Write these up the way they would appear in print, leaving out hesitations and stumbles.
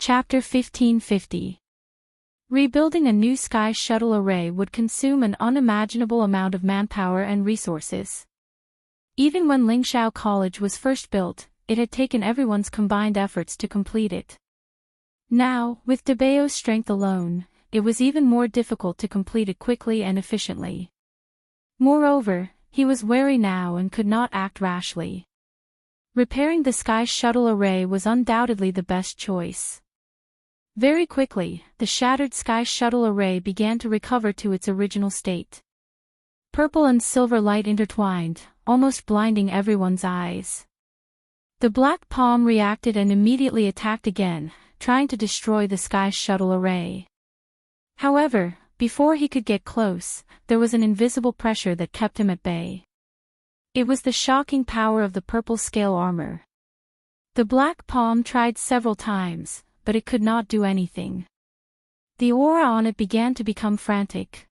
Chapter 1550. Rebuilding a new sky shuttle array would consume an unimaginable amount of manpower and resources. Even when Lingxiao College was first built, it had taken everyone's combined efforts to complete it. Now, with Debao's strength alone, it was even more difficult to complete it quickly and efficiently. Moreover, he was wary now and could not act rashly. Repairing the sky shuttle array was undoubtedly the best choice. Very quickly, the shattered sky shuttle array began to recover to its original state. Purple and silver light intertwined, almost blinding everyone's eyes. The black palm reacted and immediately attacked again, trying to destroy the sky shuttle array. However, before he could get close, there was an invisible pressure that kept him at bay. It was the shocking power of the purple scale armor. The black palm tried several times, but it could not do anything. The aura on it began to become frantic.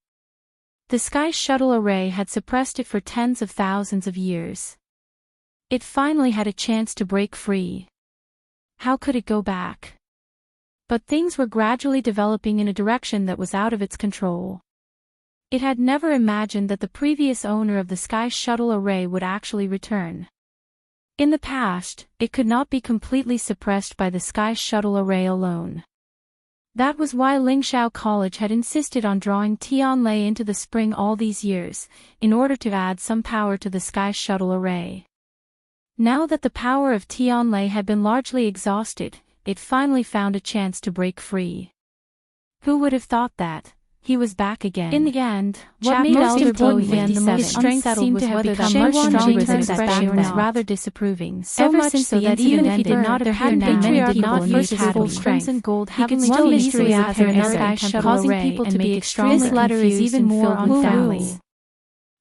The sky shuttle array had suppressed it for tens of thousands of years. It finally had a chance to break free. How could it go back? But things were gradually developing in a direction that was out of its control. It had never imagined that the previous owner of the sky shuttle array would actually return. In the past, it could not be completely suppressed by the sky shuttle array alone. That was why Lingxiao College had insisted on drawing Tianlei into the spring all these years, in order to add some power to the sky shuttle array. Now that the power of Tianlei had been largely exhausted, it finally found a chance to break free. Who would have thought that? He was back again. In the end, what made most importantly and the most unsettled was whether that much stronger than expression was rather disapproving. So much so that even if he did not appear now, many did not use his full crimson gold, he could still easily appear in the sky shuttle array and make extremely confused. This letter is even more unfoundly.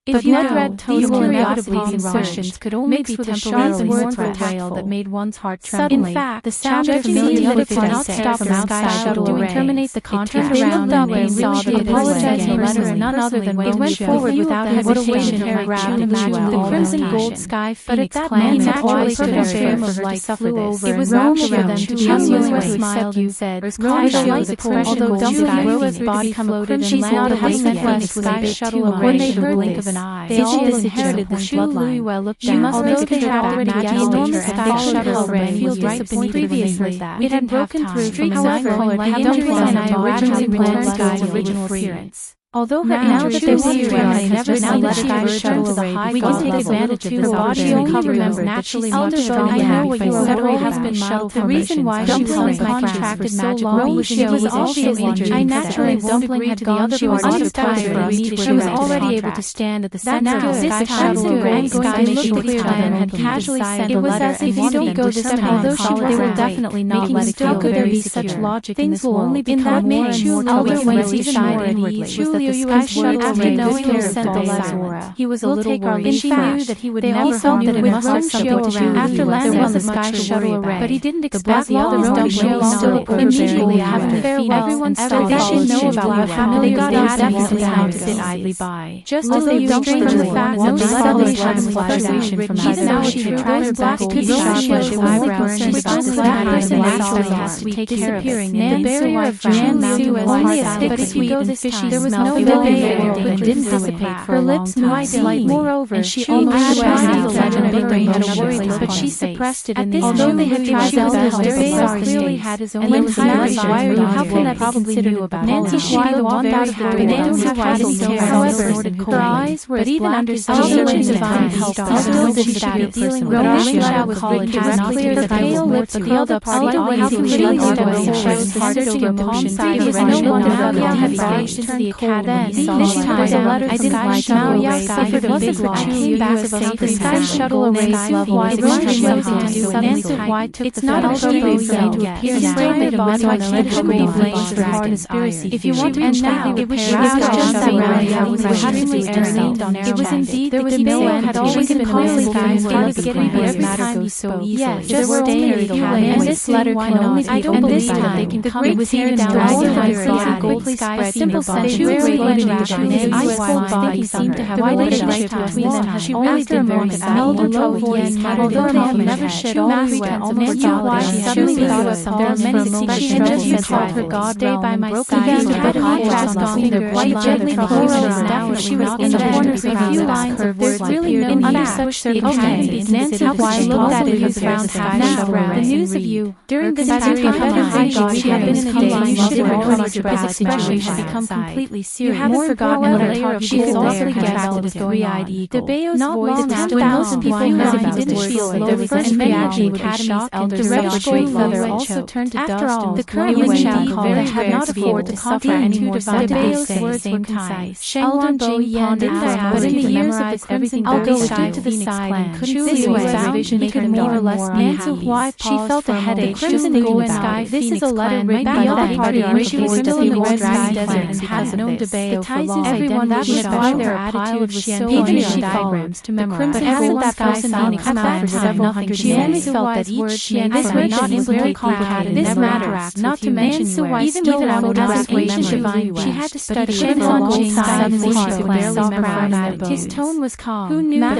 If you had read these curiosity insertions could only be temporarily mournful that made one's heart tremble. In fact, the sound of familiar lips did not stop from outside shuttle to terminate the contact. They looked up and saw the apologizing letter was none other than it went forward without hesitation. The crimson gold sky phoenix clan naturally could have fared for her to suffer this. It was wrong for them to be unwilling to smiled and said, although Julia's body floated and landed on the sky shuttle when they heard this. They all inherited the bloodline. She must although they had already guessed enormous sky shuttle array feel disappointed previously. It had broken through. However, like injuries and I originally planned sky's original appearance. Although her injuries never now let sky shuttle array, we can take advantage of this opportunity to remember that she's naturally much stronger than what you said has been shuttle. The reason why she was my contracted magic role was she was also injured. I naturally won't agree to the other party to touch her. She was already able to stand at the center of the sky shuttle array. Sky Shuttle Clan had casually sent a letter and wanted them to determine although she will definitely not let it go. How could there be such logic in this world? Things will only become more and more other ways even more inwardly. The sky shuttle after knowing he sent the letter, he was a little worried. And she knew that he would never harm that it must have something to do after landing on the sky shuttle array. But he didn't expect the other dumplings still immediately after farewell. Everyone still didn't know about how they got out definitely how to sit idly by. Just as they restrained the fact that the letter had fluctuation from even though she had tried her best to sharp her eyebrows, she was just that person naturally has to take care of it. The barrier of Jan Su as only a stick, but if you go this time, there was no and didn't dissipate for her lips white light. Moreover, she almost tried and Big Brain had a worried look, but she suppressed it in the although they had tried their best, Debao's clearly had his own inspiration. Why are you helpful that probably knew about Nancy Schweiler one very happy. They don't have to care. However, her eyes were as black as the divine help. Still did she dealing with Lingxiao College was not clear that pale lips, but the other party how can she let shows the searching emotion side of no wonder Liao had engaged into the academy. This time was a letter I didn't like Mao Yao suffered a big loss. Came back of the sky shuttle array why it's not appropriate for me to appear now. So I can't help but blame for his conspiracy. If you want to end now, it was just that Maria was it was indeed there was no end had always been available for his getting every time he so easily. Just stay and this letter can only be and this time they can come with tears down all the gold sky simple sense. His ice cold body seemed to have a relationship between them has always been very sad. Although they have never shed all pretense of mortality, she suddenly thought of something for a moment. She had just called her God stay by my side. She had a contrast between their quite gently closed now she was in the corner of a few lines of words really no under such circumstances. Nancy looked at it as found the news of you during this time she had been in a daze. She didn't realize her expression had become completely serious. You haven't forgotten the layer of she is also contracted as three-eyed eagle. DeBeo's voice stood when most people didn't feel it. Their first reaction would be shock and derogatory feather also turned to dust. The current Lingxiao had not afforded to suffer any more. DeBeo's words were concise. Shengwan Bo Yan did but in the years of the Crimson I'll go with you to the side and couldn't see without vision make her more or less unhappy. She felt a headache just thinking about it. This is a letter written by the party where she was still in the Red Desert and had known DeBeo for long. Everyone that she had by their attitude was so unusual diagrams to memorize. But hasn't that person come out for several hundred years? She only felt that each this way not implicate complicated this matter, not to mention even with an photographic divine. She had to study it for a long time. Suddenly she could barely memorize. His tone was calm. Who knew that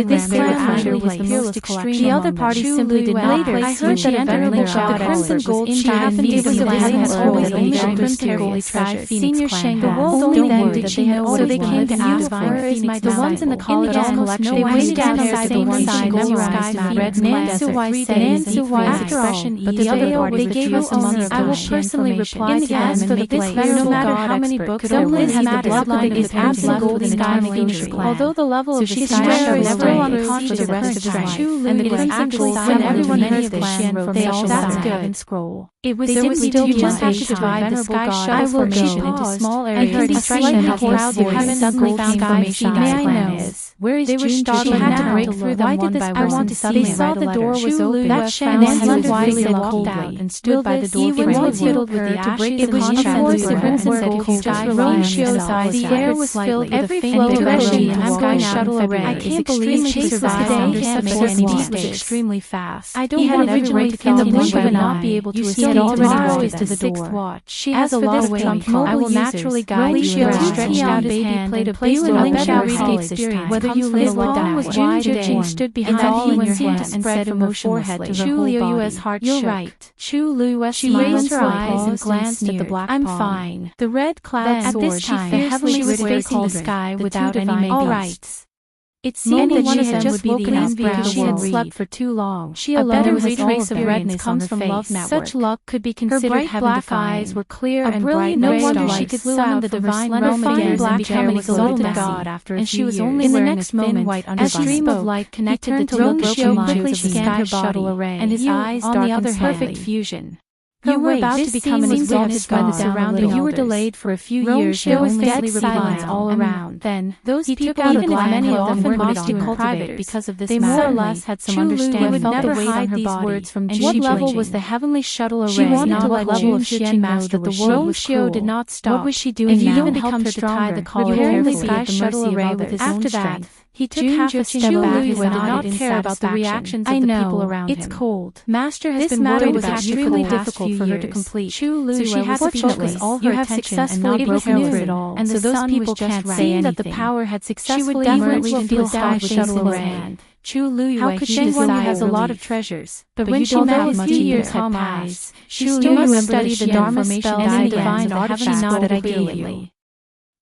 this diagram was the most extreme? The other party simply did not place. I heard that eventually the crimson gold she happened to be the land has always been carefully treasured. Senior Shang, the world only then did she know. So they came to ask where is my the ones in the college collection. They waited outside the one side memorized red Nancy Wise expression. But the other party they gave us only I will personally reply to them and make this no matter how many books or lists has the bloodline is absolute in sky features. Although the level of the sky is never unconscious for the rest of his life, and the crimson when everyone heard this they all that's good and scroll. It was still you just have to divide the sky shuttle formation into small areas. I heard a slightly proud heaven suddenly found information. May I know where is June? She had to break through them one by one. I want to see. They saw the door was open. That Nancy wisely walked out and stood by the door. Once fiddled with the ashes. It was uniforms the crimson gold sky Show's eyes. The air was filled with every flow of energy and sky shuttle array. I can't believe she survived under such circumstances. Extremely fast. I don't want everyone to in the blink of an eye not be able to escape. Tomorrow is to the sixth watch. She has a long way. I will naturally guide you. Stretched out his hand played a place to a better reading experience. Whether you live or die, was June stood behind all in your hand and said emotionlessly, "Chu Liu Yu's heart shook." You're right. Chu Liu she raised her eyes and glanced at the black palm. I'm fine. The red cloud soared. At this time, the heavenly was facing the sky without any maybe. All right. It seemed that she had just woken up because she had slept for too long. She alone was a trace of redness comes from love network. Such luck could be considered her bright black eyes were clear and bright. No wonder she could summon the divine realm again and become an exalted god after a few years. And she was only wearing a thin white undergarment. A stream of light connected the two broken lines of the sky shuttle array, and his eyes darkened perfect fusion. You were about to become an exalted by the surrounding. You were delayed for a few years. There was dead silence all around. Then those people, even if many of them were not to cultivate because of this, they more or less had some understanding. Would never hide these words from June. What level was the heavenly shuttle array? She wanted to let level of Xian know that the world was cruel. Did not stop. What was she doing? If you even helped her to tie the collar carefully at the shuttle array with his own strength. He took half a step back and did not care about the reactions of the people around him. It's cold. Master has been worried about you for the past difficult for her to complete. So she has to focus all her attention and not broken through it all. And so those people can't say anything. That the power had successfully emerged from the sky shuttle in his hand. Chu Lu How could she decide has a lot of treasures, but when she met him a few years had passed, she still must study the Dharma spell and the divine artifact nodded immediately.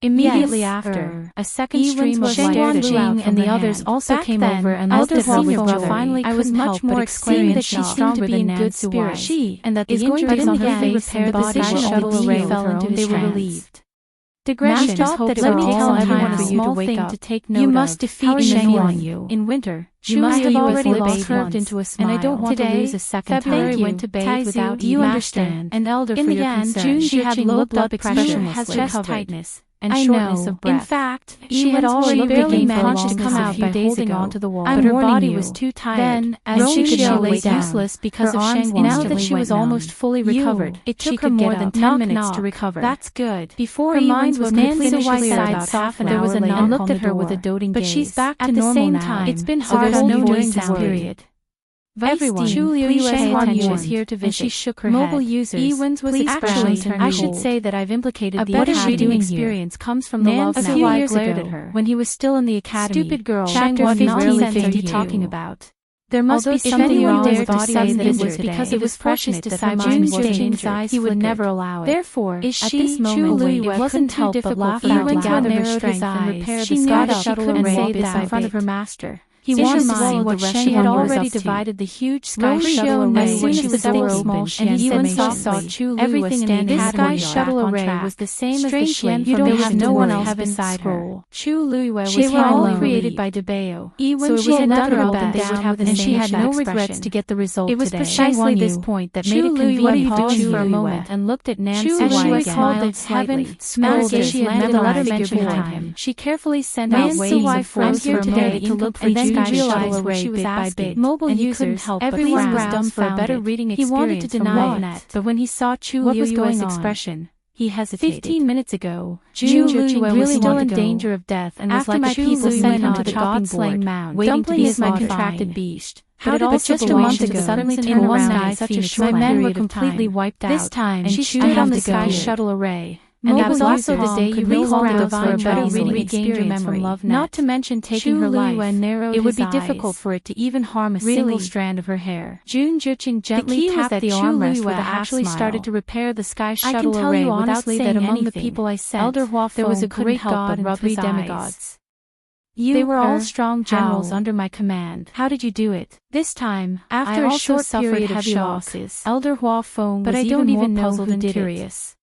Immediately after, a second stream of light and the others also came over and looked at her with brother. Finally, I was much more seeing that she seemed to be in good spirit. She and that the injuries on her face and the body shuttle array fell into his they were relieved. Digression is hope. Let me tell everyone a small thing to take note of. You must defeat Shang in winter. You must have already lost curved into a smile. And I don't want to lose a second time. February went to bathe without you understand. An elder for your concern. June she had low blood pressure, has chest tightness. And shortness of breath. In fact, she had already barely managed to come out by holding onto the wall, but her body was too tired. Then, as she could lay useless because of Shang. Now that she was almost fully recovered, it took her more than 10 minutes to recover. That's good. Before her mind was completely clear about half an hour, there was a knock and looked at her with a doting gaze. But she's back to normal now. It's been hard on no during this period. Everyone, please pay attention is here to visit. And she shook her Mobile head. users, Ewins was please actually, I should say that I've implicated the academy experience comes from the love a map. few years glared ago, at her when he was still in the academy. Stupid girl, Chapter what 15 nonsense are are you you talking about? There must Although be something wrong with to body say that it was because it it was was fortunate fortunate that her that mind June was Jing's injured. He would never allow it. Therefore, At at this this moment, moment, it wasn't too difficult for her to gather her strength and repair the sky shuttle array in front of her master. He wanted to see what she had already divided the huge sky shuttle array as soon when as the door opened, and Ewan saw Chu Lu everything in the sky academy shuttle back on array track. was the same as the Strangely, Xian you from don't there have was to no one worry. else beside her. Chu Lu was They were all all created created by Debeo. So She had done her best, best, and she had no regrets to get the result today. It was precisely this point that made it convenient to pause for a moment and looked at Nancy as she recalled the heaven, smiled as she had met the letter mentioned behind him. She carefully sent out waves of force for a moment to look for the sky shuttle array bit by bit. Mobile users, everyone was dumb for a better reading experience. He wanted to deny it, but when he saw Chu Lu's expression, he hesitated. 15 minutes ago, Chu Lu was still in danger of death and was like a people sent him to the god-slaying mound, waiting to be his contracted beast. How did it just a month ago suddenly turn around such a short period of time? Completely wiped out. This time, she stood on the sky shuttle array. And that was also the day you recalled the divine child and regained your memory. Not to mention taking her life, it would be difficult for it to even harm a single strand of her hair. Jun Juqing gently tapped the armrest where the actually started to repair the sky shuttle array without saying that among the people I sent, there was a great god and 3 demigods. They were all strong generals under my command. How did you do it? This time, after a short period of losses, Elder Hua Feng was even more puzzled and curious.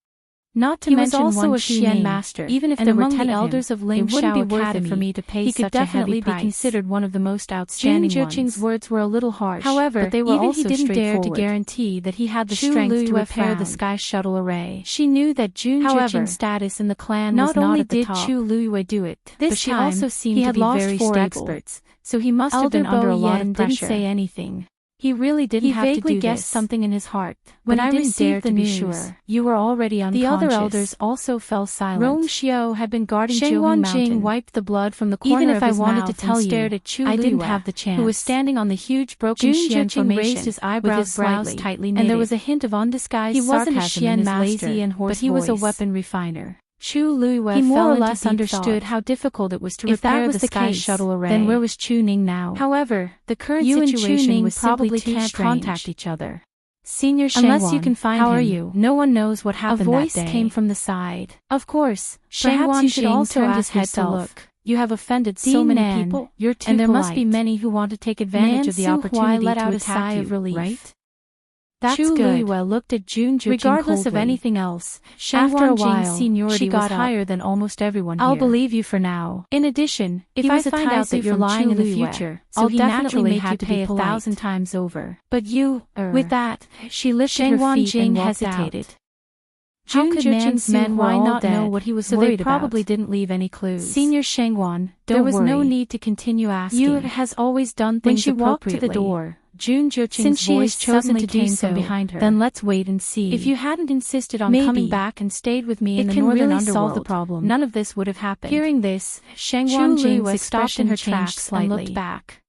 Not to mention also a Xian master, even if there were 10 elders of Ling Shao Academy, for me to pay he could definitely be considered one of the most outstanding ones. Jun Juqing's words were a little harsh, however, but they were also he didn't dare to guarantee that he had the strength to repair the sky shuttle array. She knew that Jun Juqing's status in the clan was not at the top. Not only did Chu Lu do it, but she also seemed to be very stable. Experts, so he must have been under a lot of pressure. Didn't say anything. He really didn't have to do this. He vaguely guessed something in his heart. When I received the news, you were already unconscious. The other elders also fell silent. Rong Xiao had been guarding Jiuwen Mountain. Wiped the blood from the corner of his mouth. Even if I wanted to tell you, I didn't have the chance. Who was standing on the huge broken Xian formation, raised his eyebrows tightly knitted, and there was a hint of undisguised sarcasm in his lazy and hoarse voice. But he was a weapon refiner. Chu Lu he more or less understood how difficult it was to repair the sky shuttle array. Then where was Chu Ning now? However, the current situation was probably can't contact each other. Senior Shengwan, unless you can find him, are you? No one knows what happened that day. A voice came from the side. Of course, perhaps you should also turn his head to look. You have offended so many people. You're too and there must be many who want to take advantage of the opportunity to attack you, right? That's good. Chu looked at Jun Juqing regardless coldly. Of anything else, after a while, seniority was higher than almost everyone here. I'll believe you for now. In addition, if I find out that you're lying in the future, I'll definitely make you pay 1,000 times over. But you, with that, she lifted her feet and hesitated. How could Nan's men why not know what he was worried about? They probably didn't leave any clues. Senior Shengwan, there was no need to continue asking. You has always done things appropriately. When she walked to the door, Jun Juqing's voice chosen to do so behind her. Then let's wait and see. If you hadn't insisted on coming back and stayed with me in the northern underworld, solve the problem. None of this would have happened. Hearing this, Shengwan Jing's stopped in her tracks and looked back.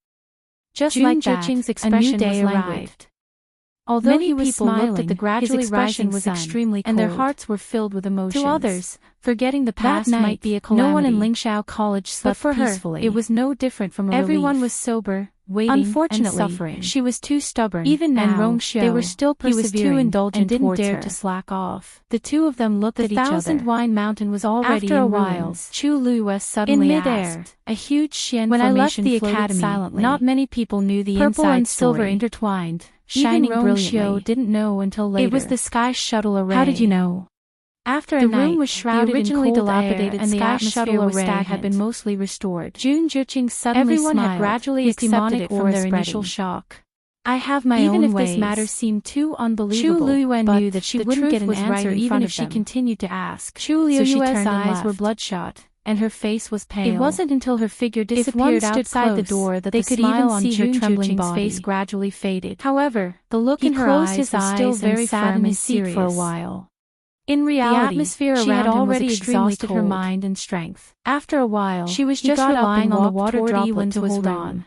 Just like that, a new day arrived. Although he was smiling, at the gradually rising was extremely cold, and their hearts were filled with emotions. To others, forgetting the past might be a calamity. No one in Lingshao College slept peacefully. It was no different from a relief. Everyone was sober, waiting, unfortunately, and suffering. She was too stubborn. Even now, and Rong Xiao, they were still persevering. He was too indulgent and didn't dare to slack off. The two of them looked at each other. The Thousand Wine Mountain was already after a while. Chu Lu suddenly in midair, a huge Xian when formation I left the academy. Silently. Not many people knew the purple inside and silver story. Intertwined. Shining brilliantly. Didn't know until later. It was the sky shuttle array. How did you know? After a night, the room was shrouded originally in cold dilapidated air, and the sky shuttle array had been mostly restored. Jun Juqing suddenly everyone smiled. Had gradually accepted it from their initial shock. I have my own ways. Even if this matter seemed too unbelievable, Chu Lu knew that she wouldn't get an answer even if she continued to ask. Chu Lu's eyes were bloodshot, and her face was pale. It wasn't until her figure disappeared outside the door that they could even see her trembling face gradually faded. However, the look in her eyes was still very firm and serious for a while. In reality, the atmosphere around him already exhausted her mind and strength. After a while, she was just relying on the water droplet to hold on.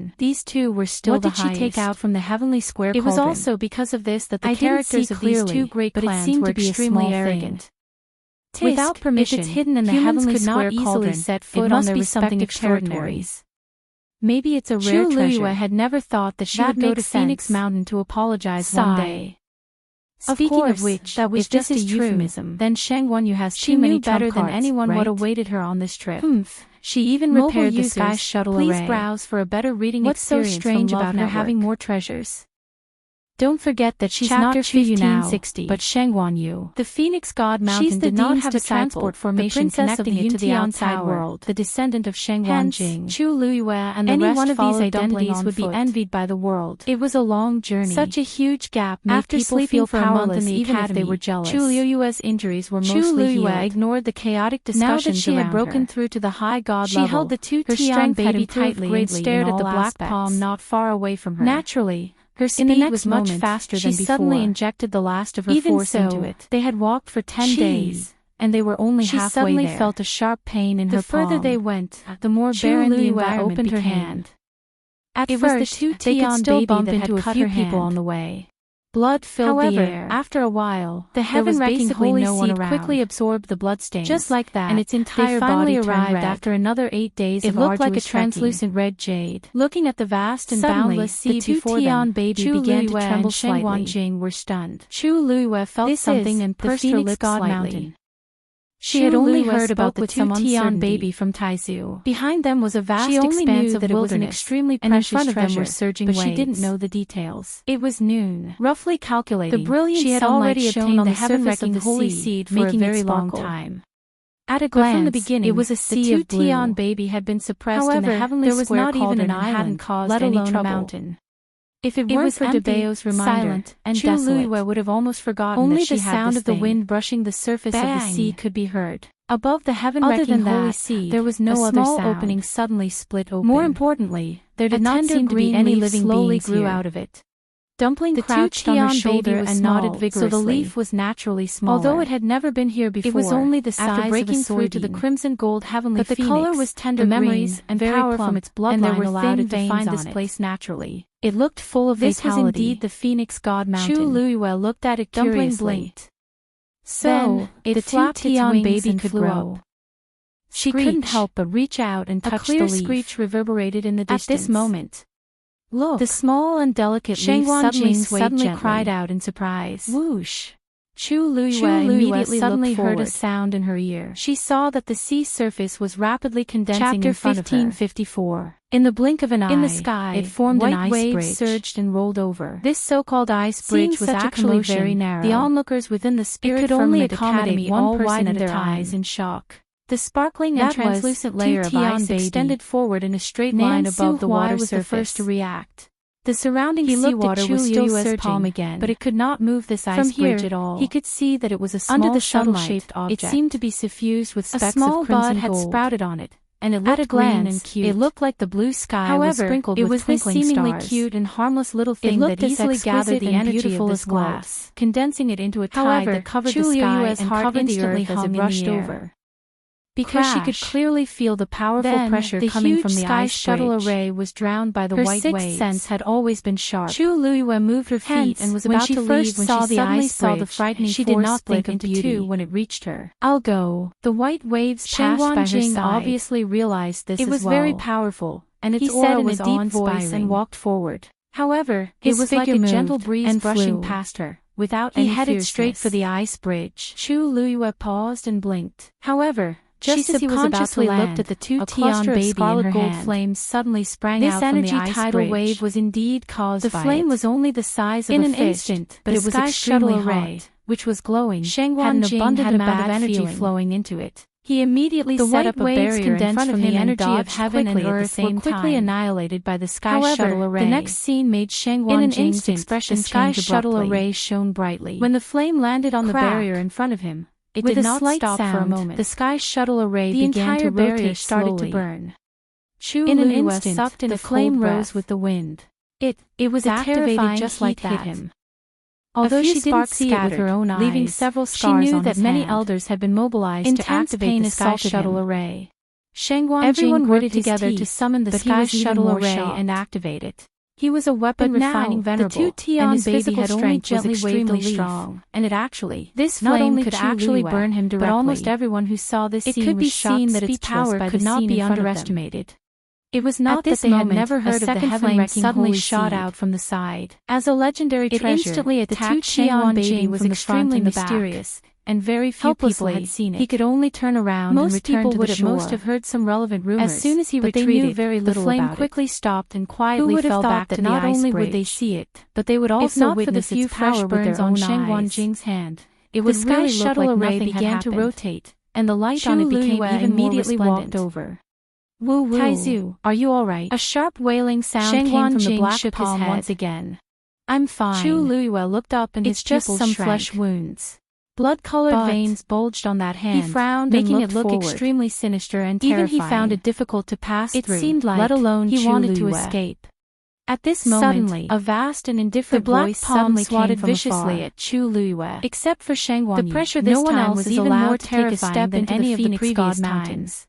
ambition. These two were still the highest. What did she take out from the heavenly square cauldron? It was also because of this that the characters of these two great clans were extremely arrogant. Without permission, if it's hidden in the heavenly square cauldron, set foot on their respective territories. Maybe it's a rare treasure. Had never thought that she would go to Phoenix Mountain to apologize one day. Speaking of which, that was just a euphemism. Then Shang Wanyu has too many better than anyone what awaited her on this trip. She even repaired the sky shuttle array. Please browse for a better reading experience. What's so strange about her having more treasures? Don't forget that she's not Chuyu now, but Shang Wanyu. The Phoenix God Mountain did not have a transport formation connecting it to the outside world. The descendant of Shang Wanjing, Chu Luyue, and the rest one of these identities would be envied by the world. It was a long journey. Such a huge gap made people feel powerless even if they were jealous. Chu Luyue's injuries were mostly healed. ignored the chaotic discussions now that she had broken through to the high god level. She held the two Tian baby tightly and stared at the black palm not far away from her. Naturally, her speed was much faster than before. She suddenly injected the last of her force into it. They had walked for 10 days, and they were only halfway there. She suddenly felt a sharp pain in her palm. The further they went, the more barren the environment opened her hand. At first, they could still bump into a few people on the way. Blood filled the air. After a while, the heaven-wrecking holy seed quickly absorbed the bloodstains. Just like that, and its entire body arrived after another 8 days of arduous trekking. It looked like a translucent red jade. Looking at the vast and boundless sea before them, Chu Luyue and Shang Wanjing were stunned. Chu Luyue felt something and pursed her lips slightly. She had only heard about the two Tian baby from Taizu. Behind them was a vast expanse of wilderness, an extremely precious and in front of them were surging waves. But she didn't know the details. It was noon. Roughly calculating, the brilliant she had already obtained on the heaven-wrecking holy seed for a very long time. At a glance, from the beginning, it was a sea of blue. The two Tian baby had been suppressed in the heavenly there was square not even an island, hadn't caused let alone any trouble. A mountain. If it weren't for Debao's reminder, silent and Chu Luyue would have almost forgotten only that she the sound of the wind brushing the surface of the sea could be heard. Above the heaven-wrecking holy sea, there was no other sound. A small opening suddenly split open. More importantly, there did not seem to be any living slowly grew out of it. Dumpling crouched on her shoulder and nodded vigorously, so the leaf was naturally smaller. Although it had never been here before, it was only the size after breaking through to the crimson gold heavenly phoenix, but the color was tender memories and power from its bloodline, and there were allowed it to find this place naturally. It looked full of vitality. This was indeed the Phoenix God Mountain. Chu Luyue looked at it curiously. Blinked. So, it flapped its wings and could grow. She couldn't help but reach out and touch the leaf. A clear screech reverberated in the distance. At this moment, look! The small and delicate leaf suddenly cried out in surprise. Whoosh! Chu Luyue immediately heard a sound in her ear. She saw that the sea surface was rapidly condensing in front of her. Chapter 1554. In the blink of an eye, in the sky, it formed an ice bridge. Waves surged and rolled over. This so-called ice bridge was actually very narrow. The onlookers within the Spirit Firmament Academy all widened their eyes in shock. The sparkling and translucent layer of ice extended forward in a straight line above the water surface. Was the first to react. The surrounding seawater was still surging, again, but it could not move this ice bridge at all. He could see that it was a small shuttle-shaped object. It seemed to be suffused with specks of crimson gold. A small bud had sprouted on it, and it looked green and cute. It looked like the blue sky was sprinkled with twinkling stars. It was this seemingly cute and harmless little thing that easily gathered the energy of this glass, condensing it into a tide that covered the sky and covered the earth as it rushed over. Because she could clearly feel the powerful pressure coming from the sky shuttle array was drowned by the white waves. Her sixth sense had always been sharp. Chu Luyue moved her feet and was about to leave when she suddenly saw the frightening force. She did not think into two when it reached her. I'll go. The white waves passed by her side. obviously realized this as well. It was very powerful, and its aura was awe-inspiring. He said in a deep voice and walked forward. However, it was like a gentle breeze brushing past her. Without any fierceness. He headed straight for the ice bridge. Chu Luyue paused and blinked. However, just as he was about to land, looked at the two Tian baby in her gold flames suddenly sprang out from the ice bridge. This energy tidal wave was indeed caused by it. The flame was only the size of a fish, in an instant, but it was extremely hot, which was glowing, had an abundant amount of energy flowing into it. He immediately set up a barrier in front of him, the energy of heaven and earth were quickly annihilated by the sky shuttle array. The next scene made Shang Wanjing's expression change abruptly. The sky shuttle array shone brightly. When the flame landed on the barrier in front of him, it did not stop for a moment. The sky shuttle array began to rotate, started to burn. Chu Luyue sucked in a flame rose with the wind. It was activated just like that. Hit him. Although she didn't see it with her own eyes, leaving several scars she knew that many elders had been mobilized to activate the sky shuttle array. Shang Wanjing gritted together to summon the sky shuttle array and activate it. He was a weapon-refining venerable, the two Tian baby had only gently waved the leaf, and it actually, this flame could actually burn him directly, but almost everyone who saw this scene was shocked that its power could not be underestimated. It was not that they had never heard of the heaven suddenly shot out from the side. As a legendary treasure, it instantly attacked Shangwan baby was extremely mysterious, and very few people had seen it. He could only turn around and return to the shore. Most people would at most have heard some relevant rumors. As soon as he retreated, they knew very little about it. The flame quickly stopped and quietly fell back to the ice bridge. Not only would they see it, but they would also witness its power with their own eyes. Shangwan Jing's hand, it would really look like nothing began to rotate, and the light on it became even more resplendent. Wu Wu, Taizu, are you all right? A sharp wailing sound came from the black palm once again. I'm fine. Chu Luiyue looked up and his pupils shrank. It's just some flesh wounds. Blood-colored veins bulged on that hand, he frowned, making it look extremely sinister and terrifying. Even he found it difficult to pass through, seemed like, let alone he wanted to escape. At this moment, suddenly, a vast and indifferent voice suddenly swatted viciously at Chu Luiyue. Except for Shangwan, the pressure this time was even more terrifying than any of the previous times.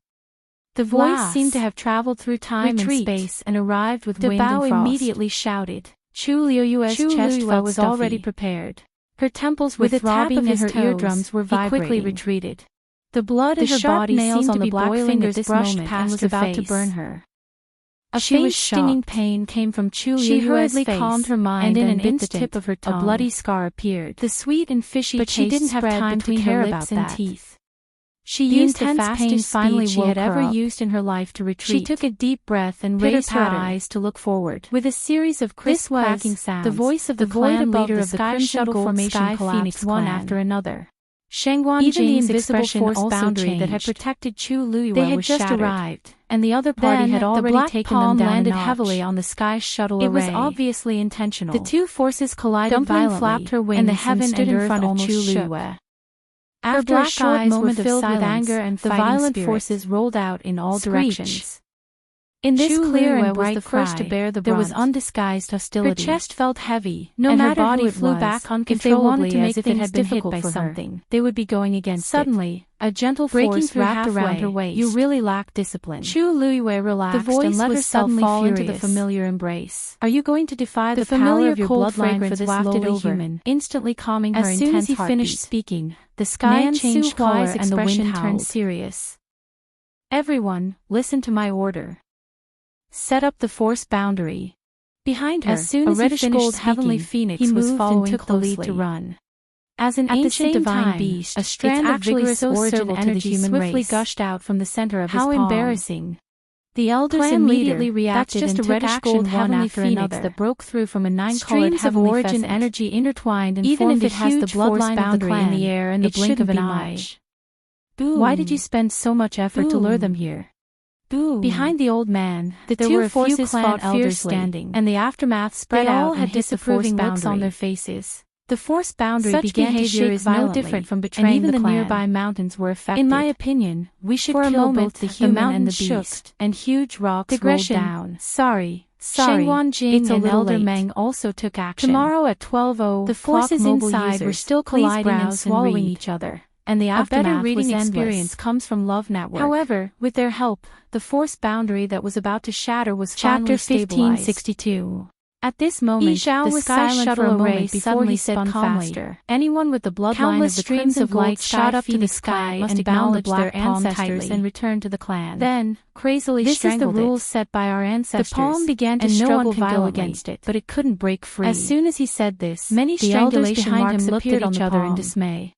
The voice seemed to have traveled through time and space and arrived with wind and frost. Bao immediately shouted. Chu Luiyue's chest felt was already prepared. Her temples were throbbing and her eardrums were vibrating. He quickly retreated. The blood in her body seemed to be boiling at this moment and was about to burn her. A faint stinging pain came from Chu Luiyue's face. She hurriedly calmed her mind and in an instant, the tip of her tongue, a bloody scar appeared. The sweet and fishy taste spread between her lips and teeth. But she didn't have time to care about that. She used the fastest speech she had ever used in her life to retreat. She took a deep breath and raised her eyes to look forward. With a series of crisp cracking sounds, the voice of the clan leader of the Crimson Shuttle Formation collapsed one after another. Shangwan Jing's expression also changed. That had protected Chu Luiyue they had just arrived, and the other party had already taken them down landed heavily on the sky shuttle array. It was obviously intentional. The two forces collided violently, flapped her wings and the heaven stood in front of Chu Luiyue. After a short moment of silence, with anger and the violent forces rolled out in all directions. In this clear and bright was the first to bear the brunt. There was undisguised hostility. Her chest felt heavy, and her body flew back uncontrollably as if it had been hit by something. They would be going against Suddenly, a gentle force wrapped around her waist. You really lack discipline. Chu Luiyue relaxed and let herself fall into the familiar embrace. Are you going to defy the power of your bloodline for this lowly human? Instantly calming her intense heartbeat. As soon as he finished speaking, the sky changed color and the wind turned serious. Everyone, listen to my order. Set up the force boundary. Behind her, as soon as a reddish-gold heavenly phoenix was following and took the lead to run. As an ancient divine beast, a strand of vigorous origin energy swiftly gushed out from the center of his palm. How embarrassing! The elders immediately reacted and took action one after another that broke through from a nine-colored heavenly origin energy intertwined and even formed if it has the bloodline boundary in the air in the blink of an eye. Why did you spend so much effort to lure them here? Behind the old man, the two forces fought fiercely, and the aftermath spread out and hit disapproving looks on their faces. The force boundary began to shake no different from betraying the clan. The nearby mountains were affected. In my opinion, we should kill both the human and the beast, and huge rocks rolled down. Sorry. Shangwan Jing and Elder Meng also took action. Tomorrow at 12:00, the forces inside were still colliding and swallowing each other. And the aftermath reading experience comes from Love Network. However, with their help, the force boundary that was about to shatter was finally stabilized. Chapter 1562. At this moment, the sky shuttle array suddenly spun faster. Anyone with the bloodline of the Crimson of light shot up to the sky and acknowledged their ancestors and returned to the clan. Then, crazily strangled it. This is the rules set by our ancestors. The palm began to struggle violently against it, but it couldn't break free. As soon as he said this, many strangulation marks appeared on each other in dismay.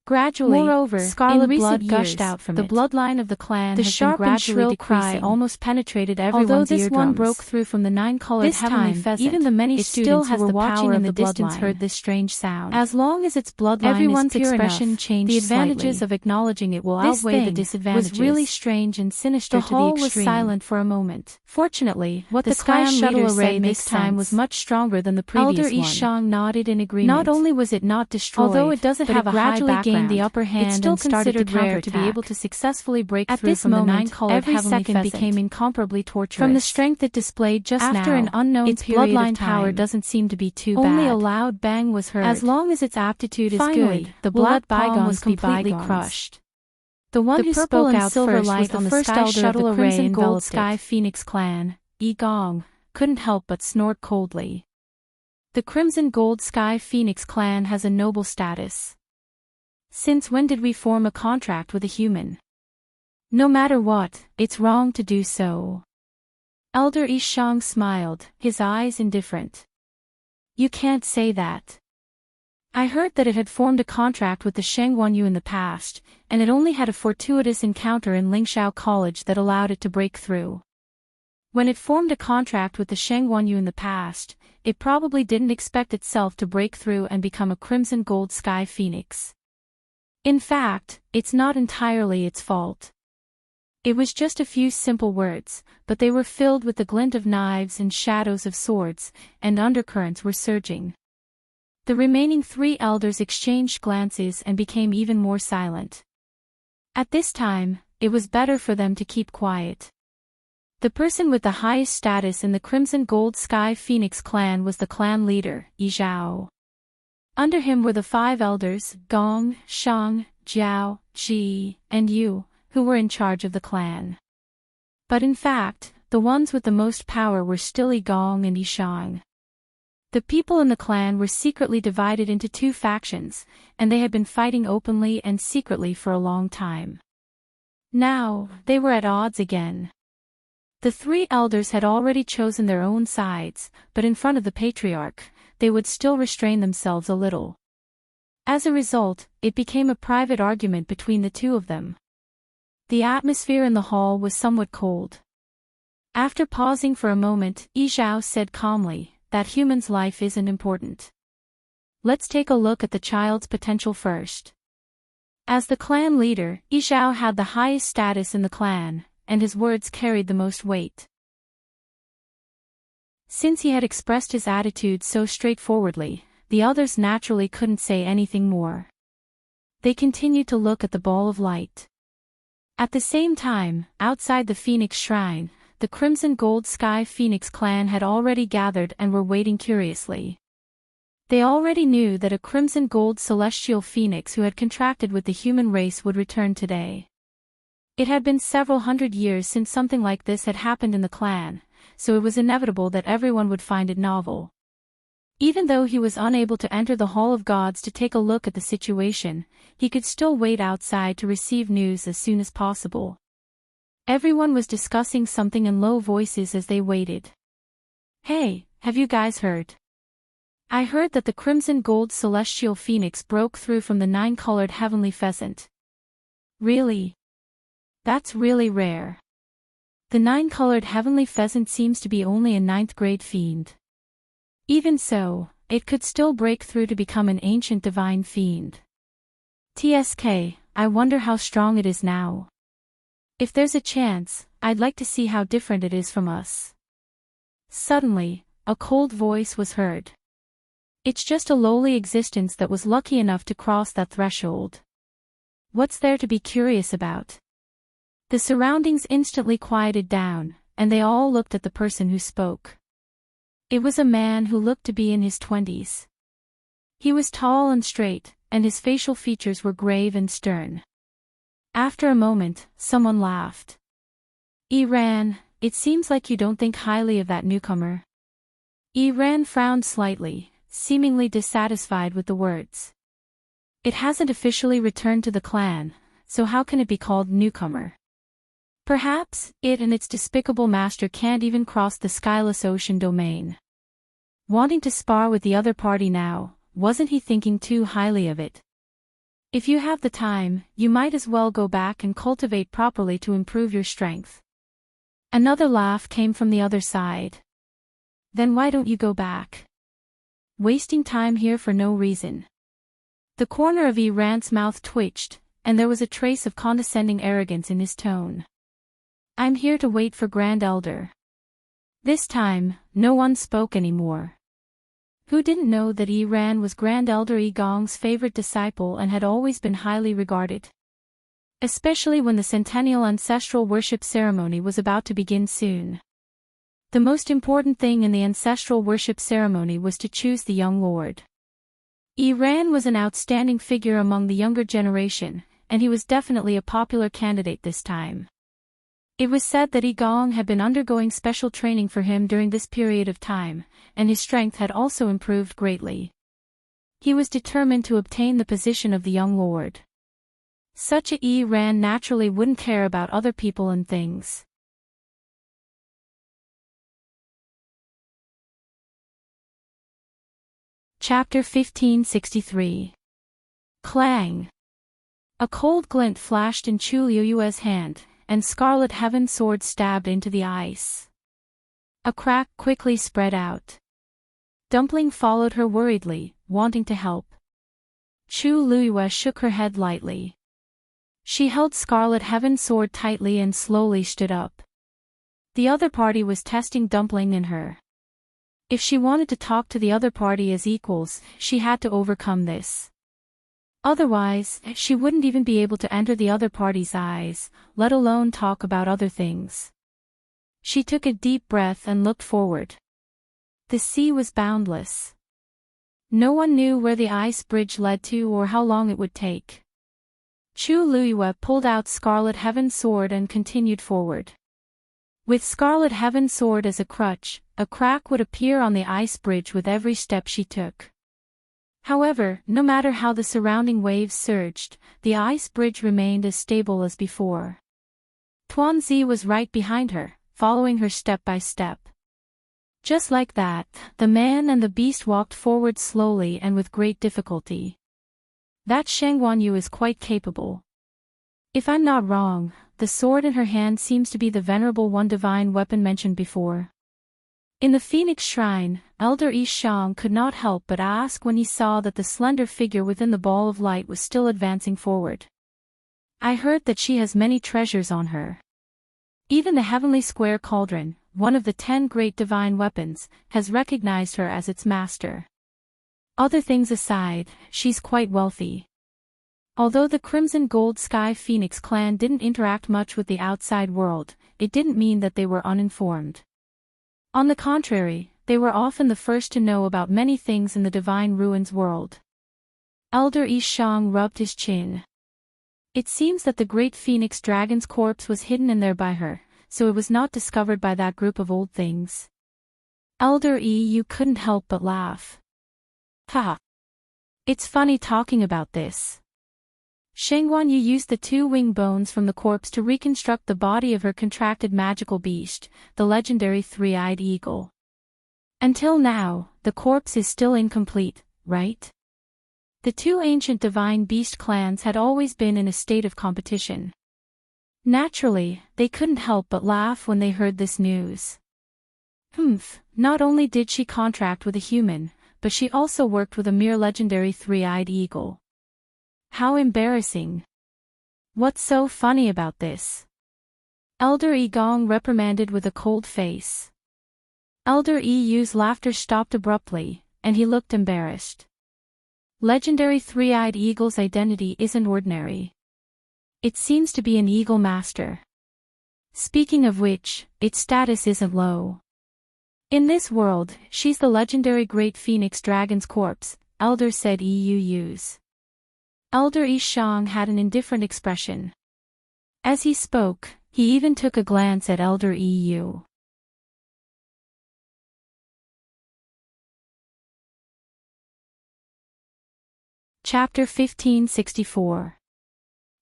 Gradually, moreover, scarlet blood gushed out from the bloodline of the clan. The sharp and shrill cry almost penetrated everyone's eardrums. Although this one broke through from the nine-colored heavenly pheasant, even the many students who were watching in the distance heard this strange sound. As long as its bloodline is pure enough, the advantages of acknowledging it will outweigh the disadvantages. Was really strange and sinister to the extreme. The hall was silent for a moment. Fortunately, what the sky shuttle array this time was much stronger than the previous one. Elder Yishang nodded in agreement. Not only was it not destroyed, although it doesn't have a high background, the upper hand it's still considered rare to be able to successfully break through from the nine-colored heavenly pheasant. Every second became incomparably torturous. From the strength it displayed just now, after an unknown its bloodline power doesn't seem to be too bad. Only a loud bang was heard. As long as its aptitude is good, the blood palm was completely crushed. The one who spoke out first was the first elder of the Crimson Gold Sky Phoenix clan, Yi Gong, couldn't help but snort coldly. The Crimson Gold Sky Phoenix clan has a noble status. Since when did we form a contract with a human? No matter what, it's wrong to do so. Elder Yishang smiled, his eyes indifferent. You can't say that. I heard that it had formed a contract with the Sheng Wanyu in the past, and it only had a fortuitous encounter in Lingxiao College that allowed it to break through. When it formed a contract with the Sheng Wanyu in the past, it probably didn't expect itself to break through and become a crimson gold sky phoenix. In fact, it's not entirely its fault. It was just a few simple words, but they were filled with the glint of knives and shadows of swords, and undercurrents were surging. The remaining 3 elders exchanged glances and became even more silent. At this time, it was better for them to keep quiet. The person with the highest status in the Crimson Gold Sky Phoenix clan was the clan leader, Yi Zhao. Under him were the 5 elders, Gong, Shang, Jiao, Ji, and Yu, who were in charge of the clan. But in fact, the ones with the most power were still Yi Gong and Yi Shang. The people in the clan were secretly divided into 2 factions, and they had been fighting openly and secretly for a long time. Now, they were at odds again. The 3 elders had already chosen their own sides, but in front of the patriarch, they would still restrain themselves a little. As a result, it became a private argument between the 2 of them. The atmosphere in the hall was somewhat cold. After pausing for a moment, Yi Zhao said calmly, that human's life isn't important. Let's take a look at the child's potential first. As the clan leader, Yi Zhao had the highest status in the clan, and his words carried the most weight. Since he had expressed his attitude so straightforwardly, the others naturally couldn't say anything more. They continued to look at the ball of light. At the same time, outside the Phoenix Shrine, the Crimson Gold Sky Phoenix clan had already gathered and were waiting curiously. They already knew that a Crimson Gold Celestial Phoenix who had contracted with the human race would return today. It had been several hundred years since something like this had happened in the clan, so it was inevitable that everyone would find it novel. Even though he was unable to enter the Hall of Gods to take a look at the situation, he could still wait outside to receive news as soon as possible. Everyone was discussing something in low voices as they waited. Hey, have you guys heard? I heard that the Crimson Gold Celestial Phoenix broke through from the 9-colored Heavenly Pheasant. Really? That's really rare. The 9-colored Heavenly Pheasant seems to be only a 9th-grade fiend. Even so, it could still break through to become an ancient divine fiend. TSK, I wonder how strong it is now. If there's a chance, I'd like to see how different it is from us. Suddenly, a cold voice was heard. It's just a lowly existence that was lucky enough to cross that threshold. What's there to be curious about? The surroundings instantly quieted down, and they all looked at the person who spoke. It was a man who looked to be in his 20s. He was tall and straight, and his facial features were grave and stern. After a moment, someone laughed. Ran, it seems like you don't think highly of that newcomer. Ran frowned slightly, seemingly dissatisfied with the words. It hasn't officially returned to the clan, so how can it be called newcomer? Perhaps, it and its despicable master can't even cross the skyless ocean domain. Wanting to spar with the other party now, wasn't he thinking too highly of it? If you have the time, you might as well go back and cultivate properly to improve your strength. Another laugh came from the other side. Then why don't you go back? Wasting time here for no reason. The corner of Ran's mouth twitched, and there was a trace of condescending arrogance in his tone. I'm here to wait for Grand Elder. This time, no one spoke anymore. Who didn't know that Ran was Grand Elder Yi Gong's favorite disciple and had always been highly regarded? Especially when the centennial ancestral worship ceremony was about to begin soon. The most important thing in the ancestral worship ceremony was to choose the young lord. Ran was an outstanding figure among the younger generation, and he was definitely a popular candidate this time. It was said that Yi Gong had been undergoing special training for him during this period of time, and his strength had also improved greatly. He was determined to obtain the position of the young lord. Such a Ran naturally wouldn't care about other people and things. Chapter 1563. Clang. A cold glint flashed in Chu Liyue's hand, and Scarlet Heaven's sword stabbed into the ice. A crack quickly spread out. Dumpling followed her worriedly, wanting to help. Chu Liyue shook her head lightly. She held Scarlet Heaven's sword tightly and slowly stood up. The other party was testing Dumpling and her. If she wanted to talk to the other party as equals, she had to overcome this. Otherwise, she wouldn't even be able to enter the other party's eyes, let alone talk about other things. She took a deep breath and looked forward. The sea was boundless. No one knew where the ice bridge led to or how long it would take. Chu Liyue pulled out Scarlet Heaven's sword and continued forward. With Scarlet Heaven's sword as a crutch, a crack would appear on the ice bridge with every step she took. However, no matter how the surrounding waves surged, the ice bridge remained as stable as before. Tuanzi was right behind her, following her step by step. Just like that, the man and the beast walked forward slowly and with great difficulty. That Sheng Guanyu is quite capable. If I'm not wrong, the sword in her hand seems to be the Venerable One divine weapon mentioned before. In the Phoenix Shrine, Elder Yi Shang could not help but ask when he saw that the slender figure within the ball of light was still advancing forward. I heard that she has many treasures on her. Even the Heavenly Square Cauldron, one of the 10 great divine weapons, has recognized her as its master. Other things aside, she's quite wealthy. Although the Crimson Gold Sky Phoenix clan didn't interact much with the outside world, it didn't mean that they were uninformed. On the contrary, they were often the first to know about many things in the Divine Ruins world. Elder Yi Shang rubbed his chin. It seems that the great Phoenix Dragon's corpse was hidden in there by her, so it was not discovered by that group of old things. Elder Yi, you couldn't help but laugh. Ha! It's funny talking about this. Sheng Guanyu used the 2 wing bones from the corpse to reconstruct the body of her contracted magical beast, the legendary 3-eyed eagle. Until now, the corpse is still incomplete, right? The 2 ancient divine beast clans had always been in a state of competition. Naturally, they couldn't help but laugh when they heard this news. Not only did she contract with a human, but she also worked with a mere legendary 3-eyed eagle. How embarrassing. What's so funny about this? Elder Yi Gong reprimanded with a cold face. Elder Yi Yu's laughter stopped abruptly, and he looked embarrassed. Legendary 3-eyed eagle's identity isn't ordinary. It seems to be an eagle master. Speaking of which, its status isn't low. In this world, she's the legendary Great Phoenix Dragon's corpse, Elder said Yus. Elder Yi Shang had an indifferent expression. As he spoke, he even took a glance at Elder Yu. Chapter 1564.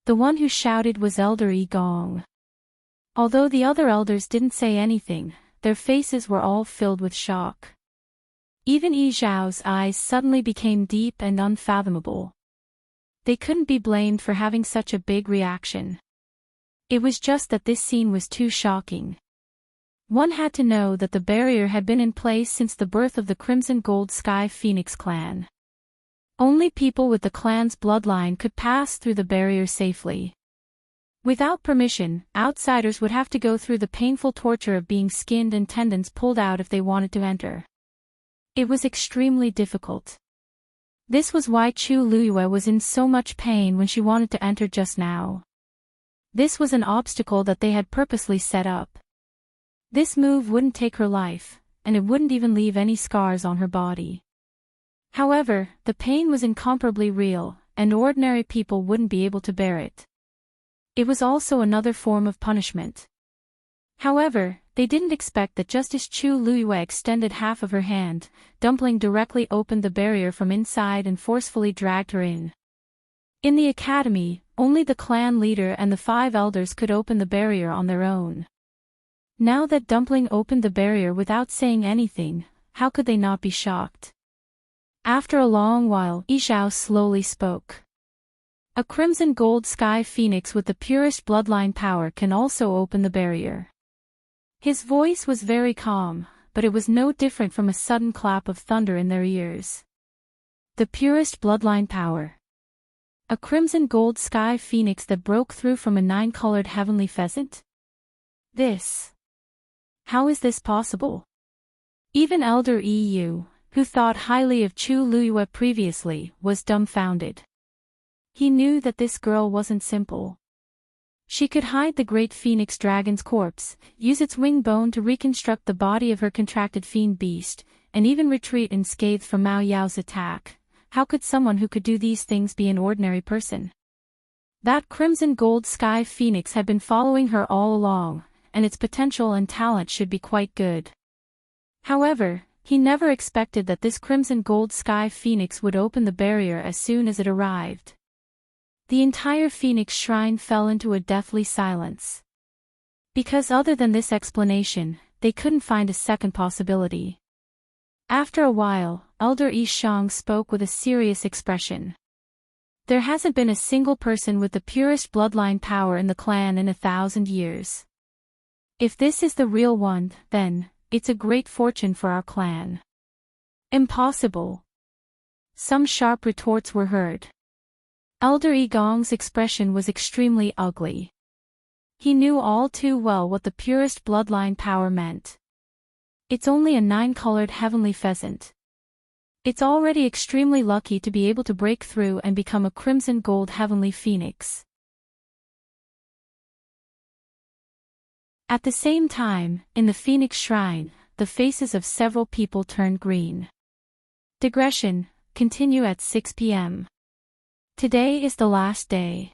The one who shouted was Elder Yi Gong. Although the other elders didn't say anything, their faces were all filled with shock. Even Yi Zhao's eyes suddenly became deep and unfathomable. They couldn't be blamed for having such a big reaction. It was just that this scene was too shocking. One had to know that the barrier had been in place since the birth of the Crimson Gold Sky Phoenix clan. Only people with the clan's bloodline could pass through the barrier safely. Without permission, outsiders would have to go through the painful torture of being skinned and tendons pulled out if they wanted to enter. It was extremely difficult. This was why Chu Liyue was in so much pain when she wanted to enter just now. This was an obstacle that they had purposely set up. This move wouldn't take her life, and it wouldn't even leave any scars on her body. However, the pain was incomparably real, and ordinary people wouldn't be able to bear it. It was also another form of punishment. However, they didn't expect that just as Chu Liyue extended half of her hand, Dumpling directly opened the barrier from inside and forcefully dragged her in. In the academy, only the clan leader and the 5 elders could open the barrier on their own. Now that Dumpling opened the barrier without saying anything, how could they not be shocked? After a long while, Yizhao slowly spoke. A crimson gold sky phoenix with the purest bloodline power can also open the barrier. His voice was very calm, but it was no different from a sudden clap of thunder in their ears. The purest bloodline power. A crimson gold sky phoenix that broke through from a 9-colored heavenly pheasant? How is this possible? Even Elder EU, who thought highly of Chu Luyue previously, was dumbfounded. He knew that this girl wasn't simple. She could hide the great phoenix dragon's corpse, use its wing bone to reconstruct the body of her contracted fiend beast, and even retreat unscathed from Mao Yao's attack. How could someone who could do these things be an ordinary person? That crimson gold sky phoenix had been following her all along, and its potential and talent should be quite good. However, he never expected that this crimson gold sky phoenix would open the barrier as soon as it arrived. The entire phoenix shrine fell into a deathly silence. Because other than this explanation, they couldn't find a second possibility. After a while, Elder Yishang spoke with a serious expression. There hasn't been a single person with the purest bloodline power in the clan in 1,000 years. If this is the real one, then it's a great fortune for our clan. Impossible. Some sharp retorts were heard. Elder Yigong's expression was extremely ugly. He knew all too well what the purest bloodline power meant. It's only a 9-colored heavenly pheasant. It's already extremely lucky to be able to break through and become a crimson gold heavenly phoenix. At the same time, in the Phoenix Shrine, the faces of several people turned green. Digression, continue at 6 p.m. Today is the last day.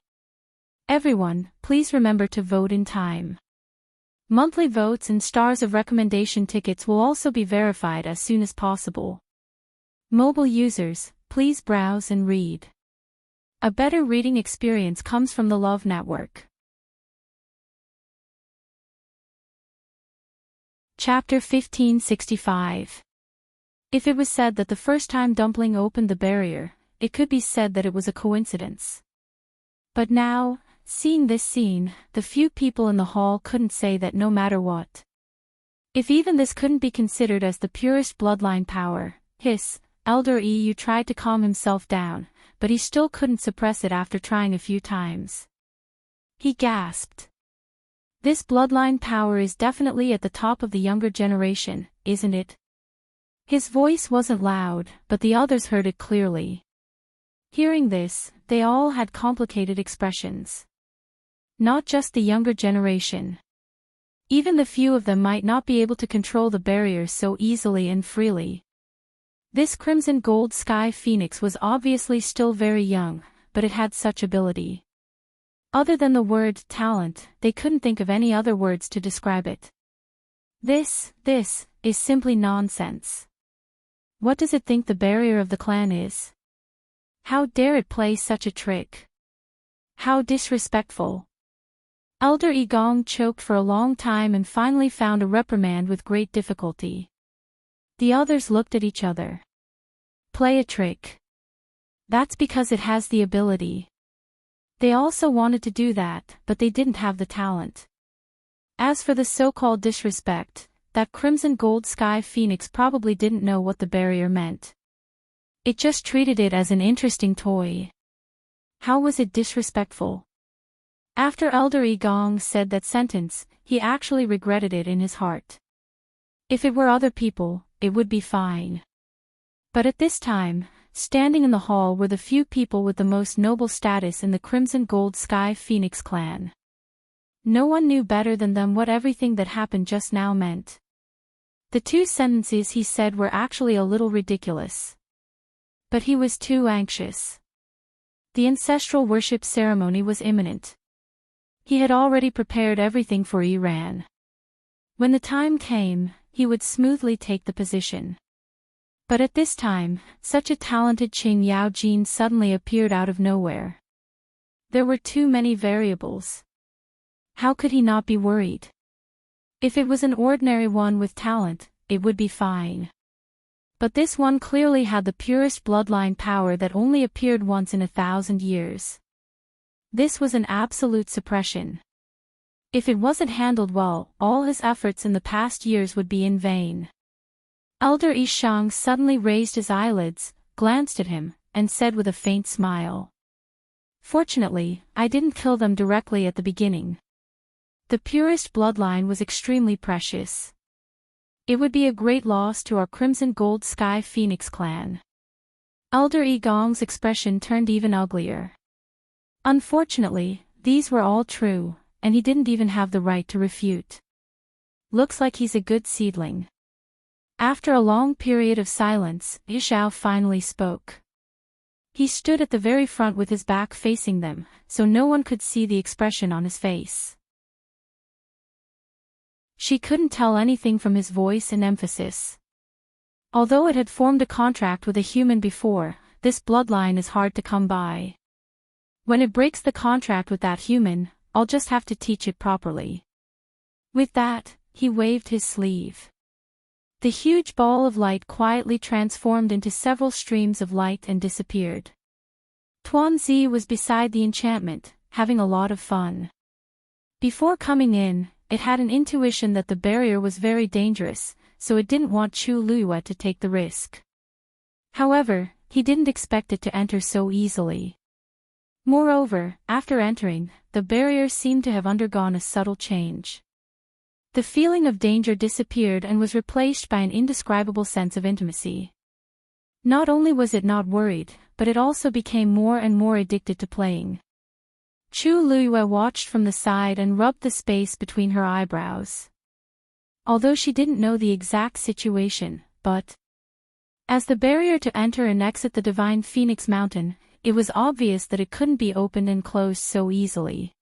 Everyone, please remember to vote in time. Monthly votes and stars of recommendation tickets will also be verified as soon as possible. Mobile users, please browse and read. A better reading experience comes from the Love Network. Chapter 1565. If it was said that the first time Dumpling opened the barrier, it could be said that it was a coincidence. But now, seeing this scene, the few people in the hall couldn't say that no matter what. If even this couldn't be considered as the purest bloodline power, Elder EU tried to calm himself down, but he still couldn't suppress it after trying a few times. He gasped. This bloodline power is definitely at the top of the younger generation, isn't it? His voice wasn't loud, but the others heard it clearly. Hearing this, they all had complicated expressions. Not just the younger generation. Even the few of them might not be able to control the barrier so easily and freely. This crimson gold sky phoenix was obviously still very young, but it had such ability. Other than the word talent, they couldn't think of any other words to describe it. This is simply nonsense. What does it think the barrier of the clan is? How dare it play such a trick? How disrespectful. Elder Yigong choked for a long time and finally found a reprimand with great difficulty. The others looked at each other. Play a trick. That's because it has the ability. They also wanted to do that, but they didn't have the talent. As for the so-called disrespect, that crimson gold sky phoenix probably didn't know what the barrier meant. It just treated it as an interesting toy. How was it disrespectful? After Elder Yigong said that sentence, he actually regretted it in his heart. If it were other people, it would be fine. But at this time, standing in the hall were the few people with the most noble status in the Crimson Gold Sky Phoenix clan. No one knew better than them what everything that happened just now meant. The two sentences he said were actually a little ridiculous. But he was too anxious. The ancestral worship ceremony was imminent. He had already prepared everything for Iran. When the time came, he would smoothly take the position. But at this time, such a talented Qing Yao Jin suddenly appeared out of nowhere. There were too many variables. How could he not be worried? If it was an ordinary one with talent, it would be fine. But this one clearly had the purest bloodline power that only appeared once in 1,000 years. This was an absolute suppression. If it wasn't handled well, all his efforts in the past years would be in vain. Elder Ishang suddenly raised his eyelids, glanced at him, and said with a faint smile. Fortunately, I didn't kill them directly at the beginning. The purest bloodline was extremely precious. It would be a great loss to our Crimson Gold Sky Phoenix clan. Elder Yi Gong's expression turned even uglier. Unfortunately, these were all true, and he didn't even have the right to refute. Looks like he's a good seedling. After a long period of silence, Yishao finally spoke. He stood at the very front with his back facing them, so no one could see the expression on his face. She couldn't tell anything from his voice and emphasis. Although it had formed a contract with a human before, this bloodline is hard to come by. When it breaks the contract with that human, I'll just have to teach it properly. With that, he waved his sleeve. The huge ball of light quietly transformed into several streams of light and disappeared. Tuanzi was beside the enchantment, having a lot of fun. Before coming in, it had an intuition that the barrier was very dangerous, so it didn't want Chu Luiyue to take the risk. However, he didn't expect it to enter so easily. Moreover, after entering, the barrier seemed to have undergone a subtle change. The feeling of danger disappeared and was replaced by an indescribable sense of intimacy. Not only was it not worried, but it also became more and more addicted to playing. Chu Luiyue watched from the side and rubbed the space between her eyebrows. Although she didn't know the exact situation, but as the barrier to enter and exit the Divine Phoenix Mountain, it was obvious that it couldn't be opened and closed so easily.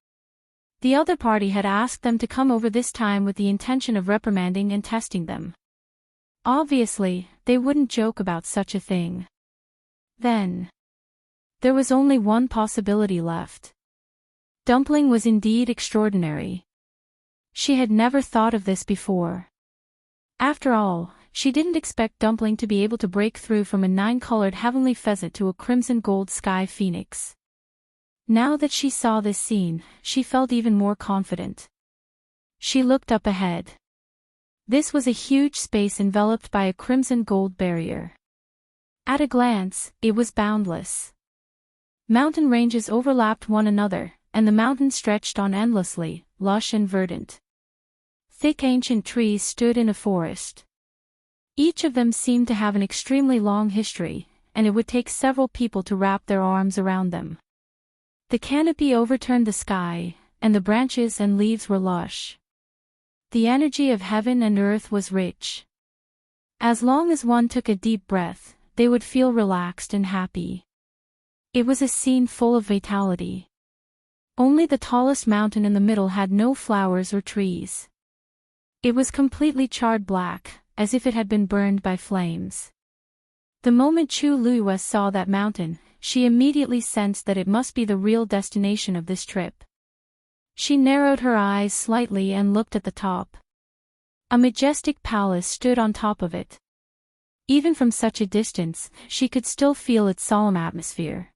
The other party had asked them to come over this time with the intention of reprimanding and testing them. Obviously, they wouldn't joke about such a thing. Then there was only one possibility left. Dumpling was indeed extraordinary. She had never thought of this before. After all, she didn't expect Dumpling to be able to break through from a 9-colored heavenly pheasant to a crimson gold sky phoenix. Now that she saw this scene, she felt even more confident. She looked up ahead. This was a huge space enveloped by a crimson gold barrier. At a glance, it was boundless. Mountain ranges overlapped one another, and the mountains stretched on endlessly, lush and verdant. Thick ancient trees stood in a forest. Each of them seemed to have an extremely long history, and it would take several people to wrap their arms around them. The canopy overturned the sky, and the branches and leaves were lush. The energy of heaven and earth was rich. As long as one took a deep breath, they would feel relaxed and happy. It was a scene full of vitality. Only the tallest mountain in the middle had no flowers or trees. It was completely charred black, as if it had been burned by flames. The moment Chu Luiyue saw that mountain, she immediately sensed that it must be the real destination of this trip. She narrowed her eyes slightly and looked at the top. A majestic palace stood on top of it. Even from such a distance, she could still feel its solemn atmosphere.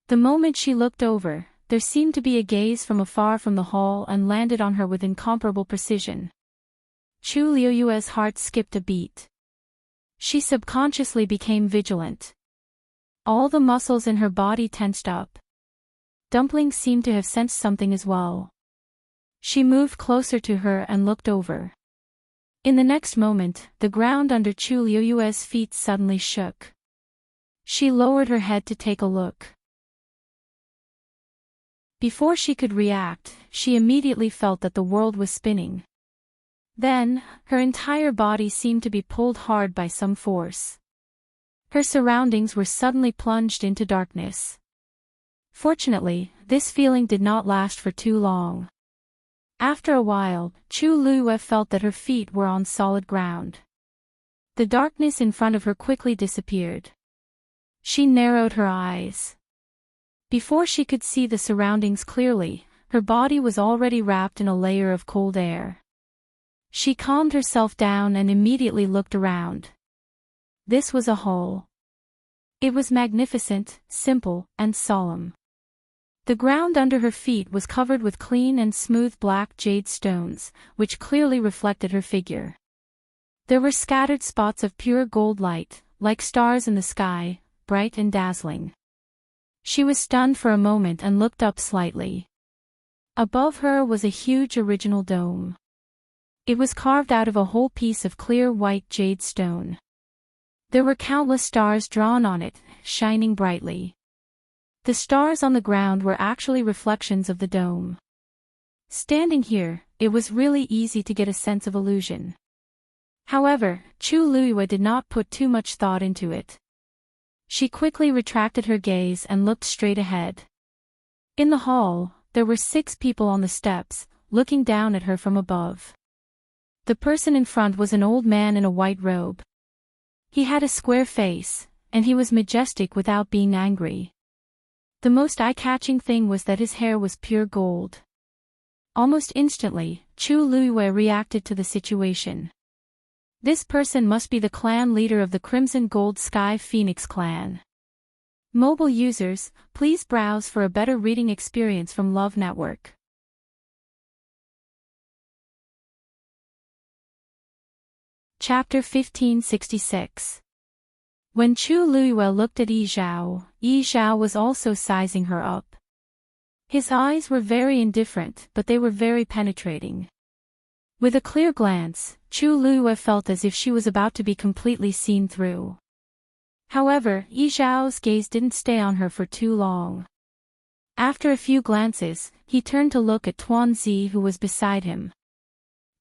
The moment she looked over, there seemed to be a gaze from afar from the hall and landed on her with incomparable precision. Chu Luiyue's heart skipped a beat. She subconsciously became vigilant. All the muscles in her body tensed up. Dumpling seemed to have sensed something as well. She moved closer to her and looked over. In the next moment, the ground under Chu Luiyue's feet suddenly shook. She lowered her head to take a look. Before she could react, she immediately felt that the world was spinning. Then, her entire body seemed to be pulled hard by some force. Her surroundings were suddenly plunged into darkness. Fortunately, this feeling did not last for too long. After a while, Chu Luiyue felt that her feet were on solid ground. The darkness in front of her quickly disappeared. She narrowed her eyes. Before she could see the surroundings clearly, her body was already wrapped in a layer of cold air. She calmed herself down and immediately looked around. this was a hall. It was magnificent, simple, and solemn. The ground under her feet was covered with clean and smooth black jade stones, which clearly reflected her figure. There were scattered spots of pure gold light, like stars in the sky, bright and dazzling. She was stunned for a moment and looked up slightly. Above her was a huge original dome. It was carved out of a whole piece of clear white jade stone. There were countless stars drawn on it, shining brightly. The stars on the ground were actually reflections of the dome. Standing here, it was really easy to get a sense of illusion. However, Chu Luiyue did not put too much thought into it. She quickly retracted her gaze and looked straight ahead. In the hall, there were 6 people on the steps, looking down at her from above. The person in front was an old man in a white robe. He had a square face, and he was majestic without being angry. The most eye-catching thing was that his hair was pure gold. Almost instantly, Chu Luiyue reacted to the situation. This person must be the clan leader of the Crimson Gold Sky Phoenix clan. Mobile users, please browse for a better reading experience from Love Network. Chapter 1566. When Chu Luiyue looked at Yi Zhao was also sizing her up. His eyes were very indifferent, but they were very penetrating. With a clear glance, Chu Luiyue felt as if she was about to be completely seen through. However, Yi Zhao's gaze didn't stay on her for too long. After a few glances, he turned to look at Tuanzi, who was beside him.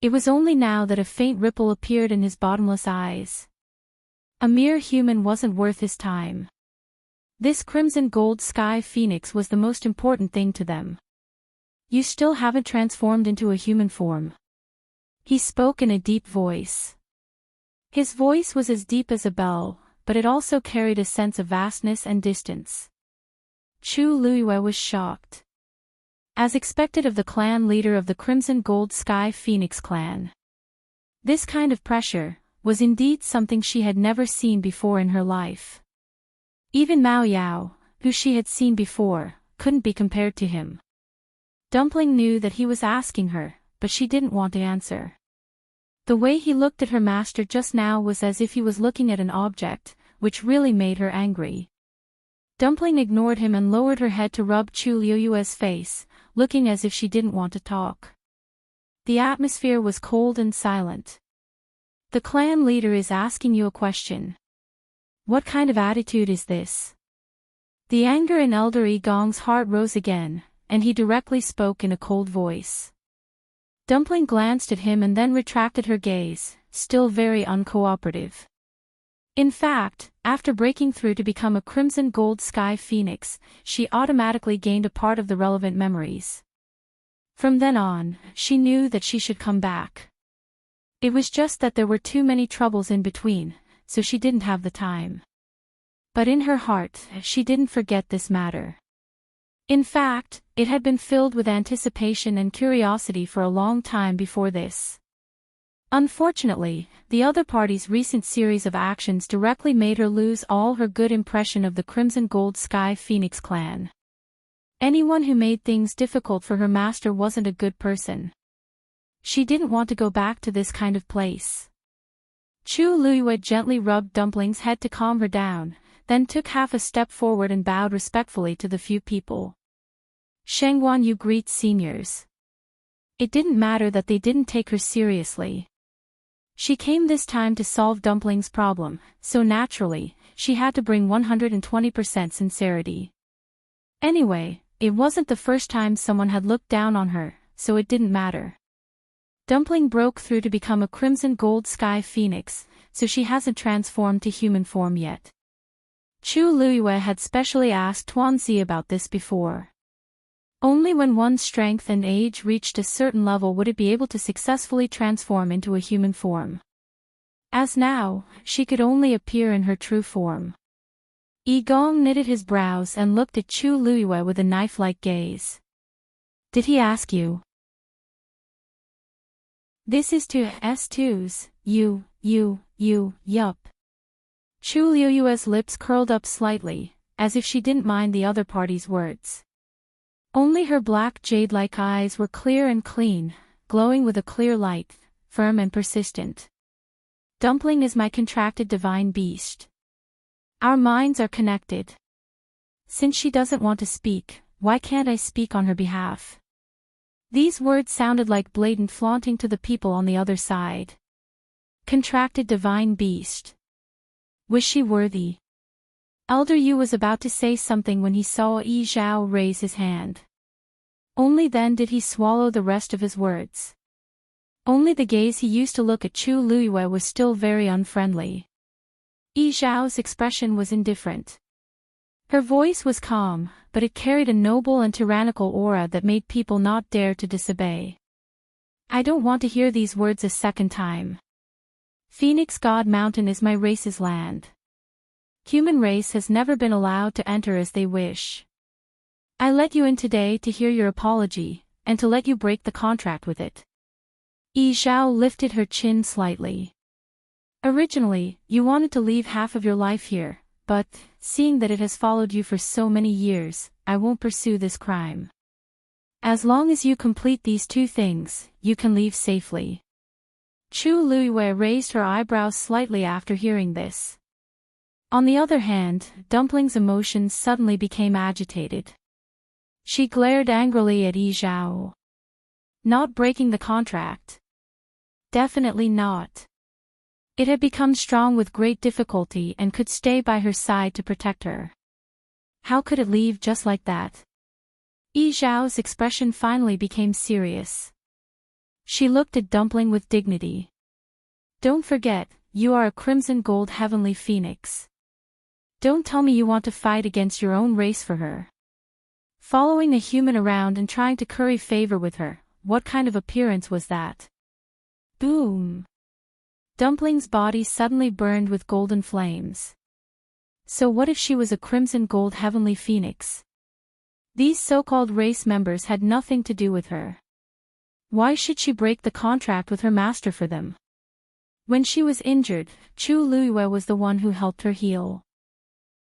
It was only now that a faint ripple appeared in his bottomless eyes. A mere human wasn't worth his time. This Crimson Gold Sky Phoenix was the most important thing to them. You still haven't transformed into a human form. He spoke in a deep voice. His voice was as deep as a bell, but it also carried a sense of vastness and distance. Chu Luiyue was shocked. As expected of the clan leader of the Crimson Gold Sky Phoenix clan. This kind of pressure was indeed something she had never seen before in her life. Even Mao Yao, who she had seen before, couldn't be compared to him. Dumpling knew that he was asking her, but she didn't want to answer. The way he looked at her master just now was as if he was looking at an object, which really made her angry. Dumpling ignored him and lowered her head to rub Chu Luiyue's face, looking as if she didn't want to talk. The atmosphere was cold and silent. The clan leader is asking you a question. What kind of attitude is this? The anger in Elder Yi Gong's heart rose again, and he directly spoke in a cold voice. Dumpling glanced at him and then retracted her gaze, still very uncooperative. In fact, after breaking through to become a Crimson Gold Sky Phoenix, she automatically gained a part of the relevant memories. From then on, she knew that she should come back. It was just that there were too many troubles in between, so she didn't have the time. But in her heart, she didn't forget this matter. In fact, it had been filled with anticipation and curiosity for a long time before this. Unfortunately, the other party's recent series of actions directly made her lose all her good impression of the Crimson Gold Sky Phoenix clan. Anyone who made things difficult for her master wasn't a good person. She didn't want to go back to this kind of place. Chu Luiyue gently rubbed Dumpling's head to calm her down, then took half a step forward and bowed respectfully to the few people. Shengguan Yu greets seniors. It didn't matter that they didn't take her seriously. She came this time to solve Dumpling's problem, so naturally, she had to bring 120% sincerity. Anyway, it wasn't the first time someone had looked down on her, so it didn't matter. Dumpling broke through to become a Crimson Gold Sky Phoenix, so she hasn't transformed to human form yet. Chu Luiyue had specially asked Tuanzi about this before. Only when one's strength and age reached a certain level would it be able to successfully transform into a human form. As now, she could only appear in her true form. Yi Gong knitted his brows and looked at Chu Luiyue with a knife-like gaze. Did he ask you? This is to S2s, yup. Chu Liuyue's lips curled up slightly, as if she didn't mind the other party's words. Only her black jade-like eyes were clear and clean, glowing with a clear light, firm and persistent. Dumpling is my contracted divine beast. Our minds are connected. Since she doesn't want to speak, why can't I speak on her behalf? These words sounded like blatant flaunting to the people on the other side. Contracted divine beast. Was she worthy? Elder Yu was about to say something when he saw Yi Zhao raise his hand. Only then did he swallow the rest of his words. Only the gaze he used to look at Chu Liyue was still very unfriendly. Yi Zhao's expression was indifferent. Her voice was calm, but it carried a noble and tyrannical aura that made people not dare to disobey. I don't want to hear these words a second time. Phoenix God Mountain is my race's land. Human race has never been allowed to enter as they wish. I let you in today to hear your apology, and to let you break the contract with it. Yi Zhao lifted her chin slightly. Originally, you wanted to leave half of your life here, but, seeing that it has followed you for so many years, I won't pursue this crime. As long as you complete these two things, you can leave safely. Chu Liyue raised her eyebrows slightly after hearing this. On the other hand, Dumpling's emotions suddenly became agitated. She glared angrily at Yi Zhao. Not breaking the contract. Definitely not. It had become strong with great difficulty and could stay by her side to protect her. How could it leave just like that? Yi Zhao's expression finally became serious. She looked at Dumpling with dignity. Don't forget, you are a crimson gold heavenly phoenix. Don't tell me you want to fight against your own race for her. Following a human around and trying to curry favor with her, what kind of appearance was that? Boom! Dumpling's body suddenly burned with golden flames. So what if she was a crimson gold heavenly phoenix? These so-called race members had nothing to do with her. Why should she break the contract with her master for them? When she was injured, Chu Liyue was the one who helped her heal.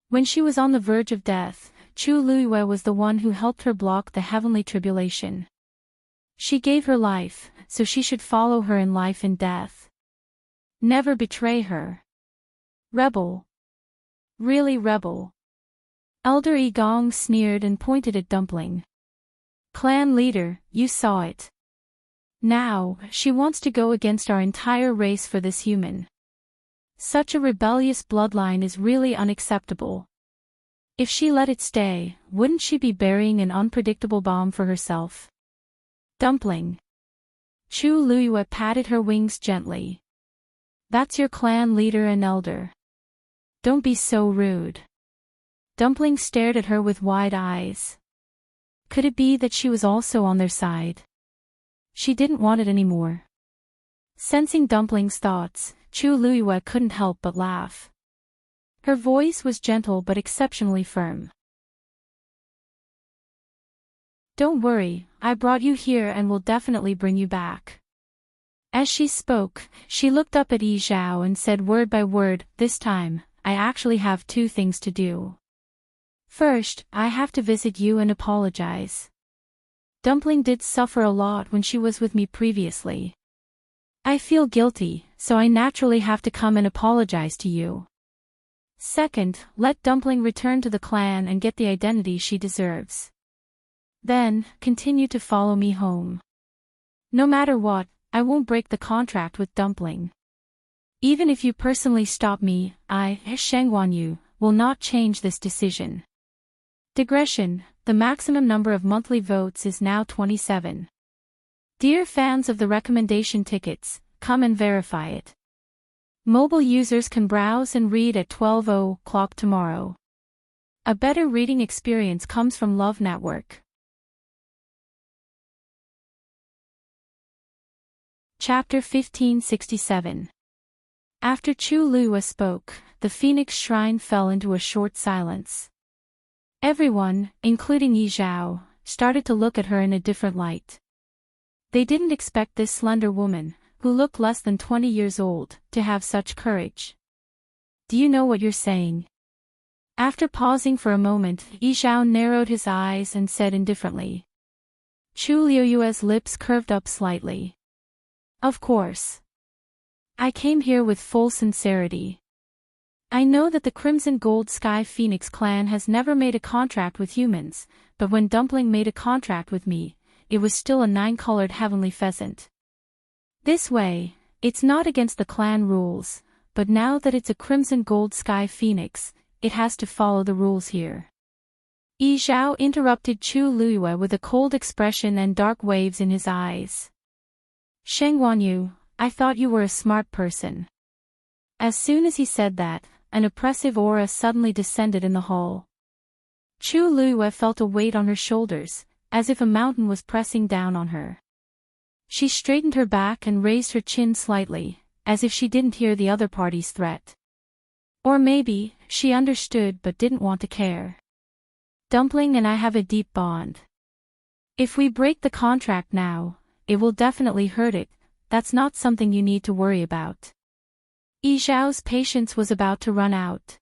When she was on the verge of death, Chu Liyue was the one who helped her block the heavenly tribulation. She gave her life, so she should follow her in life and death. Never betray her. Rebel. Really rebel. Elder Yi Gong sneered and pointed at Dumpling. Clan leader, you saw it. Now, she wants to go against our entire race for this human. Such a rebellious bloodline is really unacceptable. If she let it stay, wouldn't she be burying an unpredictable bomb for herself? Dumpling. Chu Liyue patted her wings gently. That's your clan leader and elder. Don't be so rude. Dumpling stared at her with wide eyes. Could it be that she was also on their side? She didn't want it anymore. Sensing Dumpling's thoughts, Chu Liyue couldn't help but laugh. Her voice was gentle but exceptionally firm. Don't worry, I brought you here and will definitely bring you back. As she spoke, she looked up at Yi Zhao and said word by word, this time, I actually have two things to do. First, I have to visit you and apologize. Dumpling did suffer a lot when she was with me previously. I feel guilty, so I naturally have to come and apologize to you. Second, let Dumpling return to the clan and get the identity she deserves. Then, continue to follow me home. No matter what, I won't break the contract with Dumpling. Even if you personally stop me, I, Shengwan Yu, will not change this decision. Digression, the maximum number of monthly votes is now 27. Dear fans of the recommendation tickets, come and verify it. Mobile users can browse and read at 12:00 tomorrow. A better reading experience comes from Love Network. Chapter 1567. After Chu Liyue spoke, the Phoenix Shrine fell into a short silence. Everyone, including Yi Zhao, started to look at her in a different light. They didn't expect this slender woman, who looked less than 20 years old, to have such courage. Do you know what you're saying? After pausing for a moment, Yi Zhao narrowed his eyes and said indifferently. Chu Liuyue's lips curved up slightly. Of course. I came here with full sincerity. I know that the Crimson Gold Sky Phoenix clan has never made a contract with humans, but when Dumpling made a contract with me, it was still a 9-colored heavenly pheasant. This way, it's not against the clan rules, but now that it's a Crimson Gold Sky Phoenix, it has to follow the rules here. Yi Zhao interrupted Chu Liyue with a cold expression and dark waves in his eyes. Sheng Wanyu, I thought you were a smart person. As soon as he said that, an oppressive aura suddenly descended in the hall. Chu Liyue felt a weight on her shoulders, as if a mountain was pressing down on her. She straightened her back and raised her chin slightly, as if she didn't hear the other party's threat. Or maybe, she understood but didn't want to care. Dumpling and I have a deep bond. If we break the contract now, it will definitely hurt it. That's not something you need to worry about. Yi Zhao's patience was about to run out.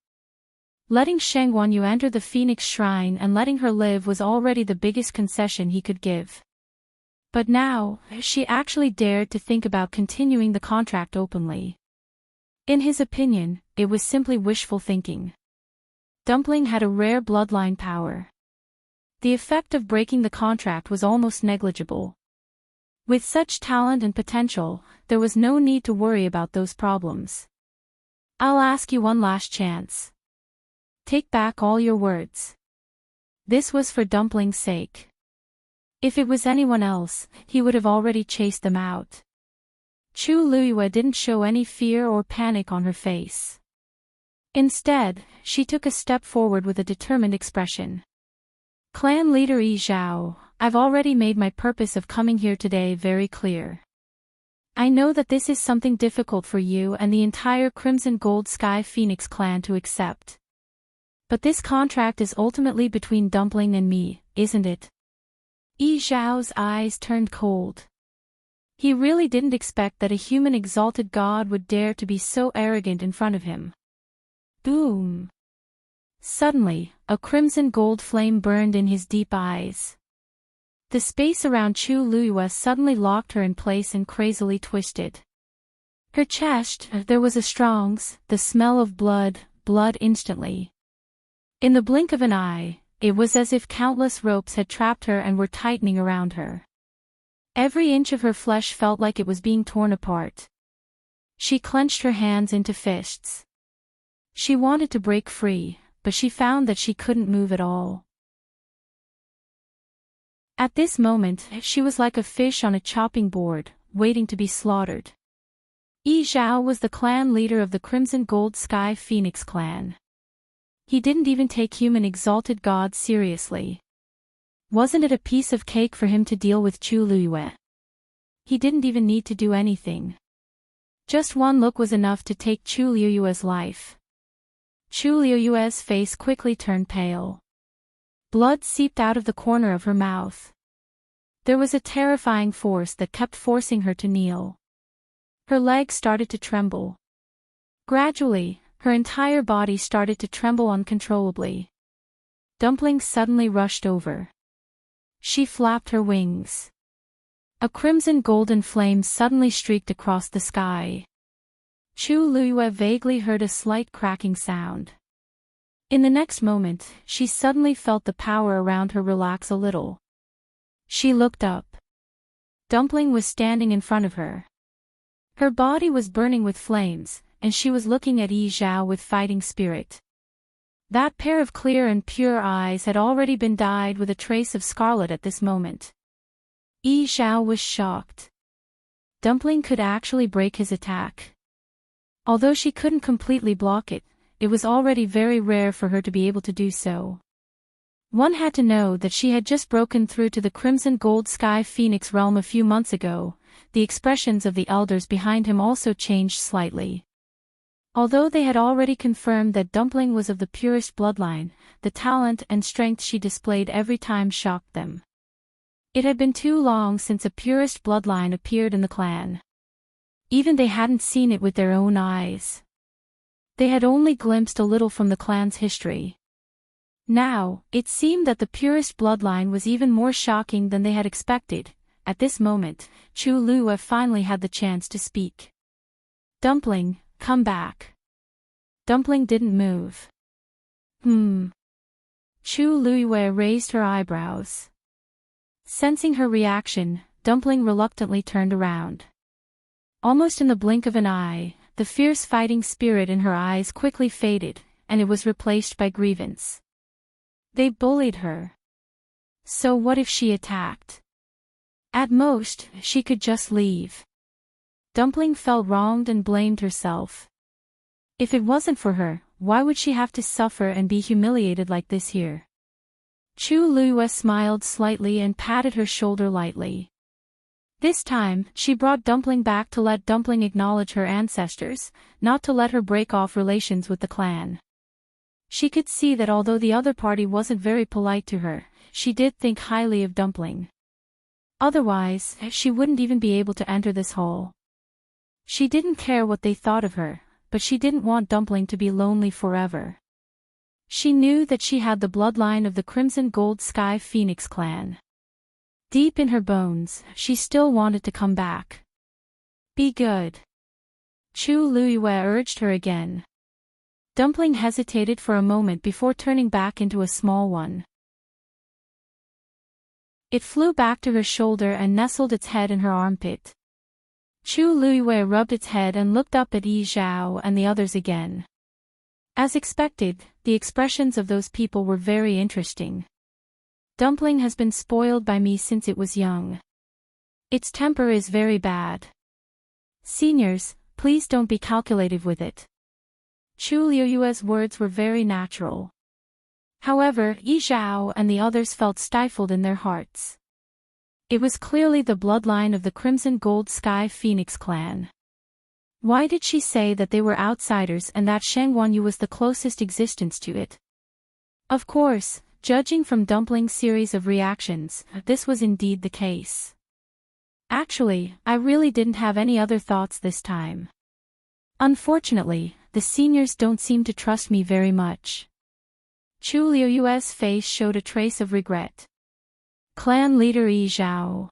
Letting Sheng Wanyu enter the Phoenix Shrine and letting her live was already the biggest concession he could give. But now, she actually dared to think about continuing the contract openly. In his opinion, it was simply wishful thinking. Dumpling had a rare bloodline power. The effect of breaking the contract was almost negligible. With such talent and potential, there was no need to worry about those problems. I'll ask you one last chance. Take back all your words. This was for Dumpling's sake. If it was anyone else, he would have already chased them out. Chu Liyue didn't show any fear or panic on her face. Instead, she took a step forward with a determined expression. Clan leader Yi Zhao, I've already made my purpose of coming here today very clear. I know that this is something difficult for you and the entire Crimson Gold Sky Phoenix clan to accept. But this contract is ultimately between Dumpling and me, isn't it? Yi Zhao's eyes turned cold. He really didn't expect that a human exalted god would dare to be so arrogant in front of him. Boom! Suddenly, a crimson gold flame burned in his deep eyes. The space around Chu Liyue suddenly locked her in place and crazily twisted. Her chest, there was a the smell of blood instantly. In the blink of an eye, it was as if countless ropes had trapped her and were tightening around her. Every inch of her flesh felt like it was being torn apart. She clenched her hands into fists. She wanted to break free, but she found that she couldn't move at all. At this moment, she was like a fish on a chopping board, waiting to be slaughtered. Yi Zhao was the clan leader of the Crimson Gold Sky Phoenix clan. He didn't even take human exalted gods seriously. Wasn't it a piece of cake for him to deal with Chu Liyue? He didn't even need to do anything. Just one look was enough to take Chu Liyue's life. Chu Liyue's face quickly turned pale. Blood seeped out of the corner of her mouth. There was a terrifying force that kept forcing her to kneel. Her legs started to tremble. Gradually, her entire body started to tremble uncontrollably. Dumpling suddenly rushed over. She flapped her wings. A crimson golden flame suddenly streaked across the sky. Chu Liyue vaguely heard a slight cracking sound. In the next moment, she suddenly felt the power around her relax a little. She looked up. Dumpling was standing in front of her. Her body was burning with flames, and she was looking at Yi Zhao with fighting spirit. That pair of clear and pure eyes had already been dyed with a trace of scarlet at this moment. Yi Zhao was shocked. Dumpling could actually break his attack. Although she couldn't completely block it, it was already very rare for her to be able to do so. One had to know that she had just broken through to the Crimson Gold Sky Phoenix realm a few months ago. The expressions of the elders behind him also changed slightly. Although they had already confirmed that Dumpling was of the purest bloodline, the talent and strength she displayed every time shocked them. It had been too long since a purest bloodline appeared in the clan. Even they hadn't seen it with their own eyes. They had only glimpsed a little from the clan's history. Now, it seemed that the purest bloodline was even more shocking than they had expected. At this moment, Chu Lue finally had the chance to speak. "Dumpling, come back." Dumpling didn't move. Chu Lue raised her eyebrows. Sensing her reaction, Dumpling reluctantly turned around. Almost in the blink of an eye, the fierce fighting spirit in her eyes quickly faded, and it was replaced by grievance. They bullied her. So what if she attacked? At most, she could just leave. Dumpling felt wronged and blamed herself. If it wasn't for her, why would she have to suffer and be humiliated like this here? Chu Lue smiled slightly and patted her shoulder lightly. This time, she brought Dumpling back to let Dumpling acknowledge her ancestors, not to let her break off relations with the clan. She could see that although the other party wasn't very polite to her, she did think highly of Dumpling. Otherwise, she wouldn't even be able to enter this hall. She didn't care what they thought of her, but she didn't want Dumpling to be lonely forever. She knew that she had the bloodline of the Crimson Gold Sky Phoenix clan. Deep in her bones, she still wanted to come back. Be good. Chu Lue urged her again. Dumpling hesitated for a moment before turning back into a small one. It flew back to her shoulder and nestled its head in her armpit. Chu Lue rubbed its head and looked up at Yi Zhao and the others again. As expected, the expressions of those people were very interesting. Dumpling has been spoiled by me since it was young. Its temper is very bad. Seniors, please don't be calculative with it. Chu Lue's words were very natural. However, Yi Zhao and the others felt stifled in their hearts. It was clearly the bloodline of the Crimson Gold Sky Phoenix clan. Why did she say that they were outsiders and that Sheng Wanyu was the closest existence to it? Of course, judging from Dumpling's series of reactions, this was indeed the case. Actually, I really didn't have any other thoughts this time. Unfortunately, the seniors don't seem to trust me very much. Chu Lue's face showed a trace of regret. Clan leader Yi Zhao.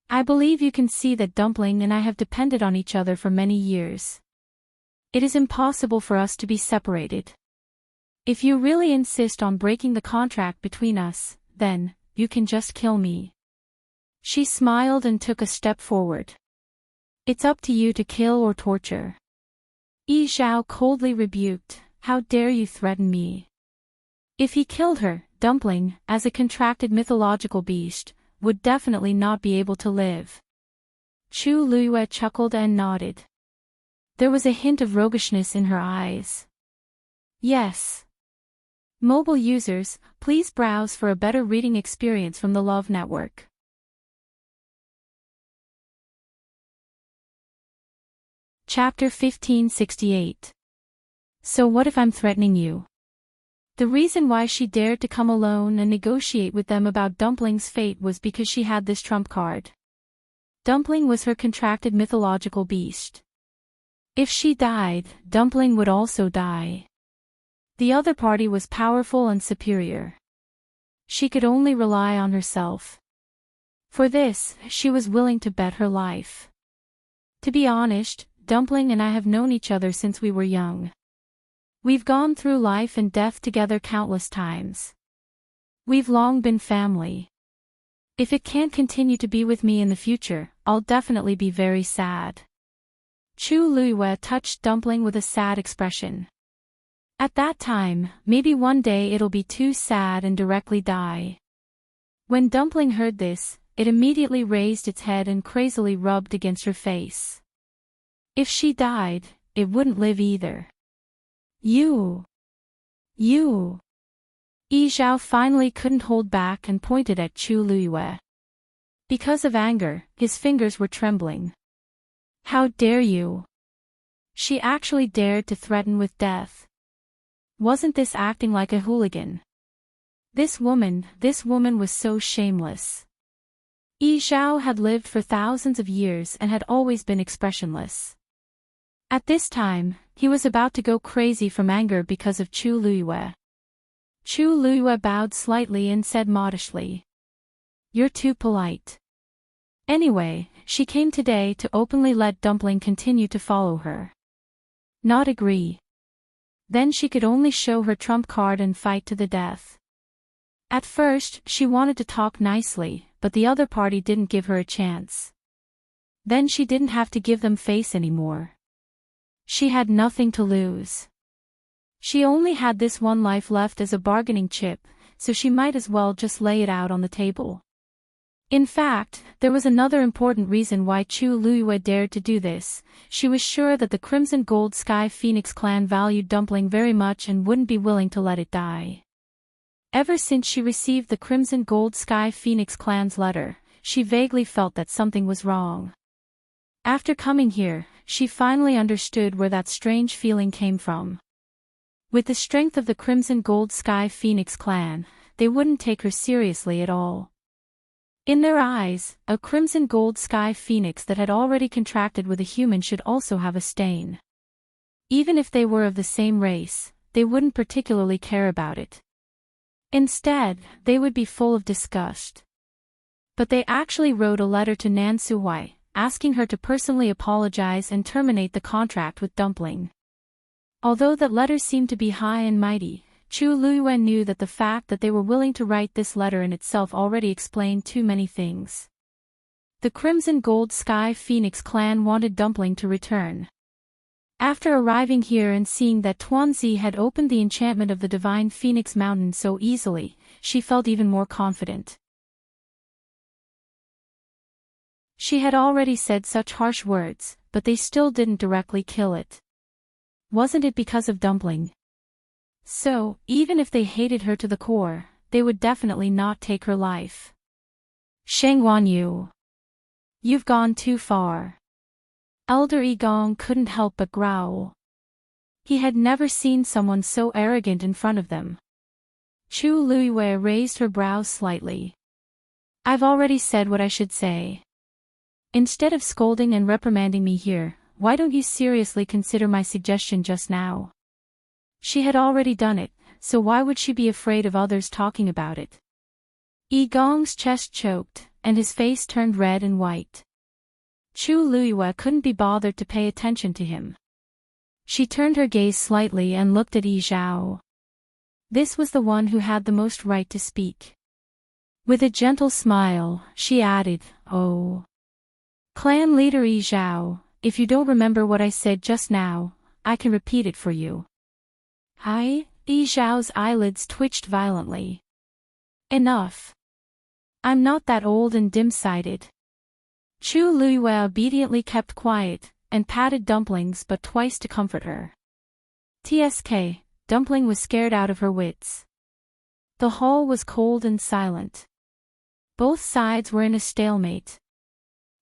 I believe you can see that Dumpling and I have depended on each other for many years. It is impossible for us to be separated. If you really insist on breaking the contract between us, then, you can just kill me. She smiled and took a step forward. It's up to you to kill or torture. Yi Zhao coldly rebuked, how dare you threaten me? If he killed her, Dumpling, as a contracted mythological beast, would definitely not be able to live. Chu Lue chuckled and nodded. There was a hint of roguishness in her eyes. Yes. Mobile users, please browse for a better reading experience from the Love Network. Chapter 1568. So what if I'm threatening you? The reason why she dared to come alone and negotiate with them about Dumpling's fate was because she had this trump card. Dumpling was her contracted mythological beast. If she died, Dumpling would also die. The other party was powerful and superior. She could only rely on herself. For this, she was willing to bet her life. To be honest, Dumpling and I have known each other since we were young. We've gone through life and death together countless times. We've long been family. If it can't continue to be with me in the future, I'll definitely be very sad. Chu Lue touched Dumpling with a sad expression. At that time, maybe one day it'll be too sad and directly die. When Dumpling heard this, it immediately raised its head and crazily rubbed against her face. If she died, it wouldn't live either. You. Yi Zhao finally couldn't hold back and pointed at Chu Lue. Because of anger, his fingers were trembling. How dare you? She actually dared to threaten with death. Wasn't this acting like a hooligan? This woman was so shameless. Yi Zhao had lived for thousands of years and had always been expressionless. At this time, He was about to go crazy from anger because of Chu Luiyue. Chu Luiyue bowed slightly and said modestly, "You're too polite." Anyway, she came today to openly let Dumpling continue to follow her. Not agree. Then she could only show her trump card and fight to the death. At first, she wanted to talk nicely, but the other party didn't give her a chance. Then she didn't have to give them face anymore. She had nothing to lose. She only had this one life left as a bargaining chip, so she might as well just lay it out on the table. In fact, there was another important reason why Chu Luiyue dared to do this. She was sure that the Crimson Gold Sky Phoenix clan valued Dumpling very much and wouldn't be willing to let it die. Ever since she received the Crimson Gold Sky Phoenix clan's letter, she vaguely felt that something was wrong. After coming here, she finally understood where that strange feeling came from. With the strength of the Crimson Gold Sky Phoenix clan, they wouldn't take her seriously at all. In their eyes, a Crimson Gold Sky Phoenix that had already contracted with a human should also have a stain. Even if they were of the same race, they wouldn't particularly care about it. Instead, they would be full of disgust. But they actually wrote a letter to Nan Suhui, asking her to personally apologize and terminate the contract with Dumpling. Although that letter seemed to be high and mighty, Chu Luiyue knew that the fact that they were willing to write this letter in itself already explained too many things. The Crimson Gold Sky Phoenix clan wanted Dumpling to return. After arriving here and seeing that Tuanzi had opened the enchantment of the Divine Phoenix Mountain so easily, she felt even more confident. She had already said such harsh words, but they still didn't directly kill it. Wasn't it because of Dumpling? So, even if they hated her to the core, they would definitely not take her life. Sheng Wanyu. You've gone too far. Elder Yigong couldn't help but growl. He had never seen someone so arrogant in front of them. Chu Luiyue raised her brows slightly. I've already said what I should say. Instead of scolding and reprimanding me here, why don't you seriously consider my suggestion just now? She had already done it, so why would she be afraid of others talking about it? Yigong's chest choked, and his face turned red and white. Chu Luiyue couldn't be bothered to pay attention to him. She turned her gaze slightly and looked at Yi Zhao. This was the one who had the most right to speak. With a gentle smile, she added, "Oh. Clan leader Yi Zhao, if you don't remember what I said just now, I can repeat it for you." Yi Zhao's eyelids twitched violently. Enough. I'm not that old and dim-sighted. Chu Luiyue obediently kept quiet, and patted Dumpling's butt twice to comfort her. TSK, Dumpling was scared out of her wits. The hall was cold and silent. Both sides were in a stalemate.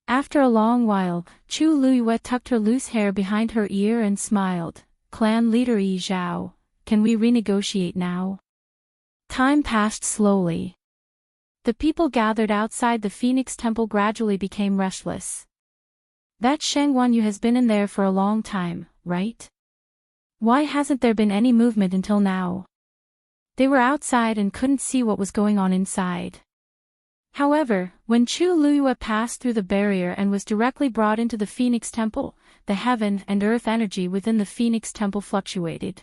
After a long while, Chu Luiyue tucked her loose hair behind her ear and smiled. Clan leader Yi Zhao, can we renegotiate now? Time passed slowly. The people gathered outside the Phoenix Temple gradually became restless. That Sheng Wanyu has been in there for a long time, right? Why hasn't there been any movement until now? They were outside and couldn't see what was going on inside. However, when Chu Luiyue passed through the barrier and was directly brought into the Phoenix Temple, the heaven and earth energy within the Phoenix Temple fluctuated.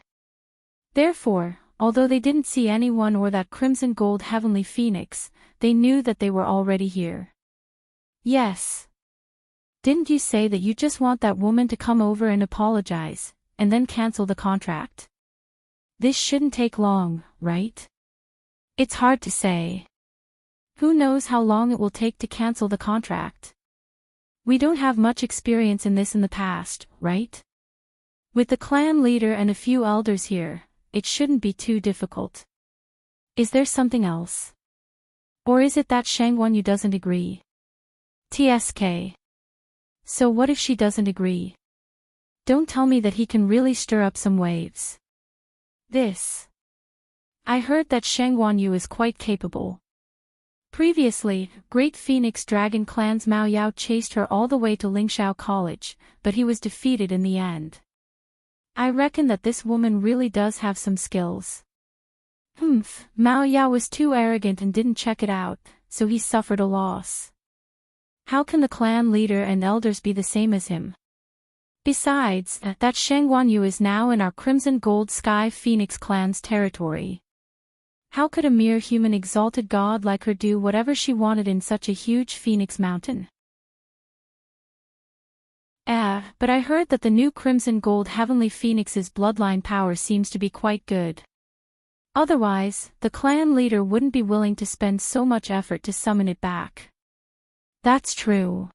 Therefore, although they didn't see anyone or that crimson gold heavenly phoenix, they knew that they were already here. Yes. Didn't you say that you just want that woman to come over and apologize, and then cancel the contract? This shouldn't take long, right? It's hard to say. Who knows how long it will take to cancel the contract? We don't have much experience in this in the past, right? With the clan leader and a few elders here, it shouldn't be too difficult. Is there something else? Or is it that Sheng Wanyu doesn't agree? TSK. So what if she doesn't agree? Don't tell me that he can really stir up some waves. I heard that Sheng Wanyu is quite capable. Previously, Great Phoenix Dragon Clan's Mao Yao chased her all the way to Lingxiao College, but he was defeated in the end. I reckon that this woman really does have some skills. Mao Yao was too arrogant and didn't check it out, so he suffered a loss. How can the clan leader and elders be the same as him? Besides, that Sheng Guanyu is now in our Crimson Gold Sky Phoenix clan's territory. How could a mere human exalted god like her do whatever she wanted in such a huge phoenix mountain? But I heard that the new Crimson Gold Heavenly Phoenix's bloodline power seems to be quite good. Otherwise, the clan leader wouldn't be willing to spend so much effort to summon it back. That's true.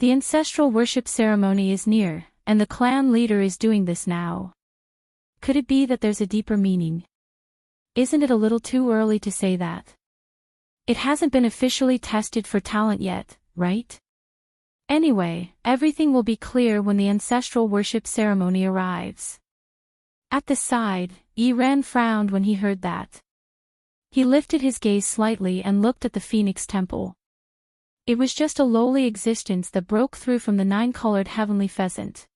The ancestral worship ceremony is near, and the clan leader is doing this now. Could it be that there's a deeper meaning? Isn't it a little too early to say that? It hasn't been officially tested for talent yet, right? Anyway, everything will be clear when the ancestral worship ceremony arrives. At the side, Yi Ran frowned when he heard that. He lifted his gaze slightly and looked at the Phoenix Temple. It was just a lowly existence that broke through from the nine-colored heavenly pheasant.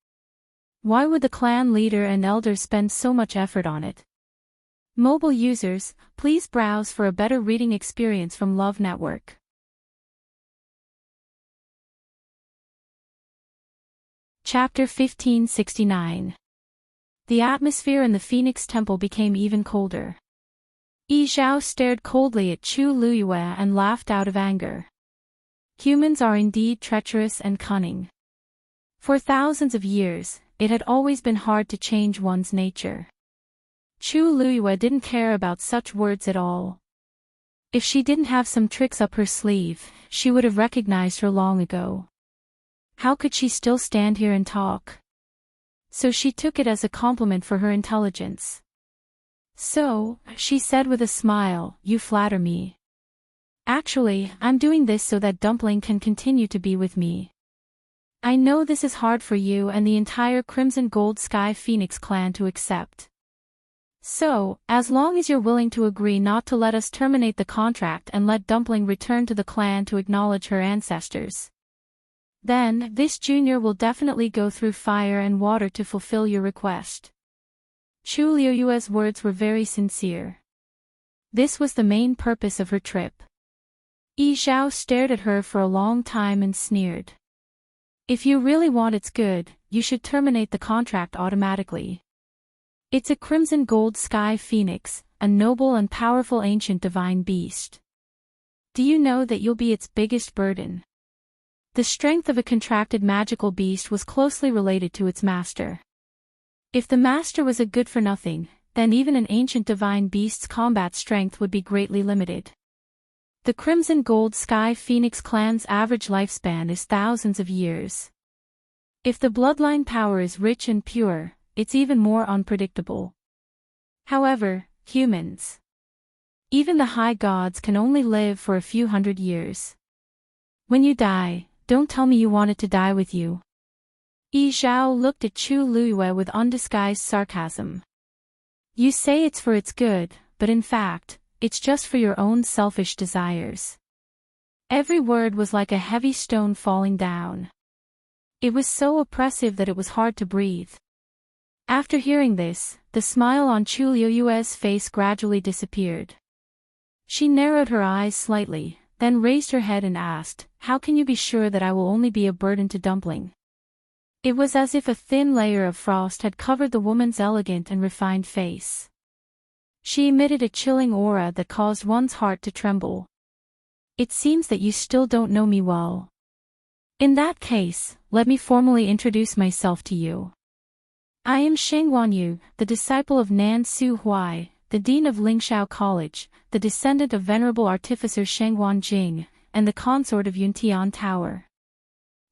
Why would the clan leader and elders spend so much effort on it? Mobile users, please browse for a better reading experience from Love Network. Chapter 1569. The atmosphere in the Phoenix Temple became even colder. Yi Zhao stared coldly at Chu Luyue and laughed out of anger. Humans are indeed treacherous and cunning. For thousands of years, it had always been hard to change one's nature. Chu Luyue didn't care about such words at all. If she didn't have some tricks up her sleeve, she would have recognized her long ago. How could she still stand here and talk? So she took it as a compliment for her intelligence. So, she said with a smile, "You flatter me. Actually, I'm doing this so that Dumpling can continue to be with me. I know this is hard for you and the entire Crimson Gold Sky Phoenix clan to accept. So, as long as you're willing to agree not to let us terminate the contract and let Dumpling return to the clan to acknowledge her ancestors, then this junior will definitely go through fire and water to fulfill your request." Chu Liuyue's words were very sincere. This was the main purpose of her trip. Yi Zhao stared at her for a long time and sneered. "If you really want its good, you should terminate the contract automatically. It's a Crimson Gold Sky Phoenix, a noble and powerful ancient divine beast. Do you know that you'll be its biggest burden?" The strength of a contracted magical beast was closely related to its master. If the master was a good-for-nothing, then even an ancient divine beast's combat strength would be greatly limited. The Crimson Gold Sky Phoenix clan's average lifespan is thousands of years. If the bloodline power is rich and pure, it's even more unpredictable. However, humans, even the high gods, can only live for a few hundred years. When you die, don't tell me you wanted to die with you. Yi Zhao looked at Chu Luyue with undisguised sarcasm. You say it's for its good, but in fact, it's just for your own selfish desires. Every word was like a heavy stone falling down. It was so oppressive that it was hard to breathe. After hearing this, the smile on Chu Liyue's face gradually disappeared. She narrowed her eyes slightly, then raised her head and asked, "How can you be sure that I will only be a burden to Dumpling?" It was as if a thin layer of frost had covered the woman's elegant and refined face. She emitted a chilling aura that caused one's heart to tremble. "It seems that you still don't know me well. In that case, let me formally introduce myself to you. I am Sheng Guanyu, the disciple of Nan Su Huai, the dean of Lingshao College, the descendant of venerable artificer Sheng Guanjing, and the consort of Yuntian Tower.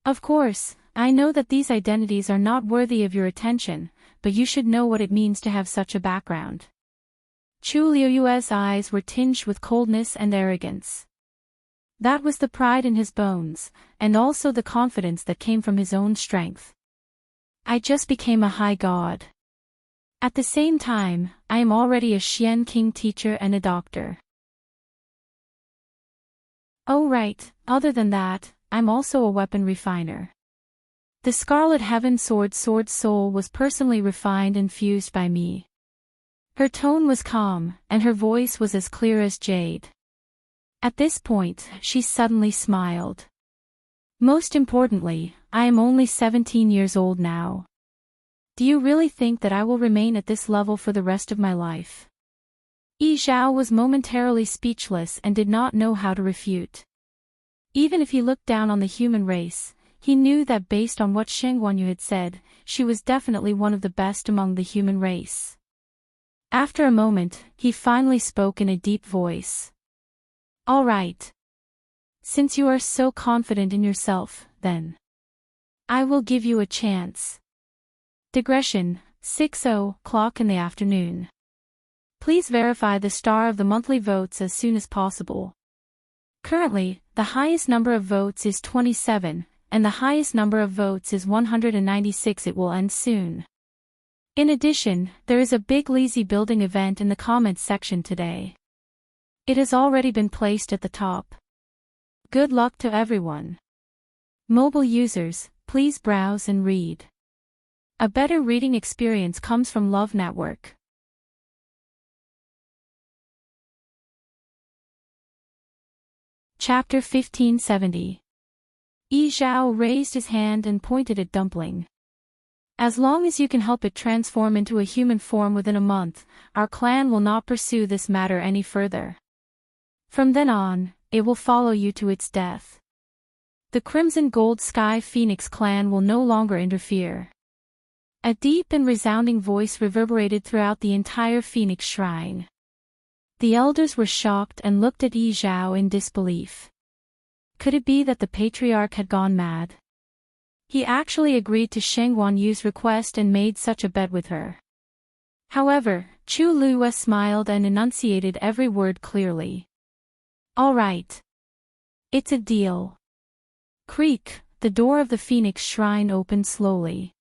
Of course, I know that these identities are not worthy of your attention, but you should know what it means to have such a background." Chu Liyue's eyes were tinged with coldness and arrogance. That was the pride in his bones, and also the confidence that came from his own strength. "I just became a high god. At the same time, I am already a Xian King teacher and a doctor. Oh right, other than that, I'm also a weapon refiner." The scarlet heaven sword soul was personally refined and fused by me. Her tone was calm, and her voice was as clear as jade. At this point, she suddenly smiled. Most importantly, I am only 17 years old now. Do you really think that I will remain at this level for the rest of my life? Yi Zhao was momentarily speechless and did not know how to refute. Even if he looked down on the human race, he knew that based on what Sheng Wanyu had said, she was definitely one of the best among the human race. After a moment, he finally spoke in a deep voice. All right. Since you are so confident in yourself, then I will give you a chance. Digression, 6:00 in the afternoon. Please verify the star of the monthly votes as soon as possible. Currently, the highest number of votes is 27, and the highest number of votes is 196. It will end soon. In addition, there is a big lazy building event in the comments section today. It has already been placed at the top. Good luck to everyone. Mobile users, please browse and read. A better reading experience comes from Love Network. Chapter 1570. Yi Zhao raised his hand and pointed at Dumpling. As long as you can help it transform into a human form within a month, our clan will not pursue this matter any further. From then on, it will follow you to its death. The Crimson Gold Sky Phoenix clan will no longer interfere. A deep and resounding voice reverberated throughout the entire Phoenix Shrine. The elders were shocked and looked at Yi Zhao in disbelief. Could it be that the patriarch had gone mad? He actually agreed to Sheng Wanyu's request and made such a bet with her. However, Chu Lue smiled and enunciated every word clearly. All right. It's a deal. Creak, the door of the Phoenix Shrine opened slowly.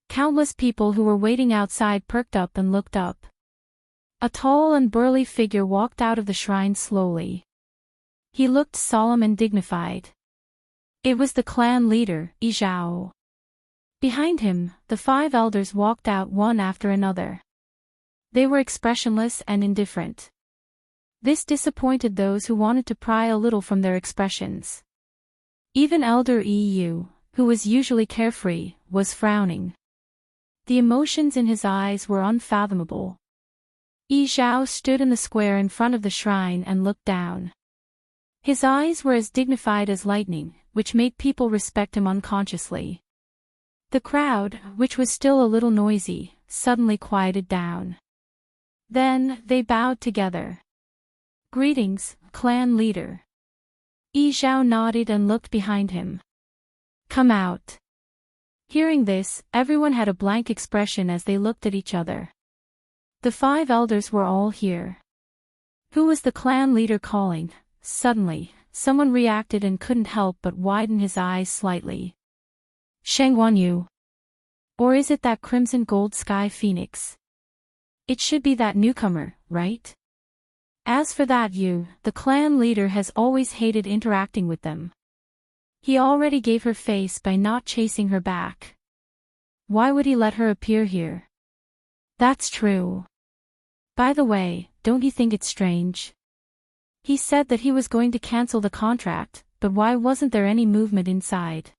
Countless people who were waiting outside perked up and looked up. A tall and burly figure walked out of the shrine slowly. He looked solemn and dignified. It was the clan leader, Yi Zhao. Behind him, the 5 elders walked out one after another. They were expressionless and indifferent. This disappointed those who wanted to pry a little from their expressions. Even Elder Yu, who was usually carefree, was frowning. The emotions in his eyes were unfathomable. Yi Zhao stood in the square in front of the shrine and looked down. His eyes were as dignified as lightning, which made people respect him unconsciously. The crowd, which was still a little noisy, suddenly quieted down. Then, they bowed together. Greetings, clan leader. Yi Zhao nodded and looked behind him. Come out. Hearing this, everyone had a blank expression as they looked at each other. The 5 elders were all here. Who was the clan leader calling? Suddenly, someone reacted and couldn't help but widen his eyes slightly. Sheng Wanyu. Or is it that Crimson Gold Sky Phoenix? It should be that newcomer, right? As for that Yu, the clan leader has always hated interacting with them. He already gave her face by not chasing her back. Why would he let her appear here? That's true. By the way, don't you think it's strange? He said that he was going to cancel the contract, but why wasn't there any movement inside?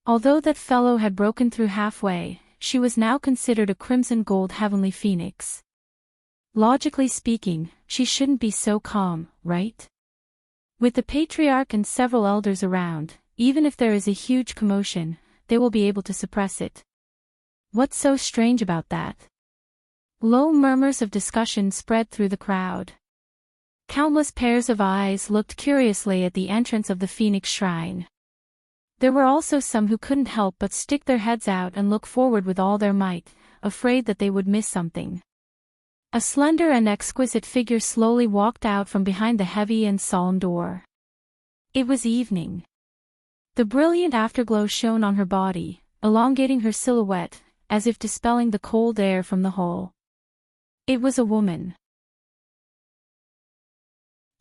Although that fellow had broken through halfway, she was now considered a Crimson Gold Heavenly Phoenix. Logically speaking, she shouldn't be so calm, right? With the patriarch and several elders around, even if there is a huge commotion, they will be able to suppress it. What's so strange about that? Low murmurs of discussion spread through the crowd. Countless pairs of eyes looked curiously at the entrance of the Phoenix Shrine. There were also some who couldn't help but stick their heads out and look forward with all their might, afraid that they would miss something. A slender and exquisite figure slowly walked out from behind the heavy and solemn door. It was evening. The brilliant afterglow shone on her body, elongating her silhouette, as if dispelling the cold air from the hall. It was a woman.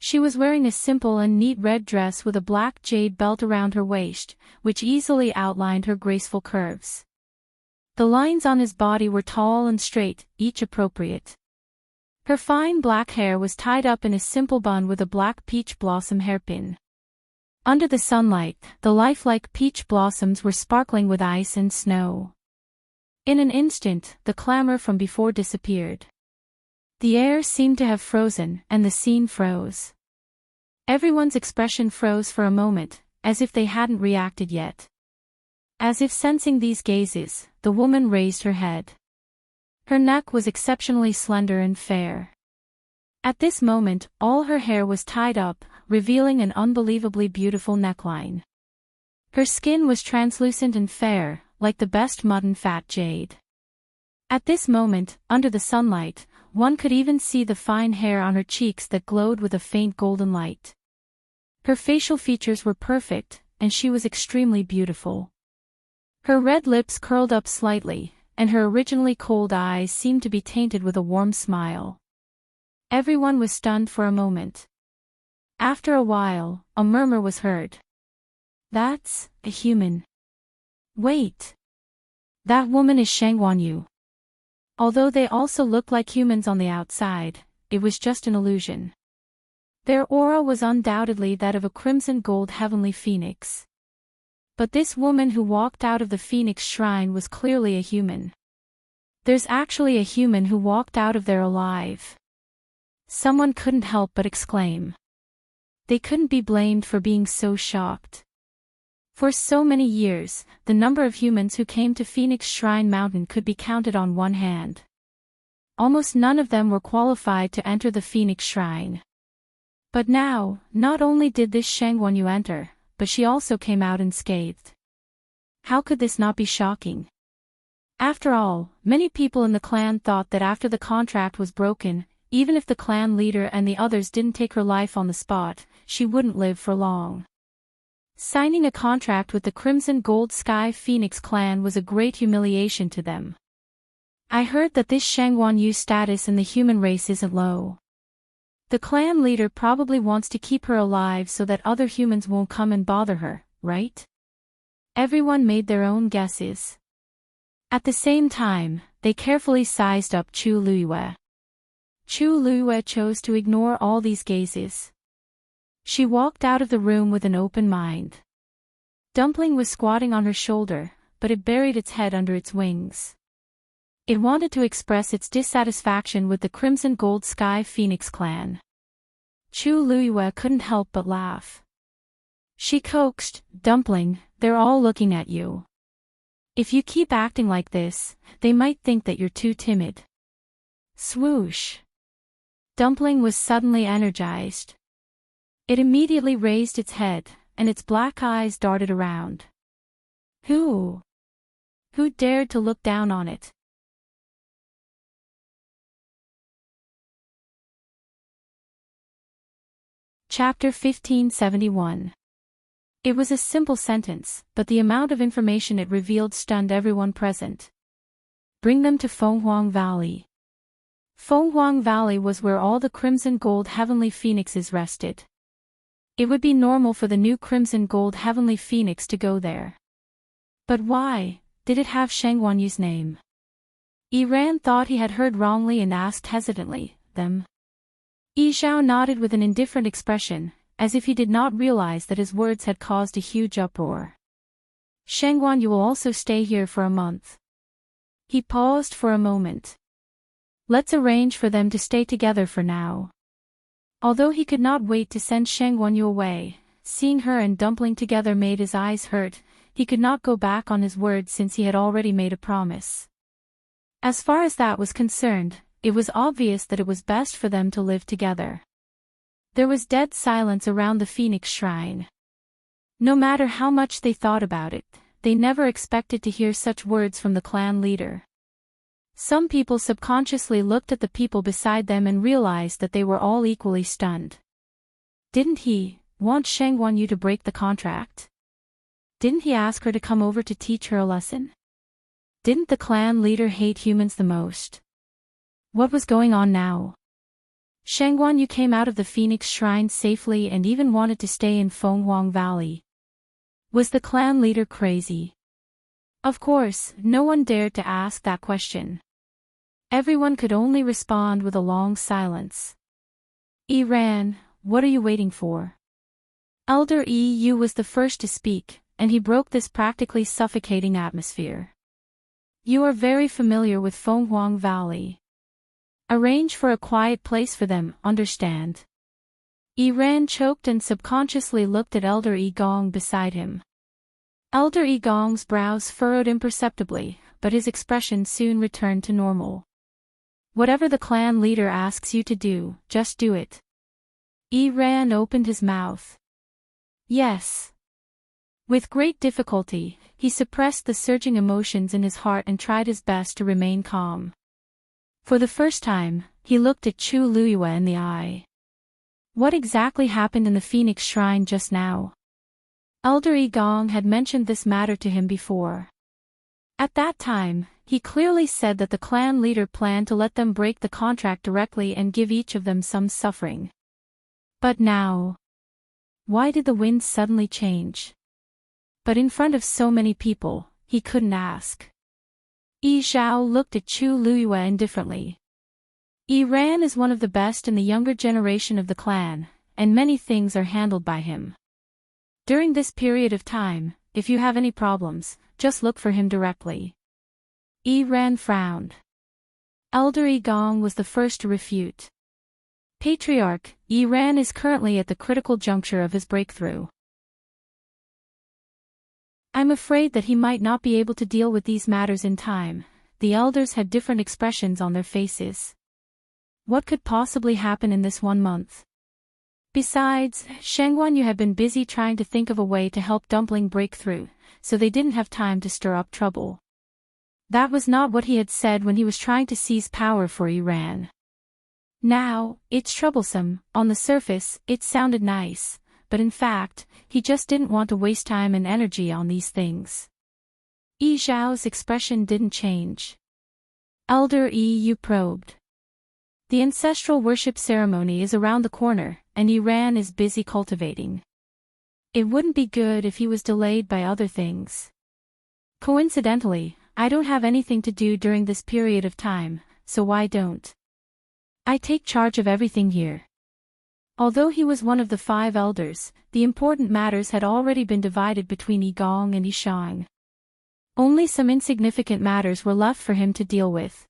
She was wearing a simple and neat red dress with a black jade belt around her waist, which easily outlined her graceful curves. The lines on his body were tall and straight, each appropriate. Her fine black hair was tied up in a simple bun with a black peach blossom hairpin. Under the sunlight, the lifelike peach blossoms were sparkling with ice and snow. In an instant, the clamor from before disappeared. The air seemed to have frozen, and the scene froze. Everyone's expression froze for a moment, as if they hadn't reacted yet. As if sensing these gazes, the woman raised her head. Her neck was exceptionally slender and fair. At this moment, all her hair was tied up, revealing an unbelievably beautiful neckline. Her skin was translucent and fair, like the best mutton fat jade. At this moment, under the sunlight, one could even see the fine hair on her cheeks that glowed with a faint golden light. Her facial features were perfect, and she was extremely beautiful. Her red lips curled up slightly, and her originally cold eyes seemed to be tainted with a warm smile. Everyone was stunned for a moment. After a while, a murmur was heard. "That's a human. Wait. That woman is Shangguanyu." Although they also looked like humans on the outside, it was just an illusion. Their aura was undoubtedly that of a crimson gold heavenly phoenix. But this woman who walked out of the phoenix shrine was clearly a human. There's actually a human who walked out of there alive. Someone couldn't help but exclaim. They couldn't be blamed for being so shocked. For so many years, the number of humans who came to Phoenix Shrine Mountain could be counted on one hand. Almost none of them were qualified to enter the Phoenix Shrine. But now, not only did this Shangguanyu enter, but she also came out unscathed. How could this not be shocking? After all, many people in the clan thought that after the contract was broken, even if the clan leader and the others didn't take her life on the spot, she wouldn't live for long. Signing a contract with the Crimson Gold Sky Phoenix clan was a great humiliation to them. I heard that this Shangguanyu's status in the human race isn't low. The clan leader probably wants to keep her alive so that other humans won't come and bother her, right? Everyone made their own guesses. At the same time, they carefully sized up Chu Luiyue. Chu Luiyue chose to ignore all these gazes. She walked out of the room with an open mind. Dumpling was squatting on her shoulder, but it buried its head under its wings. It wanted to express its dissatisfaction with the Crimson Gold Sky Phoenix clan. Chu Luiyue couldn't help but laugh. She coaxed, "Dumpling, they're all looking at you. If you keep acting like this, they might think that you're too timid." Swoosh! Dumpling was suddenly energized. It immediately raised its head, and its black eyes darted around. Who dared to look down on it? Chapter 1571. It was a simple sentence, but the amount of information it revealed stunned everyone present. Bring them to Fenghuang Valley. Fenghuang Valley was where all the Crimson Gold Heavenly Phoenixes rested. It would be normal for the new Crimson Gold Heavenly Phoenix to go there. But why did it have Shangguanyu's name? Yiran thought he had heard wrongly and asked hesitantly, "Them?" Yi Zhao nodded with an indifferent expression, as if he did not realize that his words had caused a huge uproar. "Shangguanyu will also stay here for a month." He paused for a moment. "Let's arrange for them to stay together for now." Although he could not wait to send Shangguanyu away, seeing her and Dumpling together made his eyes hurt, he could not go back on his word since he had already made a promise. As far as that was concerned, it was obvious that it was best for them to live together. There was dead silence around the Phoenix Shrine. No matter how much they thought about it, they never expected to hear such words from the clan leader. Some people subconsciously looked at the people beside them and realized that they were all equally stunned. Didn't he want Shangguanyu to break the contract? Didn't he ask her to come over to teach her a lesson? Didn't the clan leader hate humans the most? What was going on now? Shangguan Yu came out of the Phoenix Shrine safely and even wanted to stay in Fenghuang Valley. Was the clan leader crazy? Of course, no one dared to ask that question. Everyone could only respond with a long silence. Ran, what are you waiting for? Elder Yu was the first to speak, and he broke this practically suffocating atmosphere. You are very familiar with Fenghuang Valley. Arrange for a quiet place for them, understand? Ran choked and subconsciously looked at Elder Gong beside him. Elder Gong's brows furrowed imperceptibly, but his expression soon returned to normal. Whatever the clan leader asks you to do, just do it. Ran opened his mouth. Yes. With great difficulty, he suppressed the surging emotions in his heart and tried his best to remain calm. For the first time, he looked at Chu Luiyue in the eye. What exactly happened in the Phoenix Shrine just now? Elder Gong had mentioned this matter to him before. At that time, he clearly said that the clan leader planned to let them break the contract directly and give each of them some suffering. But now... why did the wind suddenly change? But in front of so many people, he couldn't ask. Yi Zhao looked at Chu Luiyue indifferently. Ran is one of the best in the younger generation of the clan, and many things are handled by him. During this period of time, if you have any problems, just look for him directly. Ran frowned. Elder Gong was the first to refute. Patriarch, Ran is currently at the critical juncture of his breakthrough. I'm afraid that he might not be able to deal with these matters in time. The elders had different expressions on their faces. What could possibly happen in this 1 month? Besides, Shangguan Yu had been busy trying to think of a way to help Dumpling break through, so they didn't have time to stir up trouble. That was not what he had said when he was trying to seize power for Ran. Now, it's troublesome. On the surface, it sounded nice, but in fact, he just didn't want to waste time and energy on these things. Yi Zhao's expression didn't change. Elder Yu probed. The ancestral worship ceremony is around the corner, and Ran is busy cultivating. It wouldn't be good if he was delayed by other things. Coincidentally, I don't have anything to do during this period of time, so why don't I take charge of everything here? Although he was one of the 5 elders, the important matters had already been divided between Gong and Shang. Only some insignificant matters were left for him to deal with.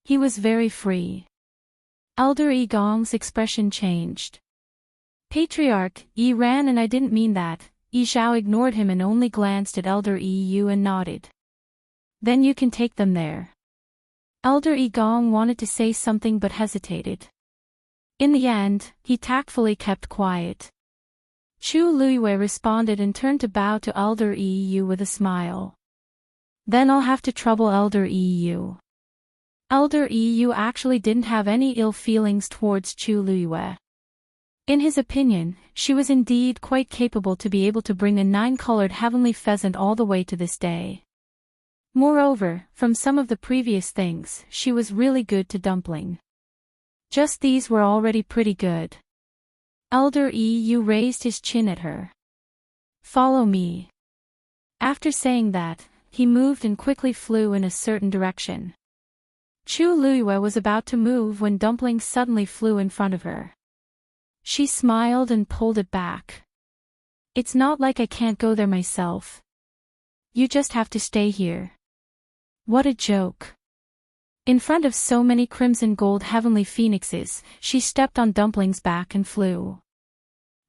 He was very free. Elder Gong's expression changed. Patriarch, Ran, and I didn't mean that. Yi Zhao ignored him and only glanced at Elder Yu and nodded. Then you can take them there. Elder Gong wanted to say something but hesitated. In the end, he tactfully kept quiet. Chu Luiyue responded and turned to bow to Elder Yu with a smile. Then I'll have to trouble Elder Yu. Elder Yu actually didn't have any ill feelings towards Chu Luiyue. In his opinion, she was indeed quite capable to be able to bring a 9-colored heavenly pheasant all the way to this day. Moreover, from some of the previous things, she was really good to Dumpling. Just these were already pretty good. Elder Yu raised his chin at her. Follow me. After saying that, he moved and quickly flew in a certain direction. Chu Luiyue was about to move when Dumpling suddenly flew in front of her. She smiled and pulled it back. It's not like I can't go there myself. You just have to stay here. What a joke. In front of so many crimson gold heavenly phoenixes, she stepped on Dumpling's back and flew.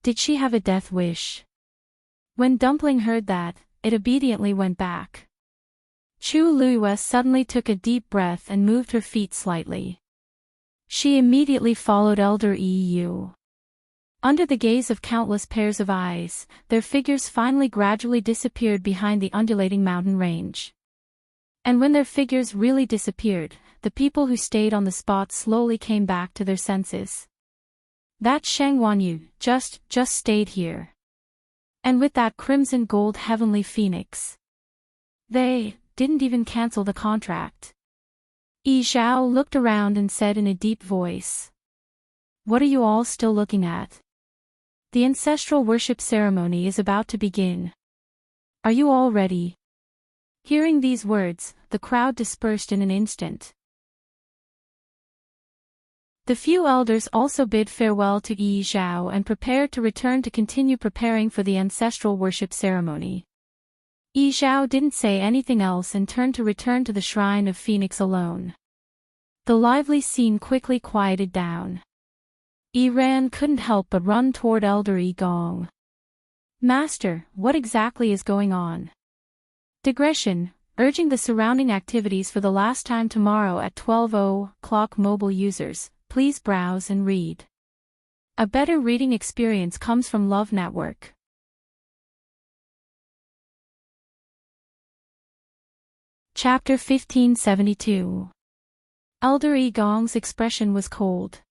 Did she have a death wish? When Dumpling heard that, it obediently went back. Chu Luiyue suddenly took a deep breath and moved her feet slightly. She immediately followed Elder Yu. Under the gaze of countless pairs of eyes, their figures finally gradually disappeared behind the undulating mountain range. And when their figures really disappeared, the people who stayed on the spot slowly came back to their senses. That Shangguan Yu just stayed here. And with that crimson gold heavenly phoenix. They didn't even cancel the contract. Yi Zhao looked around and said in a deep voice. What are you all still looking at? The ancestral worship ceremony is about to begin. Are you all ready? Hearing these words, the crowd dispersed in an instant. The few elders also bid farewell to Yi Zhao and prepared to return to continue preparing for the ancestral worship ceremony. Yi Zhao didn't say anything else and turned to return to the shrine of Phoenix alone. The lively scene quickly quieted down. Yi Ran couldn't help but run toward Elder Yi Gong. Master, what exactly is going on? Digression, urging the surrounding activities for the last time tomorrow at 12:00 mobile users, please browse and read. A better reading experience comes from Love Network. Chapter 1572. Elder Yi Gong's expression was cold.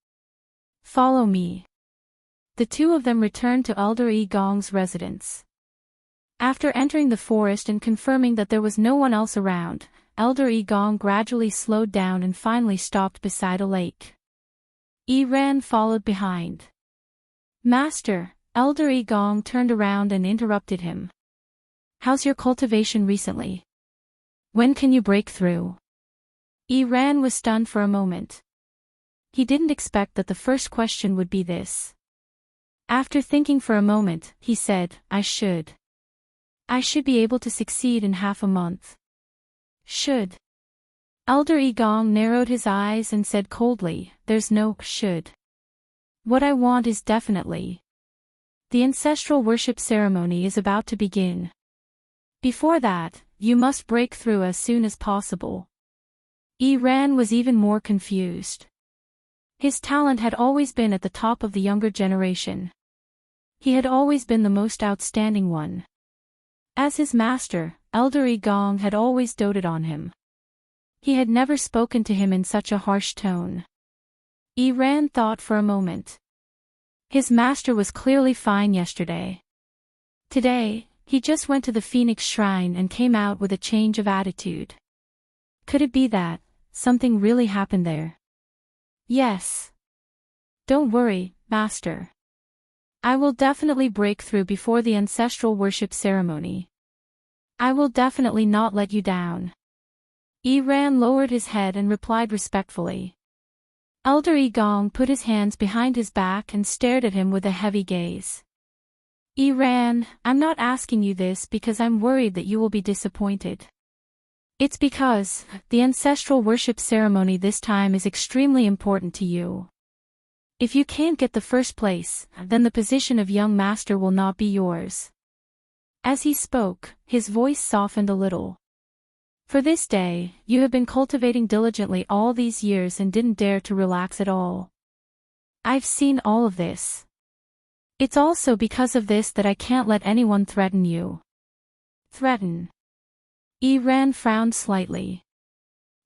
Follow me. The two of them returned to Elder Yi Gong's residence. After entering the forest and confirming that there was no one else around, Elder Yi Gong gradually slowed down and finally stopped beside a lake. Yi Ran followed behind. Master, Elder Yi Gong turned around and interrupted him. How's your cultivation recently? When can you break through? Yi Ran was stunned for a moment. He didn't expect that the first question would be this. After thinking for a moment, he said, I should be able to succeed in half a month. Should. Elder Yi Gong narrowed his eyes and said coldly, there's no should. What I want is definitely. The ancestral worship ceremony is about to begin. Before that, you must break through as soon as possible. Yi Ran was even more confused. His talent had always been at the top of the younger generation. He had always been the most outstanding one. As his master, Elder Yi Gong had always doted on him. He had never spoken to him in such a harsh tone. Yi Ran thought for a moment. His master was clearly fine yesterday. Today, he just went to the Phoenix Shrine and came out with a change of attitude. Could it be that something really happened there? Yes. Don't worry, master. I will definitely break through before the ancestral worship ceremony. I will definitely not let you down. Yi Ran lowered his head and replied respectfully. Elder Yi Gong put his hands behind his back and stared at him with a heavy gaze. Yi Ran, I'm not asking you this because I'm worried that you will be disappointed. It's because the ancestral worship ceremony this time is extremely important to you. If you can't get the first place, then the position of young master will not be yours. As he spoke, his voice softened a little. For this day, you have been cultivating diligently all these years and didn't dare to relax at all. I've seen all of this. It's also because of this that I can't let anyone threaten you. Threaten? Yi Ran frowned slightly.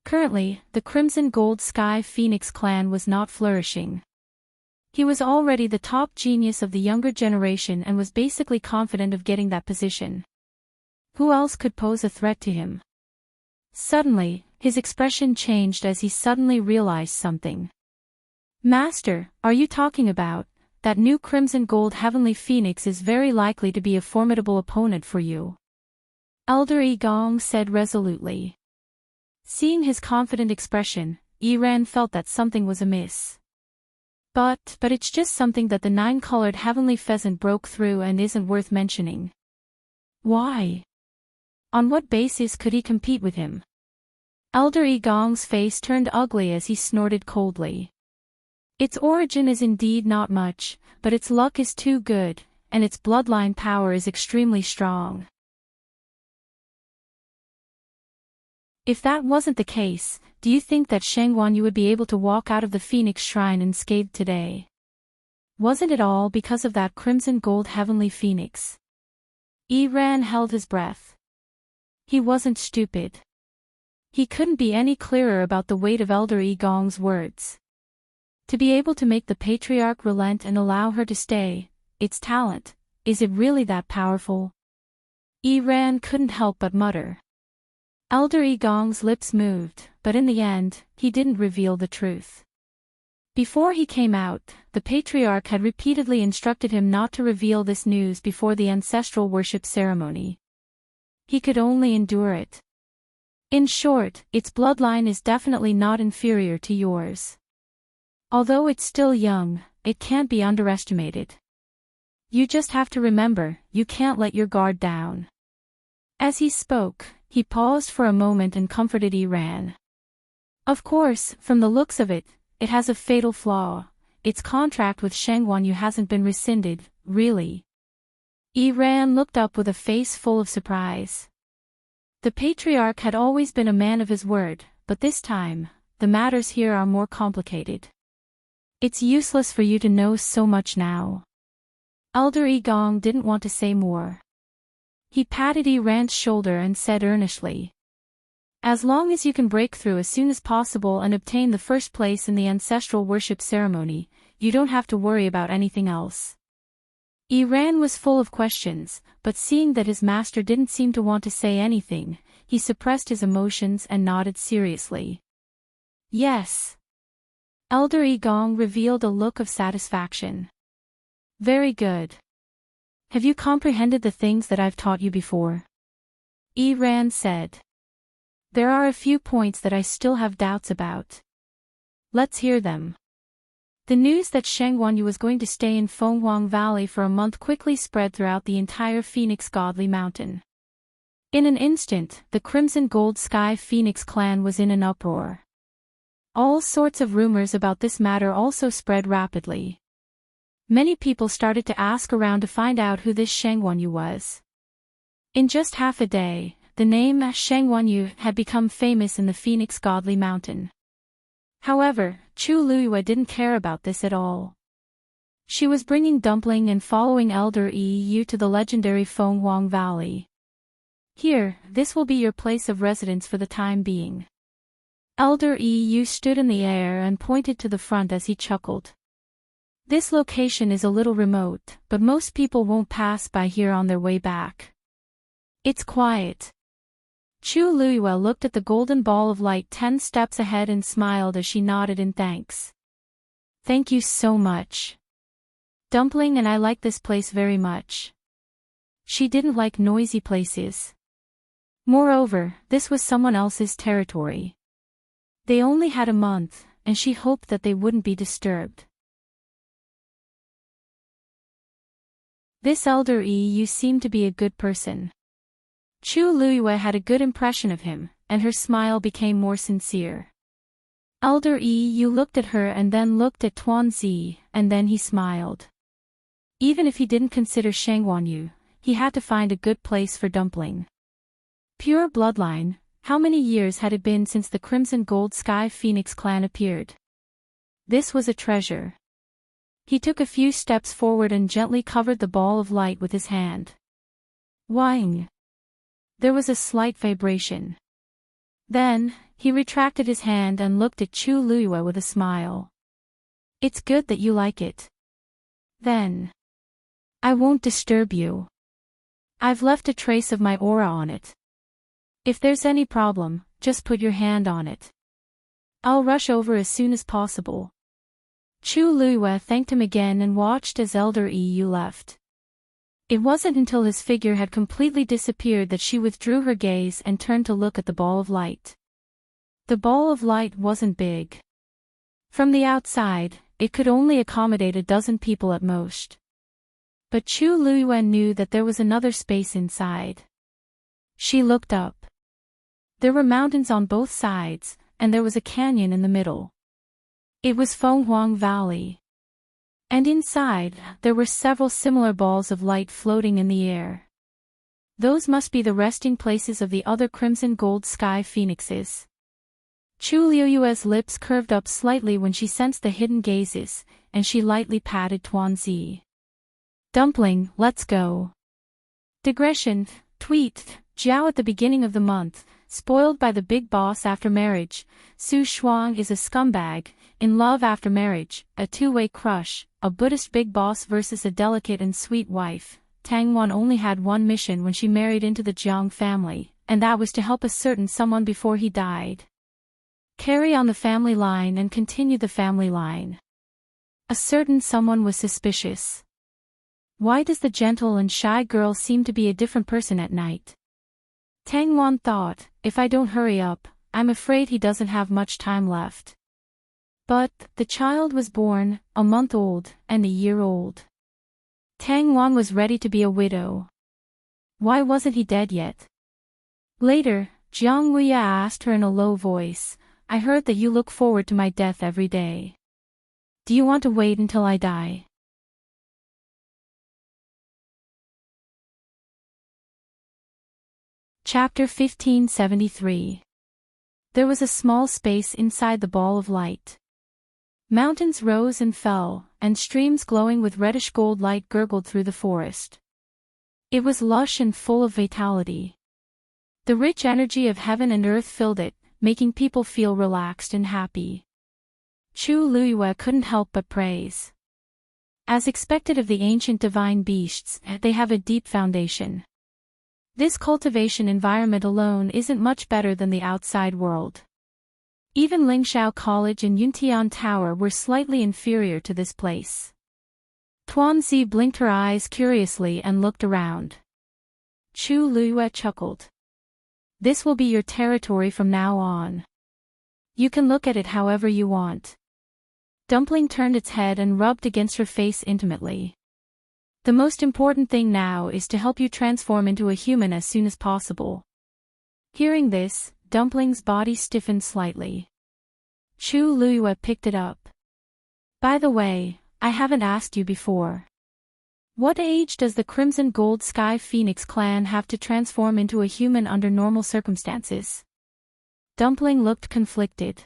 Currently, the Crimson Gold Sky Phoenix clan was not flourishing. He was already the top genius of the younger generation and was basically confident of getting that position. Who else could pose a threat to him? Suddenly, his expression changed as he suddenly realized something. Master, are you talking about that new Crimson Gold Heavenly Phoenix is very likely to be a formidable opponent for you? Elder Yi Gong said resolutely. Seeing his confident expression, Yi Ran felt that something was amiss. But it's just something that the nine-colored heavenly pheasant broke through and isn't worth mentioning. Why? On what basis could he compete with him? Elder Yi Gong's face turned ugly as he snorted coldly. Its origin is indeed not much, but its luck is too good, and its bloodline power is extremely strong. If that wasn't the case, do you think that Shengwan you would be able to walk out of the Phoenix Shrine unscathed today? Wasn't it all because of that Crimson Gold Heavenly Phoenix? Yi Ran held his breath. He wasn't stupid. He couldn't be any clearer about the weight of Elder Yi Gong's words. To be able to make the patriarch relent and allow her to stay, its talent, is it really that powerful? Yi Ran couldn't help but mutter. Elder Yi Gong's lips moved, but in the end, he didn't reveal the truth. Before he came out, the patriarch had repeatedly instructed him not to reveal this news before the ancestral worship ceremony. He could only endure it. In short, its bloodline is definitely not inferior to yours. Although it's still young, it can't be underestimated. You just have to remember, you can't let your guard down. As he spoke, he paused for a moment and comforted Iran. Of course, from the looks of it, it has a fatal flaw. Its contract with Shengwanyu hasn't been rescinded, really. Iran looked up with a face full of surprise. The patriarch had always been a man of his word, but this time, the matters here are more complicated. It's useless for you to know so much now. Elder Igong didn't want to say more. He patted Iran's shoulder and said earnestly, "As long as you can break through as soon as possible and obtain the first place in the ancestral worship ceremony, you don't have to worry about anything else." Iran was full of questions, but seeing that his master didn't seem to want to say anything, he suppressed his emotions and nodded seriously. "Yes." Elder Igong revealed a look of satisfaction. "Very good. Have you comprehended the things that I've taught you before?" Iran said. "There are a few points that I still have doubts about." "Let's hear them." The news that Shengwanyu was going to stay in Fenghuang Valley for a month quickly spread throughout the entire Phoenix Godly Mountain. In an instant, the Crimson Gold Sky Phoenix clan was in an uproar. All sorts of rumors about this matter also spread rapidly. Many people started to ask around to find out who this Shengwanyu was. In just half a day, the name Shengwanyu had become famous in the Phoenix Godly Mountain. However, Chu Luiyue didn't care about this at all. She was bringing Dumpling and following Elder Yu to the legendary Fenghuang Valley. "Here, this will be your place of residence for the time being." Elder Yu stood in the air and pointed to the front as he chuckled. "This location is a little remote, but most people won't pass by here on their way back. It's quiet." Chu Luiyue looked at the golden ball of light 10 steps ahead and smiled as she nodded in thanks. "Thank you so much. Dumpling and I like this place very much." She didn't like noisy places. Moreover, this was someone else's territory. They only had a month, and she hoped that they wouldn't be disturbed. This Elder Yu seemed to be a good person. Chu Luiyue had a good impression of him, and her smile became more sincere. Elder Yu looked at her and then looked at Tuanzi, and then he smiled. Even if he didn't consider Shengwanyu, he had to find a good place for Dumpling. Pure bloodline, how many years had it been since the Crimson Gold Sky Phoenix clan appeared? This was a treasure. He took a few steps forward and gently covered the ball of light with his hand. Whing! There was a slight vibration. Then, he retracted his hand and looked at Chu Luiyue with a smile. "It's good that you like it. Then, I won't disturb you. I've left a trace of my aura on it. If there's any problem, just put your hand on it. I'll rush over as soon as possible." Chu Luiyue thanked him again and watched as Elder Yu left. It wasn't until his figure had completely disappeared that she withdrew her gaze and turned to look at the ball of light. The ball of light wasn't big. From the outside, it could only accommodate a dozen people at most. But Chu Luiyue knew that there was another space inside. She looked up. There were mountains on both sides, and there was a canyon in the middle. It was Fenghuang Valley. And inside, there were several similar balls of light floating in the air. Those must be the resting places of the other Crimson Gold Sky Phoenixes. Chu Luiyue's lips curved up slightly when she sensed the hidden gazes, and she lightly patted Tuanzi. "Dumpling, let's go." Digression, tweet, Jiao at the beginning of the month, spoiled by the big boss after marriage, Su Shuang is a scumbag, in love after marriage, a two-way crush, a Buddhist big boss versus a delicate and sweet wife. Tang Wan only had one mission when she married into the Jiang family, and that was to help a certain someone before he died. Carry on the family line and continue the family line. A certain someone was suspicious. Why does the gentle and shy girl seem to be a different person at night? Tang Wan thought, if I don't hurry up, I'm afraid he doesn't have much time left. But, the child was born, a month old, and a year old. Tang Wan was ready to be a widow. Why wasn't he dead yet? Later, Jiang Wuya asked her in a low voice, I heard that you look forward to my death every day. Do you want to wait until I die? Chapter 1573. There was a small space inside the ball of light. Mountains rose and fell, and streams glowing with reddish gold light gurgled through the forest. It was lush and full of vitality. The rich energy of heaven and earth filled it, making people feel relaxed and happy. Chu Luiyue couldn't help but praise. As expected of the ancient divine beasts, they have a deep foundation. This cultivation environment alone isn't much better than the outside world. Even Lingxiao College and Yuntian Tower were slightly inferior to this place. Tuanzi blinked her eyes curiously and looked around. Chu Luiyue chuckled. This will be your territory from now on. You can look at it however you want. Dumpling turned its head and rubbed against her face intimately. The most important thing now is to help you transform into a human as soon as possible. Hearing this, Dumpling's body stiffened slightly. Chu Luiyue picked it up. By the way, I haven't asked you before. What age does the Crimson Gold Sky Phoenix clan have to transform into a human under normal circumstances? Dumpling looked conflicted.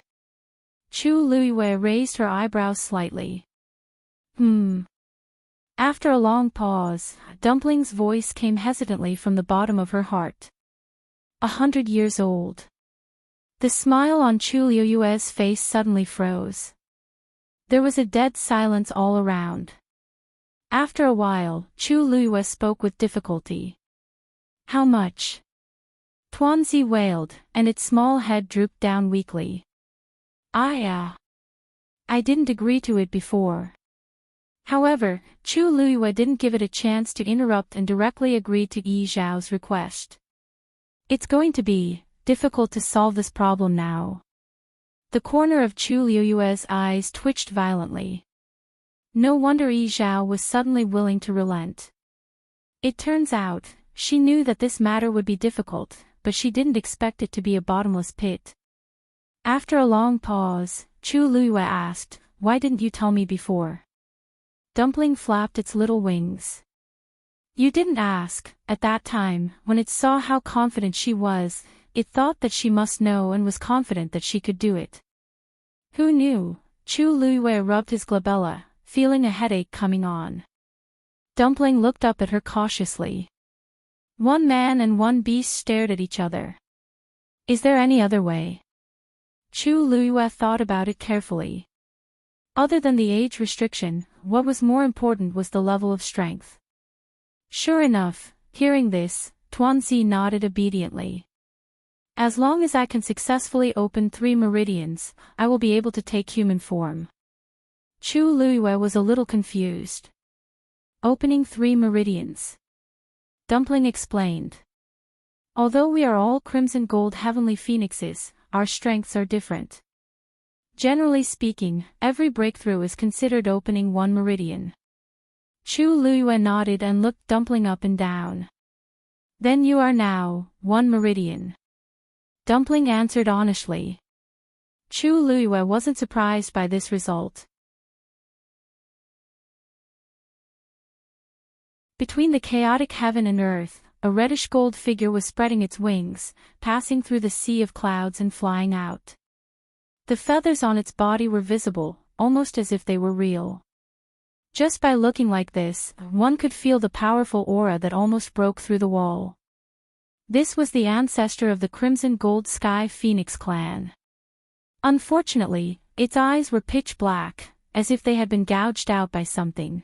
Chu Luiyue raised her eyebrows slightly. After a long pause, Dumpling's voice came hesitantly from the bottom of her heart. 100 years old. The smile on Chu Luiyue's face suddenly froze. There was a dead silence all around. After a while, Chu Luiyue spoke with difficulty. How much? Tuanzi wailed, and its small head drooped down weakly. I didn't agree to it before. However, Chu Luiyue didn't give it a chance to interrupt and directly agreed to Yi Zhao's request. It's going to be difficult to solve this problem now. The corner of Chu Luiyue's eyes twitched violently. No wonder Yi Zhao was suddenly willing to relent. It turns out, she knew that this matter would be difficult, but she didn't expect it to be a bottomless pit. After a long pause, Chu Luiyue asked, why didn't you tell me before? Dumpling flapped its little wings. You didn't ask. At that time, when it saw how confident she was, it thought that she must know and was confident that she could do it. Who knew? Chu Luiyue rubbed his glabella, feeling a headache coming on. Dumpling looked up at her cautiously. One man and one beast stared at each other. Is there any other way? Chu Luiyue thought about it carefully. Other than the age restriction, what was more important was the level of strength. Sure enough, hearing this, Tuanzi nodded obediently. As long as I can successfully open 3 meridians, I will be able to take human form. Chu Luiyue was a little confused. Opening 3 meridians. Dumpling explained. Although we are all crimson gold heavenly phoenixes, our strengths are different. Generally speaking, every breakthrough is considered opening 1 meridian. Chu Luiyue nodded and looked Dumpling up and down. Then you are now 1 meridian. Dumpling answered honestly. Chu Luiyue wasn't surprised by this result. Between the chaotic heaven and earth, a reddish gold figure was spreading its wings, passing through the sea of clouds and flying out. The feathers on its body were visible, almost as if they were real. Just by looking like this, one could feel the powerful aura that almost broke through the wall. This was the ancestor of the Crimson Gold Sky Phoenix clan. Unfortunately, its eyes were pitch black, as if they had been gouged out by something.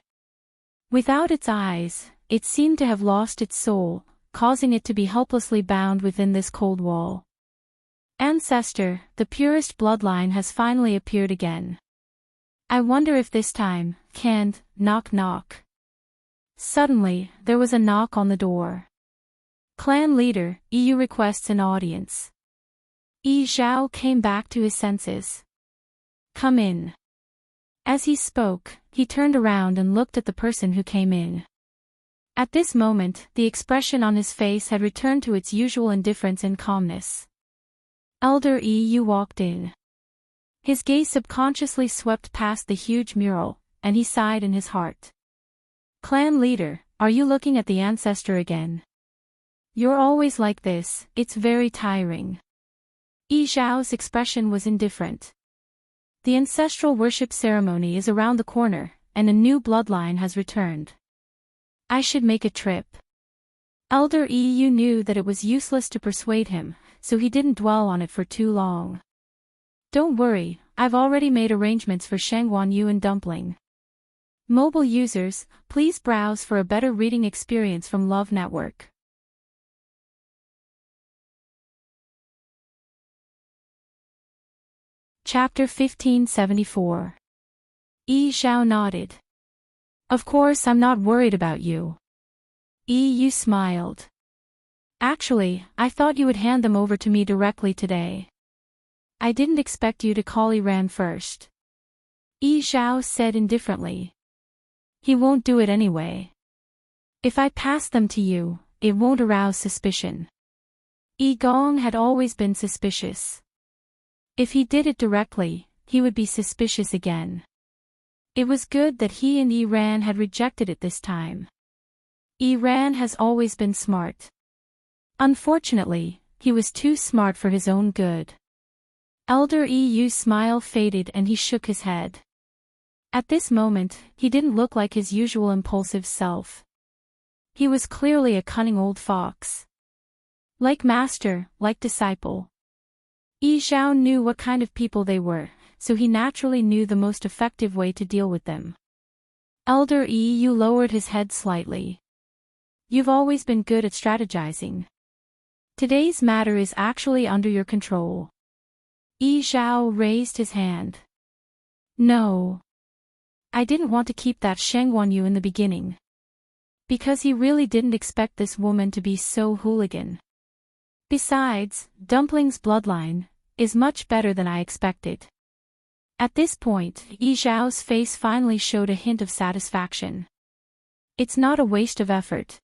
Without its eyes, it seemed to have lost its soul, causing it to be helplessly bound within this cold wall. Ancestor, the purest bloodline has finally appeared again. I wonder if this time, can't, knock knock. Suddenly, there was a knock on the door. Clan leader, EU requests an audience. Yi Zhao came back to his senses. Come in. As he spoke, he turned around and looked at the person who came in. At this moment, the expression on his face had returned to its usual indifference and calmness. Elder Yu walked in. His gaze subconsciously swept past the huge mural, and he sighed in his heart. Clan leader, are you looking at the ancestor again? You're always like this, it's very tiring. Yi Zhao's expression was indifferent. The ancestral worship ceremony is around the corner, and a new bloodline has returned. I should make a trip. Elder Yu knew that it was useless to persuade him, so he didn't dwell on it for too long. Don't worry, I've already made arrangements for Shangguanyu and Dumpling. Mobile users, please browse for a better reading experience from Love Network. Chapter 1574. Yi Zhao nodded. Of course I'm not worried about you. Yu smiled. Actually, I thought you would hand them over to me directly today. I didn't expect you to call Iran first. Yi Zhao said indifferently. He won't do it anyway. If I pass them to you, it won't arouse suspicion. Yi Gong had always been suspicious. If he did it directly, he would be suspicious again. It was good that he and Iran had rejected it this time. Iran has always been smart. Unfortunately, he was too smart for his own good. Elder Yu's smile faded and he shook his head. At this moment, he didn't look like his usual impulsive self. He was clearly a cunning old fox. Like master, like disciple. Yi Zhao knew what kind of people they were, so he naturally knew the most effective way to deal with them. Elder Yu lowered his head slightly. You've always been good at strategizing. Today's matter is actually under your control. Yi Zhao raised his hand. No. I didn't want to keep that Shangguanyu in the beginning. Because he really didn't expect this woman to be so hooligan. Besides, Dumpling's bloodline is much better than I expected. At this point, Yi Zhao's face finally showed a hint of satisfaction. It's not a waste of effort.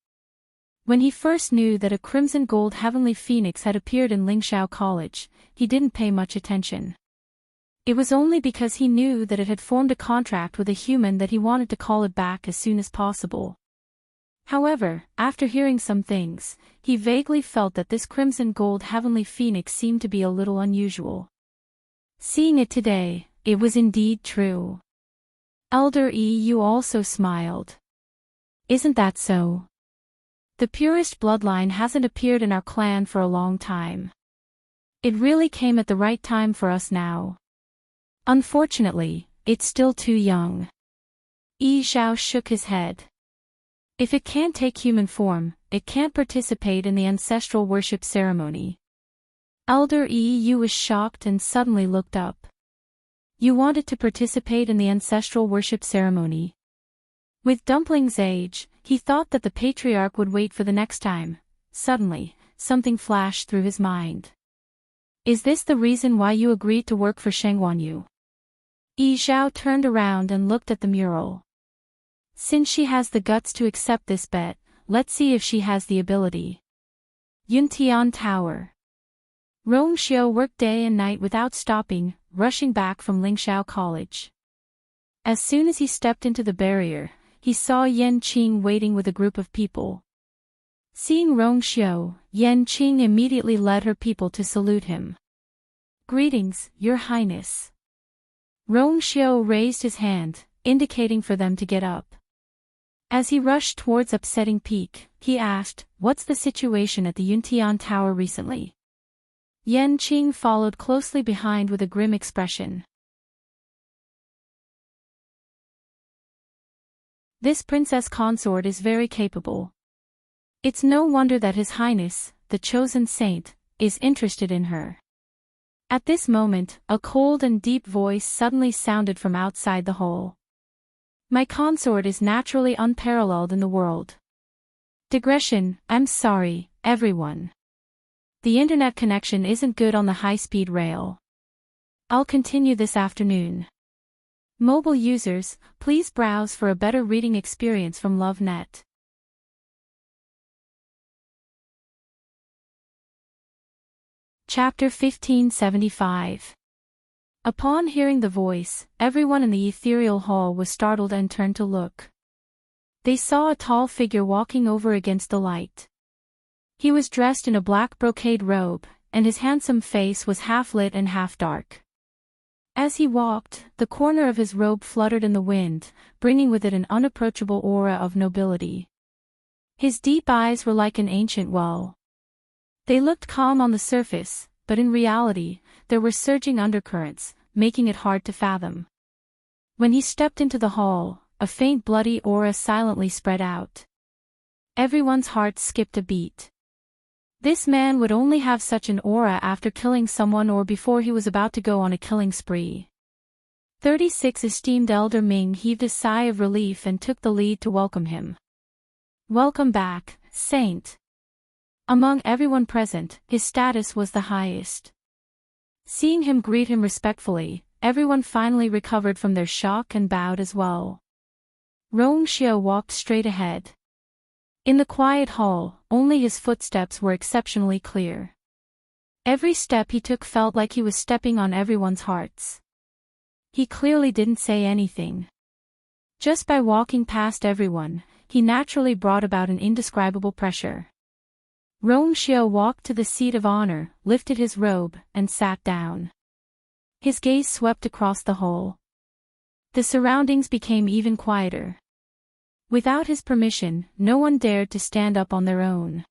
When he first knew that a crimson gold heavenly phoenix had appeared in Lingxiao College, he didn't pay much attention. It was only because he knew that it had formed a contract with a human that he wanted to call it back as soon as possible. However, after hearing some things, he vaguely felt that this crimson gold heavenly phoenix seemed to be a little unusual. Seeing it today, it was indeed true. Elder Yu also smiled. Isn't that so? The purest bloodline hasn't appeared in our clan for a long time. It really came at the right time for us now. Unfortunately, it's still too young. Yi Zhao shook his head. If it can't take human form, it can't participate in the ancestral worship ceremony. Elder Yu was shocked and suddenly looked up. You wanted to participate in the ancestral worship ceremony? With Dumpling's age, he thought that the patriarch would wait for the next time. Suddenly, something flashed through his mind. Is this the reason why you agreed to work for Shangguanyu? Yi Zhao turned around and looked at the mural. Since she has the guts to accept this bet, let's see if she has the ability. Yuntian Tower. Rongxiu worked day and night without stopping, rushing back from Lingxiao College. As soon as he stepped into the barrier, he saw Yan Qing waiting with a group of people. Seeing Rongxiu, Yan Qing immediately led her people to salute him. Greetings, Your Highness. Rongxiu raised his hand, indicating for them to get up. As he rushed towards Upsetting Peak, he asked, What's the situation at the Yuntian Tower recently? Yan Qing followed closely behind with a grim expression. This princess consort is very capable. It's no wonder that His Highness, the chosen saint, is interested in her. At this moment, a cold and deep voice suddenly sounded from outside the hole. My consort is naturally unparalleled in the world. Digression, I'm sorry, everyone. The internet connection isn't good on the high-speed rail. I'll continue this afternoon. Mobile users, please browse for a better reading experience from LoveNet. Chapter 1575. Upon hearing the voice, everyone in the ethereal hall was startled and turned to look. They saw a tall figure walking over against the light. He was dressed in a black brocade robe, and his handsome face was half lit and half dark. As he walked, the corner of his robe fluttered in the wind, bringing with it an unapproachable aura of nobility. His deep eyes were like an ancient well. They looked calm on the surface, but in reality, there were surging undercurrents, making it hard to fathom. When he stepped into the hall, a faint bloody aura silently spread out. Everyone's heart skipped a beat. This man would only have such an aura after killing someone or before he was about to go on a killing spree. 36 Esteemed Elder Ming heaved a sigh of relief and took the lead to welcome him. Welcome back, Saint. Among everyone present, his status was the highest. Seeing him greet him respectfully, everyone finally recovered from their shock and bowed as well. Rong Xiao walked straight ahead. In the quiet hall, only his footsteps were exceptionally clear. Every step he took felt like he was stepping on everyone's hearts. He clearly didn't say anything. Just by walking past everyone, he naturally brought about an indescribable pressure. Rong Xiao walked to the seat of honor, lifted his robe, and sat down. His gaze swept across the hall. The surroundings became even quieter. Without his permission, no one dared to stand up on their own.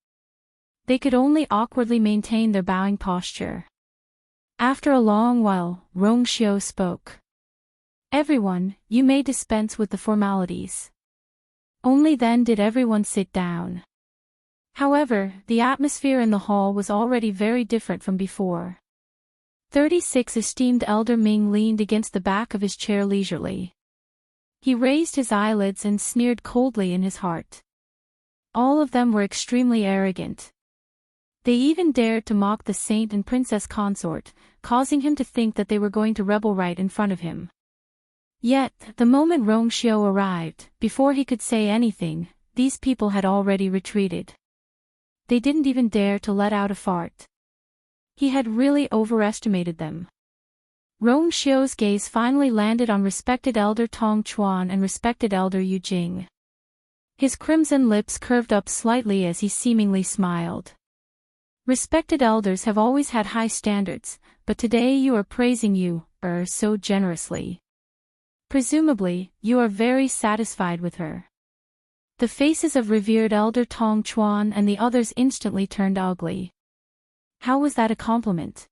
They could only awkwardly maintain their bowing posture. After a long while, Rong Xiao spoke. Everyone, you may dispense with the formalities. Only then did everyone sit down. However, the atmosphere in the hall was already very different from before. 36 Esteemed Elder Ming leaned against the back of his chair leisurely. He raised his eyelids and sneered coldly in his heart. All of them were extremely arrogant. They even dared to mock the saint and princess consort, causing him to think that they were going to rebel right in front of him. Yet, the moment Rong Xiao arrived, before he could say anything, these people had already retreated. They didn't even dare to let out a fart. He had really overestimated them. Rong Xiao's gaze finally landed on respected Elder Tong Chuan and respected Elder Yu Jing. His crimson lips curved up slightly as he seemingly smiled. Respected elders have always had high standards, but today you are praising you, so generously. Presumably, you are very satisfied with her. The faces of revered Elder Tong Chuan and the others instantly turned ugly. How was that a compliment?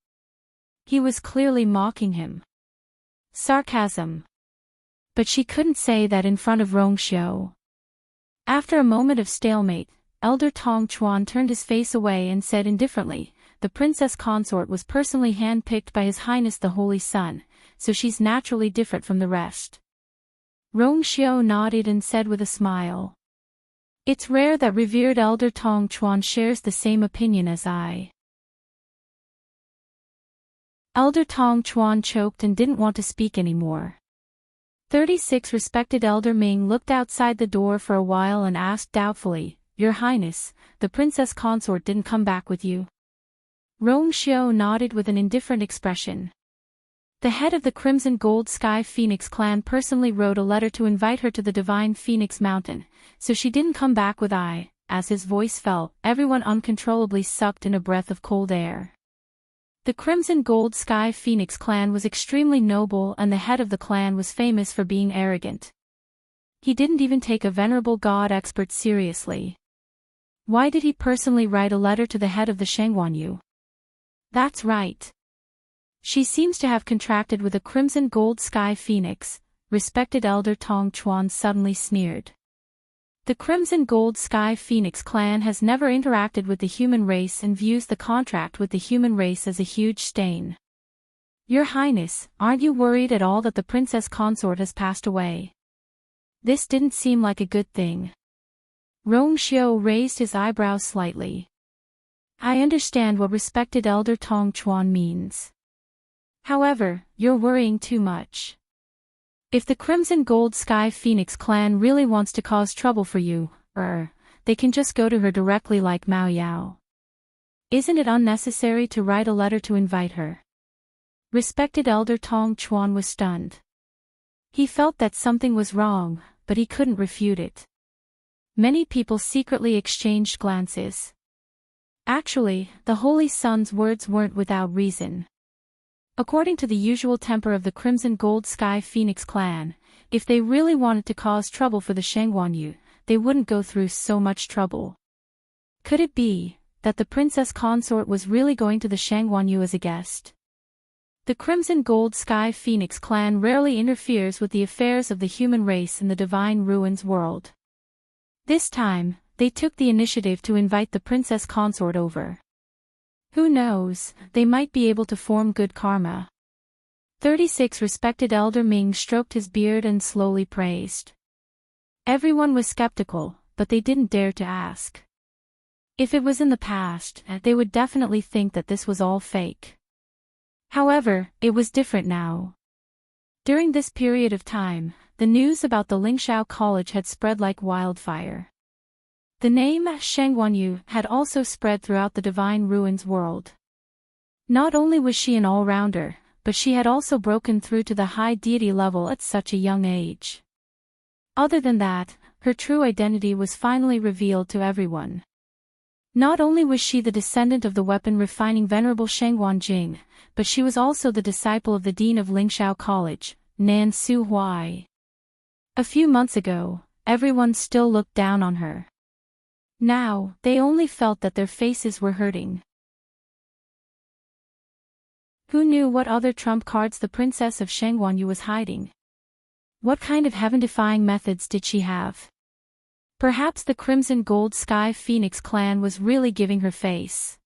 He was clearly mocking him. Sarcasm. But she couldn't say that in front of Rong Xiao. After a moment of stalemate, Elder Tong Chuan turned his face away and said indifferently, the princess consort was personally hand-picked by His Highness the Holy Sun, so she's naturally different from the rest. Rong Xiao nodded and said with a smile. It's rare that revered Elder Tong Chuan shares the same opinion as I. Elder Tong Chuan choked and didn't want to speak anymore. 36 Respected Elder Ming looked outside the door for a while and asked doubtfully, Your Highness, the princess consort didn't come back with you? Rong Xiao nodded with an indifferent expression. The head of the Crimson Gold Sky Phoenix clan personally wrote a letter to invite her to the Divine Phoenix Mountain, so she didn't come back with I. As his voice fell, everyone uncontrollably sucked in a breath of cold air. The Crimson Gold Sky Phoenix clan was extremely noble and the head of the clan was famous for being arrogant. He didn't even take a venerable god expert seriously. Why did he personally write a letter to the head of the Shangguanyu? That's right. She seems to have contracted with a Crimson Gold Sky Phoenix, respected Elder Tong Chuan suddenly sneered. The Crimson Gold Sky Phoenix clan has never interacted with the human race and views the contract with the human race as a huge stain. Your Highness, aren't you worried at all that the princess consort has passed away? This didn't seem like a good thing. Rongxiu raised his eyebrows slightly. I understand what respected Elder Tong Chuan means. However, you're worrying too much. If the Crimson Gold Sky Phoenix clan really wants to cause trouble for you, they can just go to her directly like Mao Yao. Isn't it unnecessary to write a letter to invite her? Respected Elder Tong Chuan was stunned. He felt that something was wrong, but he couldn't refute it. Many people secretly exchanged glances. Actually, the Holy Sun's words weren't without reason. According to the usual temper of the Crimson Gold Sky Phoenix clan, if they really wanted to cause trouble for the Shangguanyu, they wouldn't go through so much trouble. Could it be that the princess consort was really going to the Shangguanyu as a guest? The Crimson Gold Sky Phoenix clan rarely interferes with the affairs of the human race in the Divine Ruins world. This time, they took the initiative to invite the princess consort over. Who knows, they might be able to form good karma. 36 Respected Elder Ming stroked his beard and slowly praised. Everyone was skeptical, but they didn't dare to ask. If it was in the past, they would definitely think that this was all fake. However, it was different now. During this period of time, the news about the Lingxiao College had spread like wildfire. The name Shangguanyu had also spread throughout the Divine Ruins world. Not only was she an all-rounder, but she had also broken through to the high deity level at such a young age. Other than that, her true identity was finally revealed to everyone. Not only was she the descendant of the weapon-refining Venerable Shengguan Jing, but she was also the disciple of the Dean of Lingxiao College, Nan Su Huai. A few months ago, everyone still looked down on her. Now, they only felt that their faces were hurting. Who knew what other trump cards the princess of Shangguanyu was hiding? What kind of heaven-defying methods did she have? Perhaps the Crimson Gold Sky Phoenix clan was really giving her face.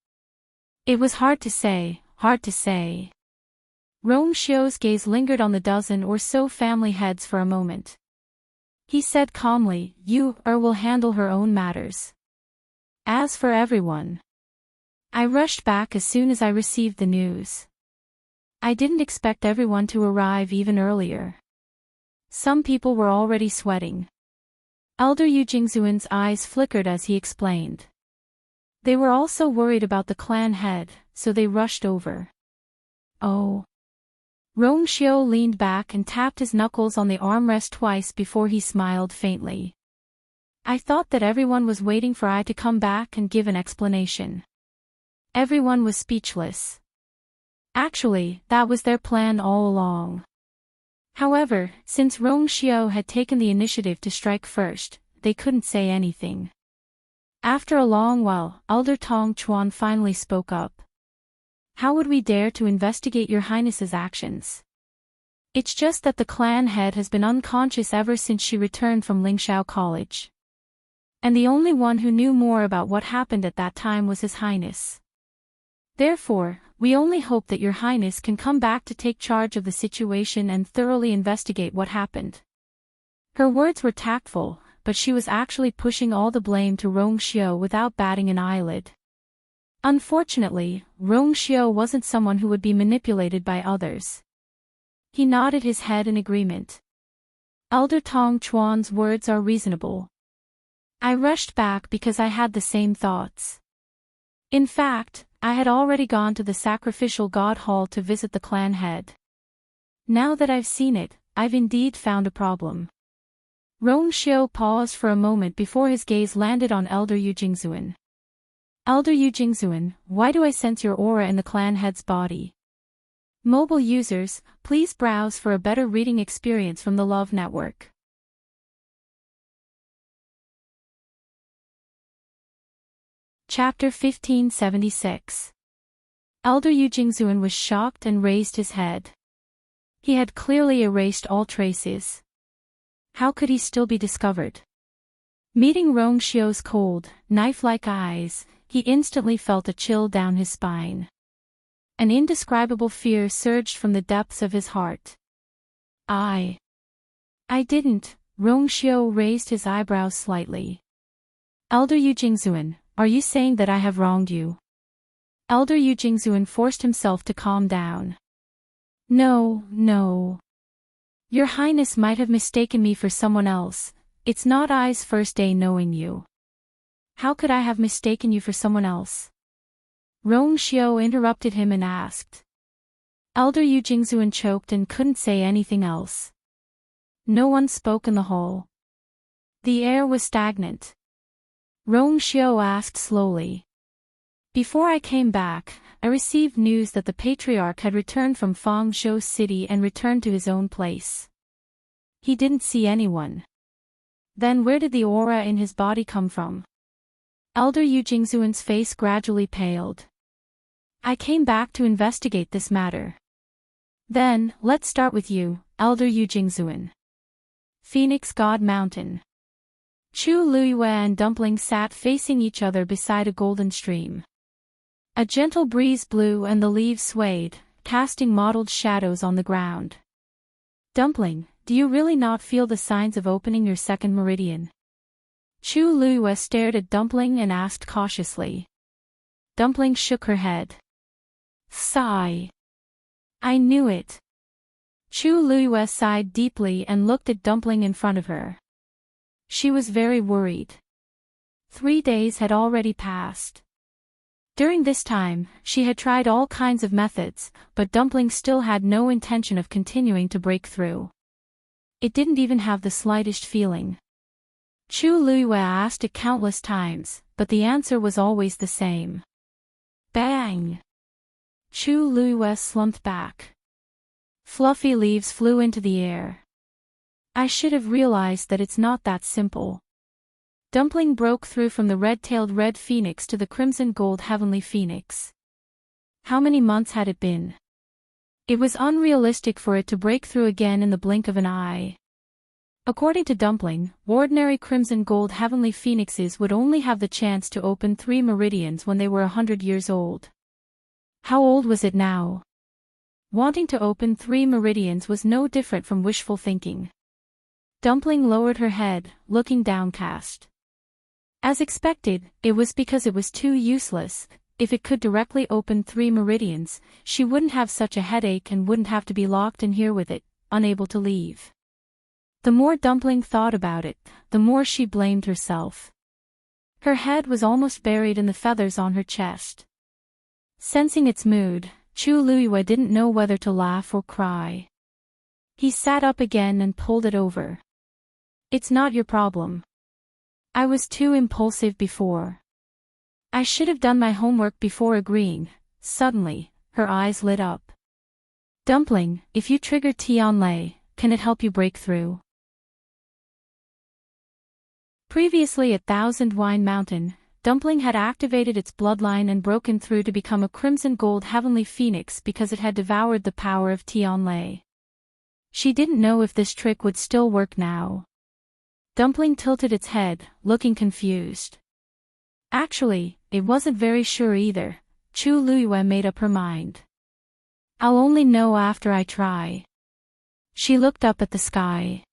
It was hard to say, hard to say. Rongxiu's gaze lingered on the dozen or so family heads for a moment. He said calmly, "You, will handle her own matters. As for everyone, I rushed back as soon as I received the news. I didn't expect everyone to arrive even earlier. Some people were already sweating." Elder Yu Jingzuan's eyes flickered as he explained. They were also worried about the clan head, so they rushed over. Oh. Rongxiu leaned back and tapped his knuckles on the armrest twice before he smiled faintly. I thought that everyone was waiting for I to come back and give an explanation. Everyone was speechless. Actually, that was their plan all along. However, since Rongxiu had taken the initiative to strike first, they couldn't say anything. After a long while, Elder Tong Chuan finally spoke up. How would we dare to investigate your highness's actions? It's just that the clan head has been unconscious ever since she returned from Lingxiao College. And the only one who knew more about what happened at that time was his highness. Therefore, we only hope that your highness can come back to take charge of the situation and thoroughly investigate what happened. Her words were tactful, but she was actually pushing all the blame to Rongxiu without batting an eyelid. Unfortunately, Rongxiu wasn't someone who would be manipulated by others. He nodded his head in agreement. Elder Tong Chuan's words are reasonable. I rushed back because I had the same thoughts. In fact, I had already gone to the sacrificial god hall to visit the clan head. Now that I've seen it, I've indeed found a problem. Rongxiu paused for a moment before his gaze landed on Elder Yu Jingzuan. Elder Yu Jingzuan, why do I sense your aura in the clan head's body? Mobile users, please browse for a better reading experience from the Love Network. Chapter 1576. Elder Yu Jingzuan was shocked and raised his head. He had clearly erased all traces. How could he still be discovered? Meeting Rongxiu's cold, knife-like eyes, he instantly felt a chill down his spine. An indescribable fear surged from the depths of his heart. I didn't. Rongxiu raised his eyebrows slightly. Elder Yu Jingzuan, are you saying that I have wronged you? Elder Yu Jingzuan forced himself to calm down. No, no. Your Highness might have mistaken me for someone else. It's not I's first day knowing you. How could I have mistaken you for someone else? Rongxiu interrupted him and asked. Elder Yu Jingzuan choked and couldn't say anything else. No one spoke in the hall. The air was stagnant. Rongxiu asked slowly. Before I came back, I received news that the patriarch had returned from Fangzhou City and returned to his own place. He didn't see anyone. Then where did the aura in his body come from? Elder Yu Jingzuan's face gradually paled. I came back to investigate this matter. Then, let's start with you, Elder Yu Jingzuan. Phoenix God Mountain. Chu Luiyue and Dumpling sat facing each other beside a golden stream. A gentle breeze blew and the leaves swayed, casting mottled shadows on the ground. Dumpling, do you really not feel the signs of opening your second meridian? Chu Luiyue stared at Dumpling and asked cautiously. Dumpling shook her head. Sigh. I knew it. Chu Luiyue sighed deeply and looked at Dumpling in front of her. She was very worried. 3 days had already passed. During this time, she had tried all kinds of methods, but Dumpling still had no intention of continuing to break through. It didn't even have the slightest feeling. Chu Luiyue asked it countless times, but the answer was always the same. Bang! Chu Luiyue slumped back. Fluffy leaves flew into the air. I should have realized that it's not that simple. Dumpling broke through from the red-tailed red phoenix to the crimson-gold heavenly phoenix. How many months had it been? It was unrealistic for it to break through again in the blink of an eye. According to Dumpling, ordinary crimson-gold heavenly phoenixes would only have the chance to open 3 meridians when they were 100 years old. How old was it now? Wanting to open 3 meridians was no different from wishful thinking. Dumpling lowered her head, looking downcast. As expected, it was because it was too useless. If it could directly open 3 meridians, she wouldn't have such a headache and wouldn't have to be locked in here with it, unable to leave. The more Dumpling thought about it, the more she blamed herself. Her head was almost buried in the feathers on her chest. Sensing its mood, Chu Luiyue didn't know whether to laugh or cry. He sat up again and pulled it over. It's not your problem. I was too impulsive before. I should have done my homework before agreeing. Suddenly, her eyes lit up. Dumpling, if you trigger Tianlei, can it help you break through? Previously at Thousand Wine Mountain, Dumpling had activated its bloodline and broken through to become a crimson-gold heavenly phoenix because it had devoured the power of Tianlei. She didn't know if this trick would still work now. Dumpling tilted its head, looking confused. Actually, it wasn't very sure either. Chu Luiyue made up her mind. I'll only know after I try. She looked up at the sky.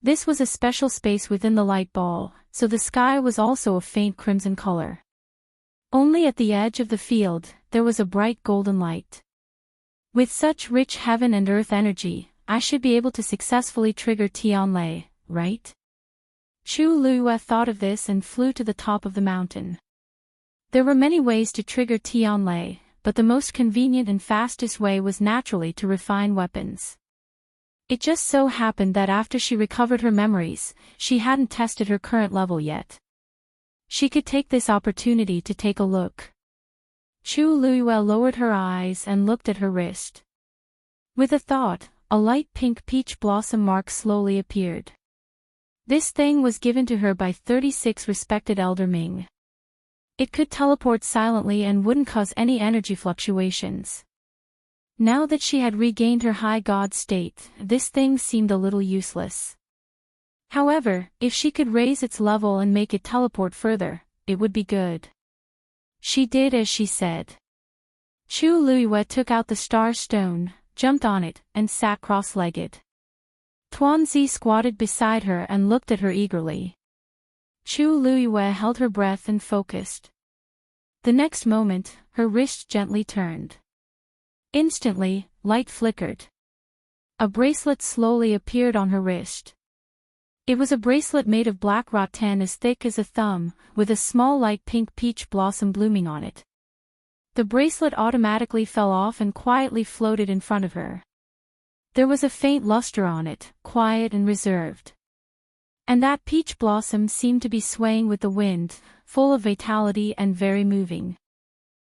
This was a special space within the light ball, so the sky was also a faint crimson color. Only at the edge of the field, there was a bright golden light. With such rich heaven and earth energy, I should be able to successfully trigger Tianlei, right? Chu Luiyue thought of this and flew to the top of the mountain. There were many ways to trigger Tianlei, but the most convenient and fastest way was naturally to refine weapons. It just so happened that after she recovered her memories, she hadn't tested her current level yet. She could take this opportunity to take a look. Chu Luiyue lowered her eyes and looked at her wrist. With a thought, a light pink peach blossom mark slowly appeared. This thing was given to her by 36 respected Elder Ming. It could teleport silently and wouldn't cause any energy fluctuations. Now that she had regained her high god state, this thing seemed a little useless. However, if she could raise its level and make it teleport further, it would be good. She did as she said. Chu Luiyue took out the star stone, jumped on it, and sat cross-legged. Tuanzi squatted beside her and looked at her eagerly. Chu Luiyue held her breath and focused. The next moment, her wrist gently turned. Instantly, light flickered. A bracelet slowly appeared on her wrist. It was a bracelet made of black rattan as thick as a thumb, with a small light pink peach blossom blooming on it. The bracelet automatically fell off and quietly floated in front of her. There was a faint luster on it, quiet and reserved. And that peach blossom seemed to be swaying with the wind, full of vitality and very moving.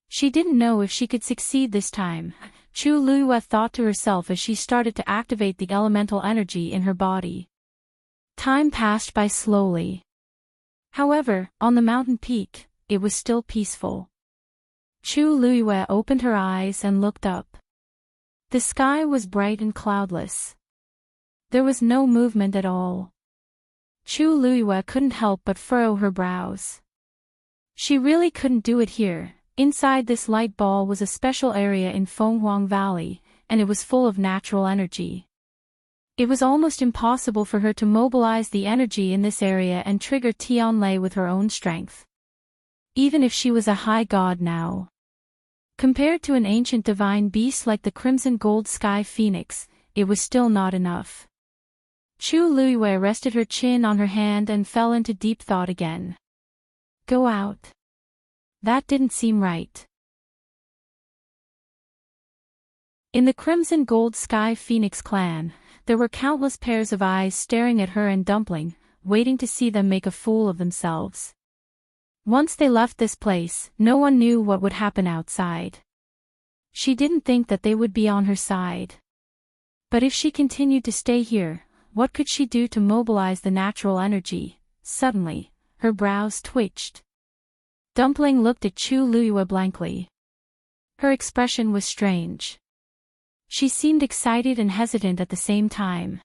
She didn't know if she could succeed this time, Chu Luiyue thought to herself as she started to activate the elemental energy in her body. Time passed by slowly. However, on the mountain peak, it was still peaceful. Chu Luiyue opened her eyes and looked up. The sky was bright and cloudless. There was no movement at all. Chu Luiyue couldn't help but furrow her brows. She really couldn't do it here. Inside this light ball was a special area in Fenghuang Valley, and it was full of natural energy. It was almost impossible for her to mobilize the energy in this area and trigger Tianlei with her own strength. Even if she was a high god now. Compared to an ancient divine beast like the crimson gold sky phoenix, it was still not enough. Chu Luiyue rested her chin on her hand and fell into deep thought again. Go out. That didn't seem right. In the Crimson Gold Sky Phoenix clan, there were countless pairs of eyes staring at her and Dumpling, waiting to see them make a fool of themselves. Once they left this place, no one knew what would happen outside. She didn't think that they would be on her side. But if she continued to stay here, what could she do to mobilize the natural energy? Suddenly, her brows twitched. Dumpling looked at Chu Luiyue blankly. Her expression was strange. She seemed excited and hesitant at the same time.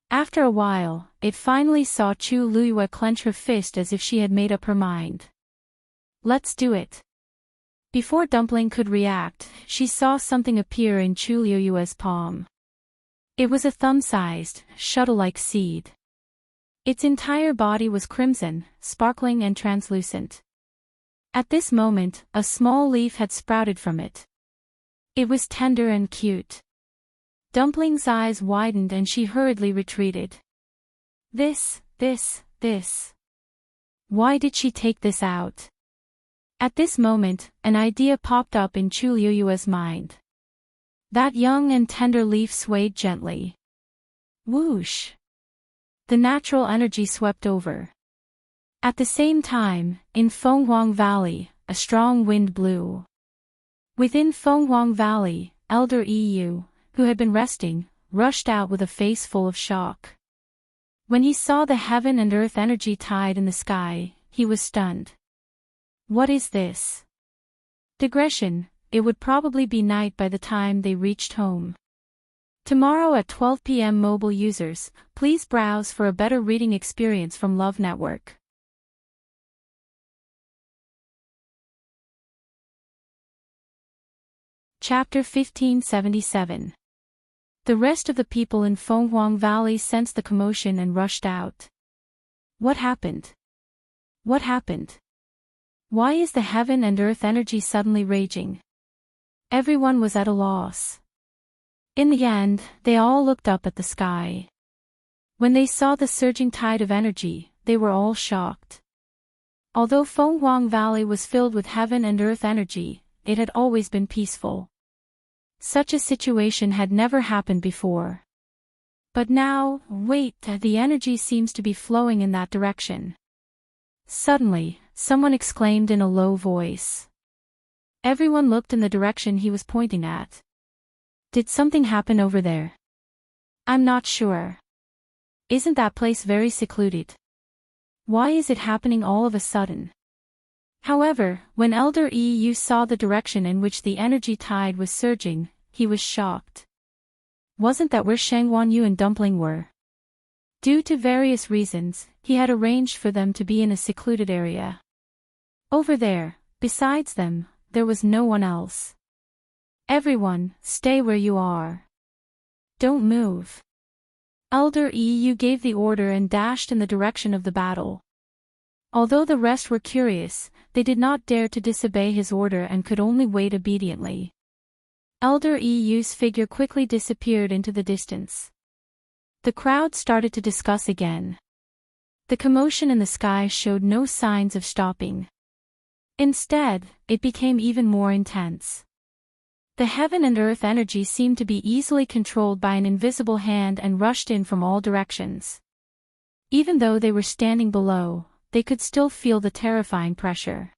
After a while, it finally saw Chu Luiyue clench her fist as if she had made up her mind. Let's do it. Before Dumpling could react, she saw something appear in Chu Luiyue's palm. It was a thumb-sized, shuttle-like seed. Its entire body was crimson, sparkling and translucent. At this moment, a small leaf had sprouted from it. It was tender and cute. Dumpling's eyes widened and she hurriedly retreated. This. Why did she take this out? At this moment, an idea popped up in Chu Luiyue's mind. That young and tender leaf swayed gently. Whoosh! The natural energy swept over. At the same time, in Fenghuang Valley, a strong wind blew. Within Fenghuang Valley, Elder Yu, who had been resting, rushed out with a face full of shock. When he saw the heaven and earth energy tied in the sky, he was stunned. What is this? Digression, it would probably be night by the time they reached home. Tomorrow at 12 p.m. mobile users, please browse for a better reading experience from Love Network. Chapter 1577. The rest of the people in Fenghuang Valley sensed the commotion and rushed out. What happened? What happened? Why is the heaven and earth energy suddenly raging? Everyone was at a loss. In the end, they all looked up at the sky. When they saw the surging tide of energy, they were all shocked. Although Fenghuang Valley was filled with heaven and earth energy, it had always been peaceful. Such a situation had never happened before. But now, wait, the energy seems to be flowing in that direction. Suddenly, someone exclaimed in a low voice. Everyone looked in the direction he was pointing at. Did something happen over there? I'm not sure. Isn't that place very secluded? Why is it happening all of a sudden? However, when Elder Yu saw the direction in which the energy tide was surging, he was shocked. Wasn't that where Shangguanyu and Dumpling were? Due to various reasons, he had arranged for them to be in a secluded area. Over there, besides them, there was no one else. Everyone, stay where you are. Don't move. Elder EU gave the order and dashed in the direction of the battle. Although the rest were curious, they did not dare to disobey his order and could only wait obediently. Elder EU's figure quickly disappeared into the distance. The crowd started to discuss again. The commotion in the sky showed no signs of stopping. Instead, it became even more intense. The heaven and earth energy seemed to be easily controlled by an invisible hand and rushed in from all directions. Even though they were standing below, they could still feel the terrifying pressure.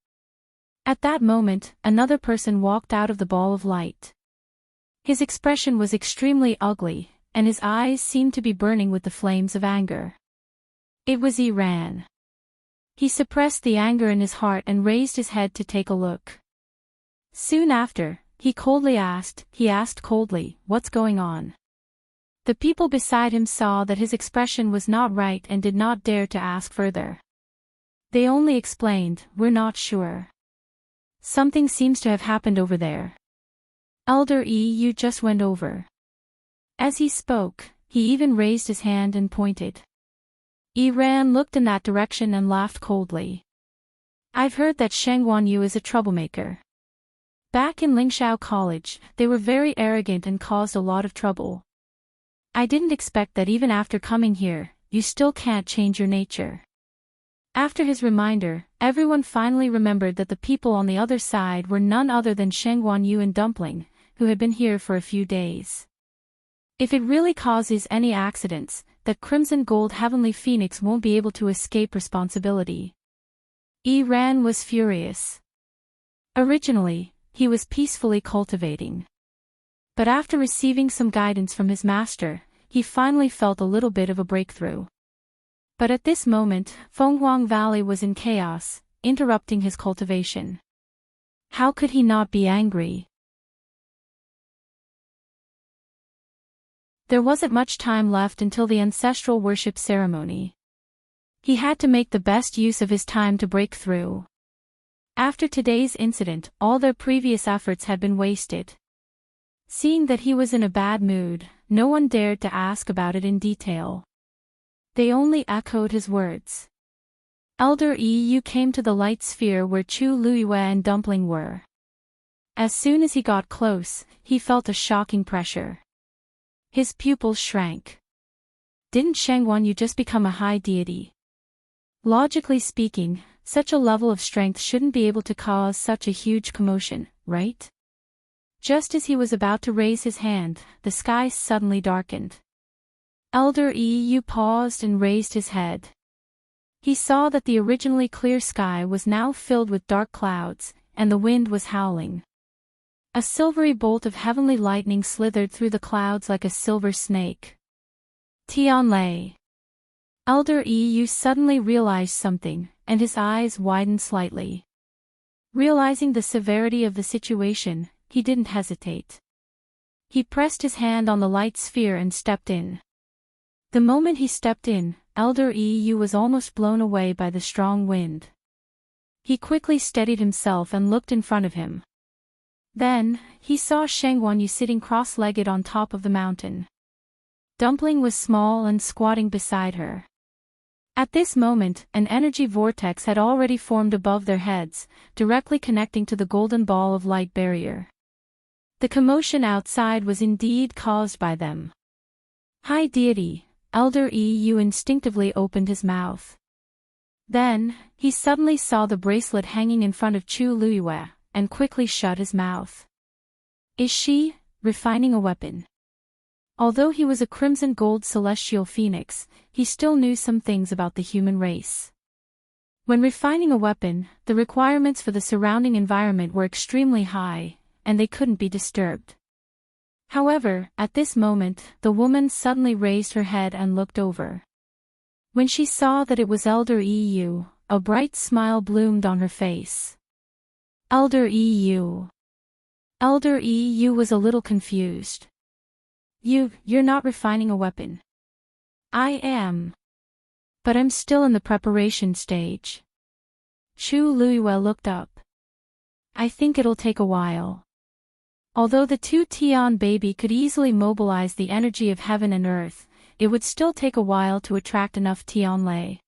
At that moment, another person walked out of the ball of light. His expression was extremely ugly, and his eyes seemed to be burning with the flames of anger. It was Iran. He suppressed the anger in his heart and raised his head to take a look. Soon after, he asked coldly, "What's going on?" The people beside him saw that his expression was not right and did not dare to ask further. They only explained, "We're not sure. Something seems to have happened over there. Elder EU just went over." As he spoke, he even raised his hand and pointed. Iran looked in that direction and laughed coldly. "I've heard that Shengguan Yu is a troublemaker. Back in Lingxiao College, they were very arrogant and caused a lot of trouble. I didn't expect that even after coming here, you still can't change your nature." After his reminder, everyone finally remembered that the people on the other side were none other than Shengguan Yu and Dumpling, who had been here for a few days. If it really causes any accidents, that Crimson Gold Heavenly Phoenix won't be able to escape responsibility. Iran was furious. Originally, he was peacefully cultivating. But after receiving some guidance from his master, he finally felt a little bit of a breakthrough. But at this moment, Fenghuang Valley was in chaos, interrupting his cultivation. How could he not be angry? There wasn't much time left until the ancestral worship ceremony. He had to make the best use of his time to break through. After today's incident, all their previous efforts had been wasted. Seeing that he was in a bad mood, no one dared to ask about it in detail. They only echoed his words. Elder EU came to the light sphere where Chu Luiyue and Dumpling were. As soon as he got close, he felt a shocking pressure. His pupils shrank. Didn't Shengguan Yu just become a high deity? Logically speaking, such a level of strength shouldn't be able to cause such a huge commotion, right? Just as he was about to raise his hand, the sky suddenly darkened. Elder EU paused and raised his head. He saw that the originally clear sky was now filled with dark clouds, and the wind was howling. A silvery bolt of heavenly lightning slithered through the clouds like a silver snake. Tianlei. Elder EU suddenly realized something, and his eyes widened slightly. Realizing the severity of the situation, he didn't hesitate. He pressed his hand on the light sphere and stepped in. The moment he stepped in, Elder EU was almost blown away by the strong wind. He quickly steadied himself and looked in front of him. Then, he saw Shengguan Yu sitting cross-legged on top of the mountain. Dumpling was small and squatting beside her. At this moment, an energy vortex had already formed above their heads, directly connecting to the golden ball of light barrier. The commotion outside was indeed caused by them. High deity, Elder EU instinctively opened his mouth. Then, he suddenly saw the bracelet hanging in front of Chu Luiyue, and quickly shut his mouth. Is she refining a weapon? Although he was a crimson gold celestial phoenix, he still knew some things about the human race. When refining a weapon, the requirements for the surrounding environment were extremely high, and they couldn't be disturbed. However, at this moment, the woman suddenly raised her head and looked over. When she saw that it was Elder EU, a bright smile bloomed on her face. Elder EU. Elder EU was a little confused. You're not refining a weapon. I am. But I'm still in the preparation stage. Chu Luiyue looked up. I think it'll take a while. Although the two Tian baby could easily mobilize the energy of heaven and earth, it would still take a while to attract enough Tian Lei.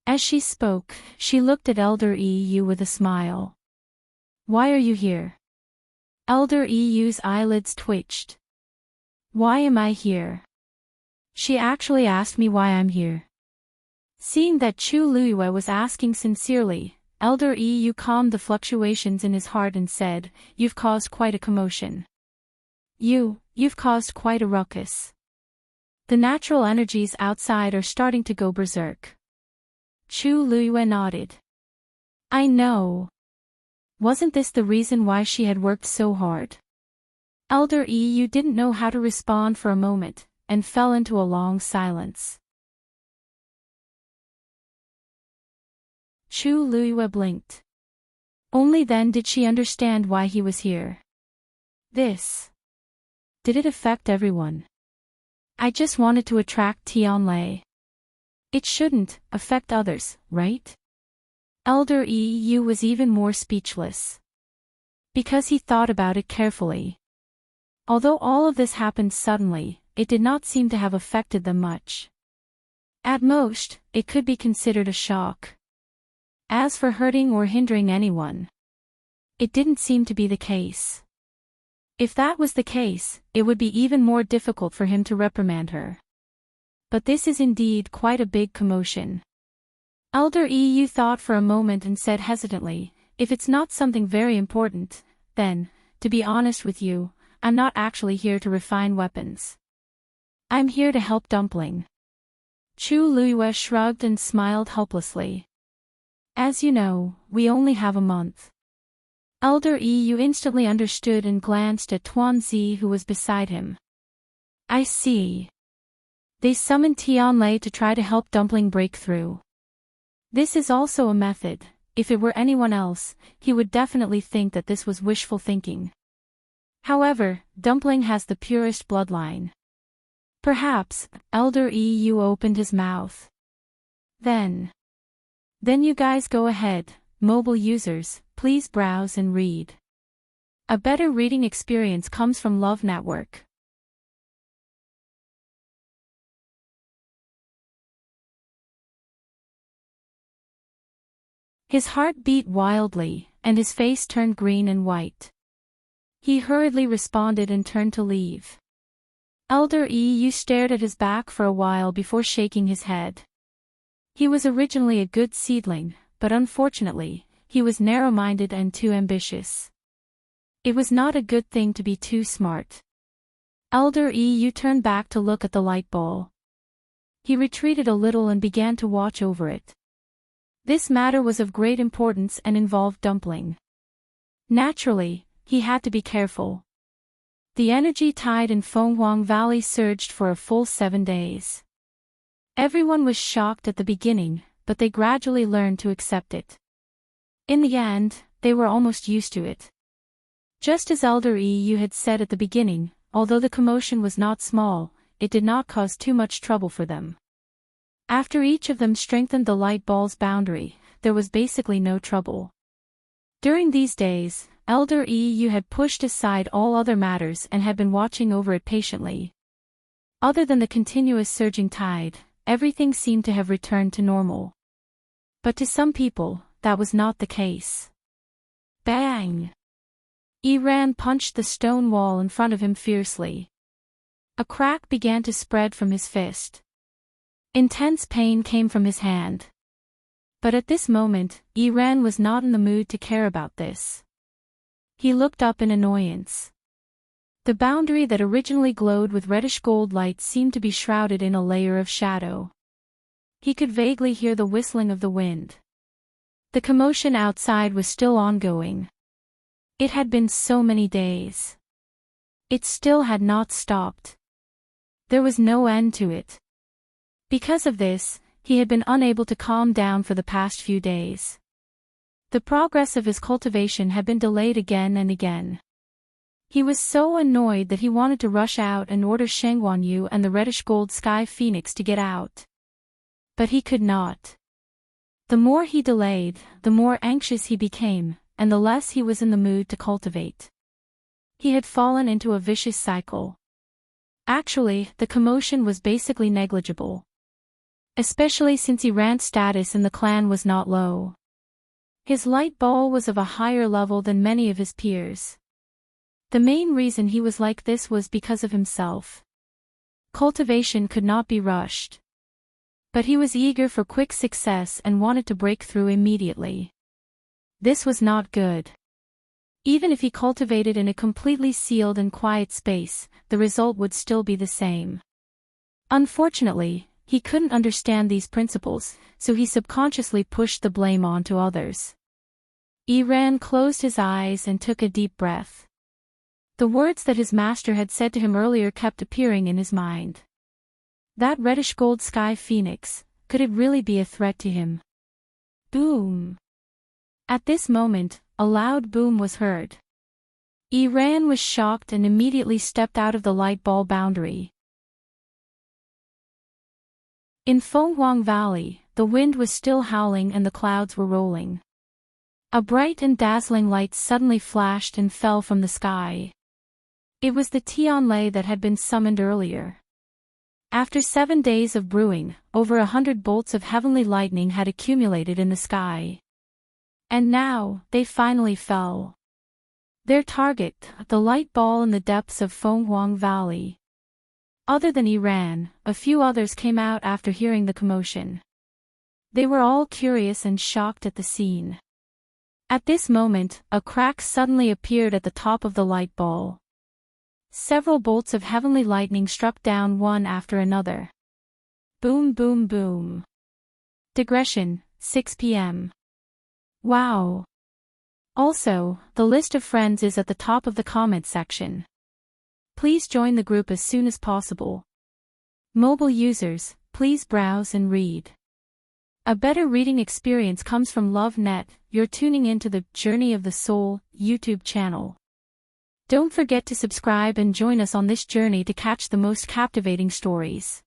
As she spoke, she looked at Elder EU with a smile. Why are you here? Elder EU's eyelids twitched. Why am I here? She actually asked me why I'm here. Seeing that Chu Luiyue was asking sincerely, Elder EU calmed the fluctuations in his heart and said, You've caused quite a commotion. You've caused quite a ruckus. The natural energies outside are starting to go berserk. Chu Luiyue nodded. I know. Wasn't this the reason why she had worked so hard? Elder EU didn't know how to respond for a moment, and fell into a long silence. Chu Luiyue blinked. Only then did she understand why he was here. Did it affect everyone? I just wanted to attract Tian Lei. It shouldn't affect others, right? Elder EU was even more speechless. Because he thought about it carefully. Although all of this happened suddenly, it did not seem to have affected them much. At most, it could be considered a shock. As for hurting or hindering anyone, it didn't seem to be the case. If that was the case, it would be even more difficult for him to reprimand her. But this is indeed quite a big commotion. Elder EU thought for a moment and said hesitantly, If it's not something very important, then, to be honest with you, I'm not actually here to refine weapons. I'm here to help Dumpling. Chu Luiyue shrugged and smiled helplessly. As you know, we only have a month. Elder EU instantly understood and glanced at Tuanzi who was beside him. I see. They summoned Tian Lei to try to help Dumpling break through. This is also a method. If it were anyone else, he would definitely think that this was wishful thinking. However, Dumpling has the purest bloodline. Perhaps, Elder EU opened his mouth. Then you guys go ahead, mobile users, please browse and read. A better reading experience comes from Love Network. His heart beat wildly, and his face turned green and white. He hurriedly responded and turned to leave. Elder EU stared at his back for a while before shaking his head. He was originally a good seedling, but unfortunately, he was narrow-minded and too ambitious. It was not a good thing to be too smart. Elder EU turned back to look at the light ball. He retreated a little and began to watch over it. This matter was of great importance and involved Dumpling. Naturally, he had to be careful. The energy tide in Fenghuang Valley surged for a full 7 days. Everyone was shocked at the beginning, but they gradually learned to accept it. In the end, they were almost used to it. Just as Elder EU had said at the beginning, although the commotion was not small, it did not cause too much trouble for them. After each of them strengthened the light ball's boundary, there was basically no trouble. During these days, Elder EU had pushed aside all other matters and had been watching over it patiently. Other than the continuous surging tide, everything seemed to have returned to normal. But to some people, that was not the case. Bang! Iran punched the stone wall in front of him fiercely. A crack began to spread from his fist. Intense pain came from his hand. But at this moment, Iran was not in the mood to care about this. He looked up in annoyance. The boundary that originally glowed with reddish gold light seemed to be shrouded in a layer of shadow. He could vaguely hear the whistling of the wind. The commotion outside was still ongoing. It had been so many days. It still had not stopped. There was no end to it. Because of this, he had been unable to calm down for the past few days. The progress of his cultivation had been delayed again and again. He was so annoyed that he wanted to rush out and order Shengguanyu and the reddish gold sky phoenix to get out. But he could not. The more he delayed, the more anxious he became, and the less he was in the mood to cultivate. He had fallen into a vicious cycle. Actually, the commotion was basically negligible. Especially since Iran's status in the clan was not low. His light ball was of a higher level than many of his peers. The main reason he was like this was because of himself. Cultivation could not be rushed. But he was eager for quick success and wanted to break through immediately. This was not good. Even if he cultivated in a completely sealed and quiet space, the result would still be the same. Unfortunately, he couldn't understand these principles, so he subconsciously pushed the blame onto others. Iran closed his eyes and took a deep breath. The words that his master had said to him earlier kept appearing in his mind. That reddish-gold sky phoenix, could it really be a threat to him? Boom! At this moment, a loud boom was heard. Iran was shocked and immediately stepped out of the light ball boundary. In Fenghuang Valley, the wind was still howling and the clouds were rolling. A bright and dazzling light suddenly flashed and fell from the sky. It was the Tianlei that had been summoned earlier. After 7 days of brewing, over 100 bolts of heavenly lightning had accumulated in the sky. And now, they finally fell. Their target, the light ball in the depths of Fenghuang Valley. Other than Iran, a few others came out after hearing the commotion. They were all curious and shocked at the scene. At this moment, a crack suddenly appeared at the top of the light ball. Several bolts of heavenly lightning struck down one after another. Boom boom boom. Digression, 6 p.m. Wow. Also, the list of friends is at the top of the comment section. Please join the group as soon as possible. Mobile users, please browse and read. A better reading experience comes from LoveNet. You're tuning into the Journey of the Soul YouTube channel. Don't forget to subscribe and join us on this journey to catch the most captivating stories.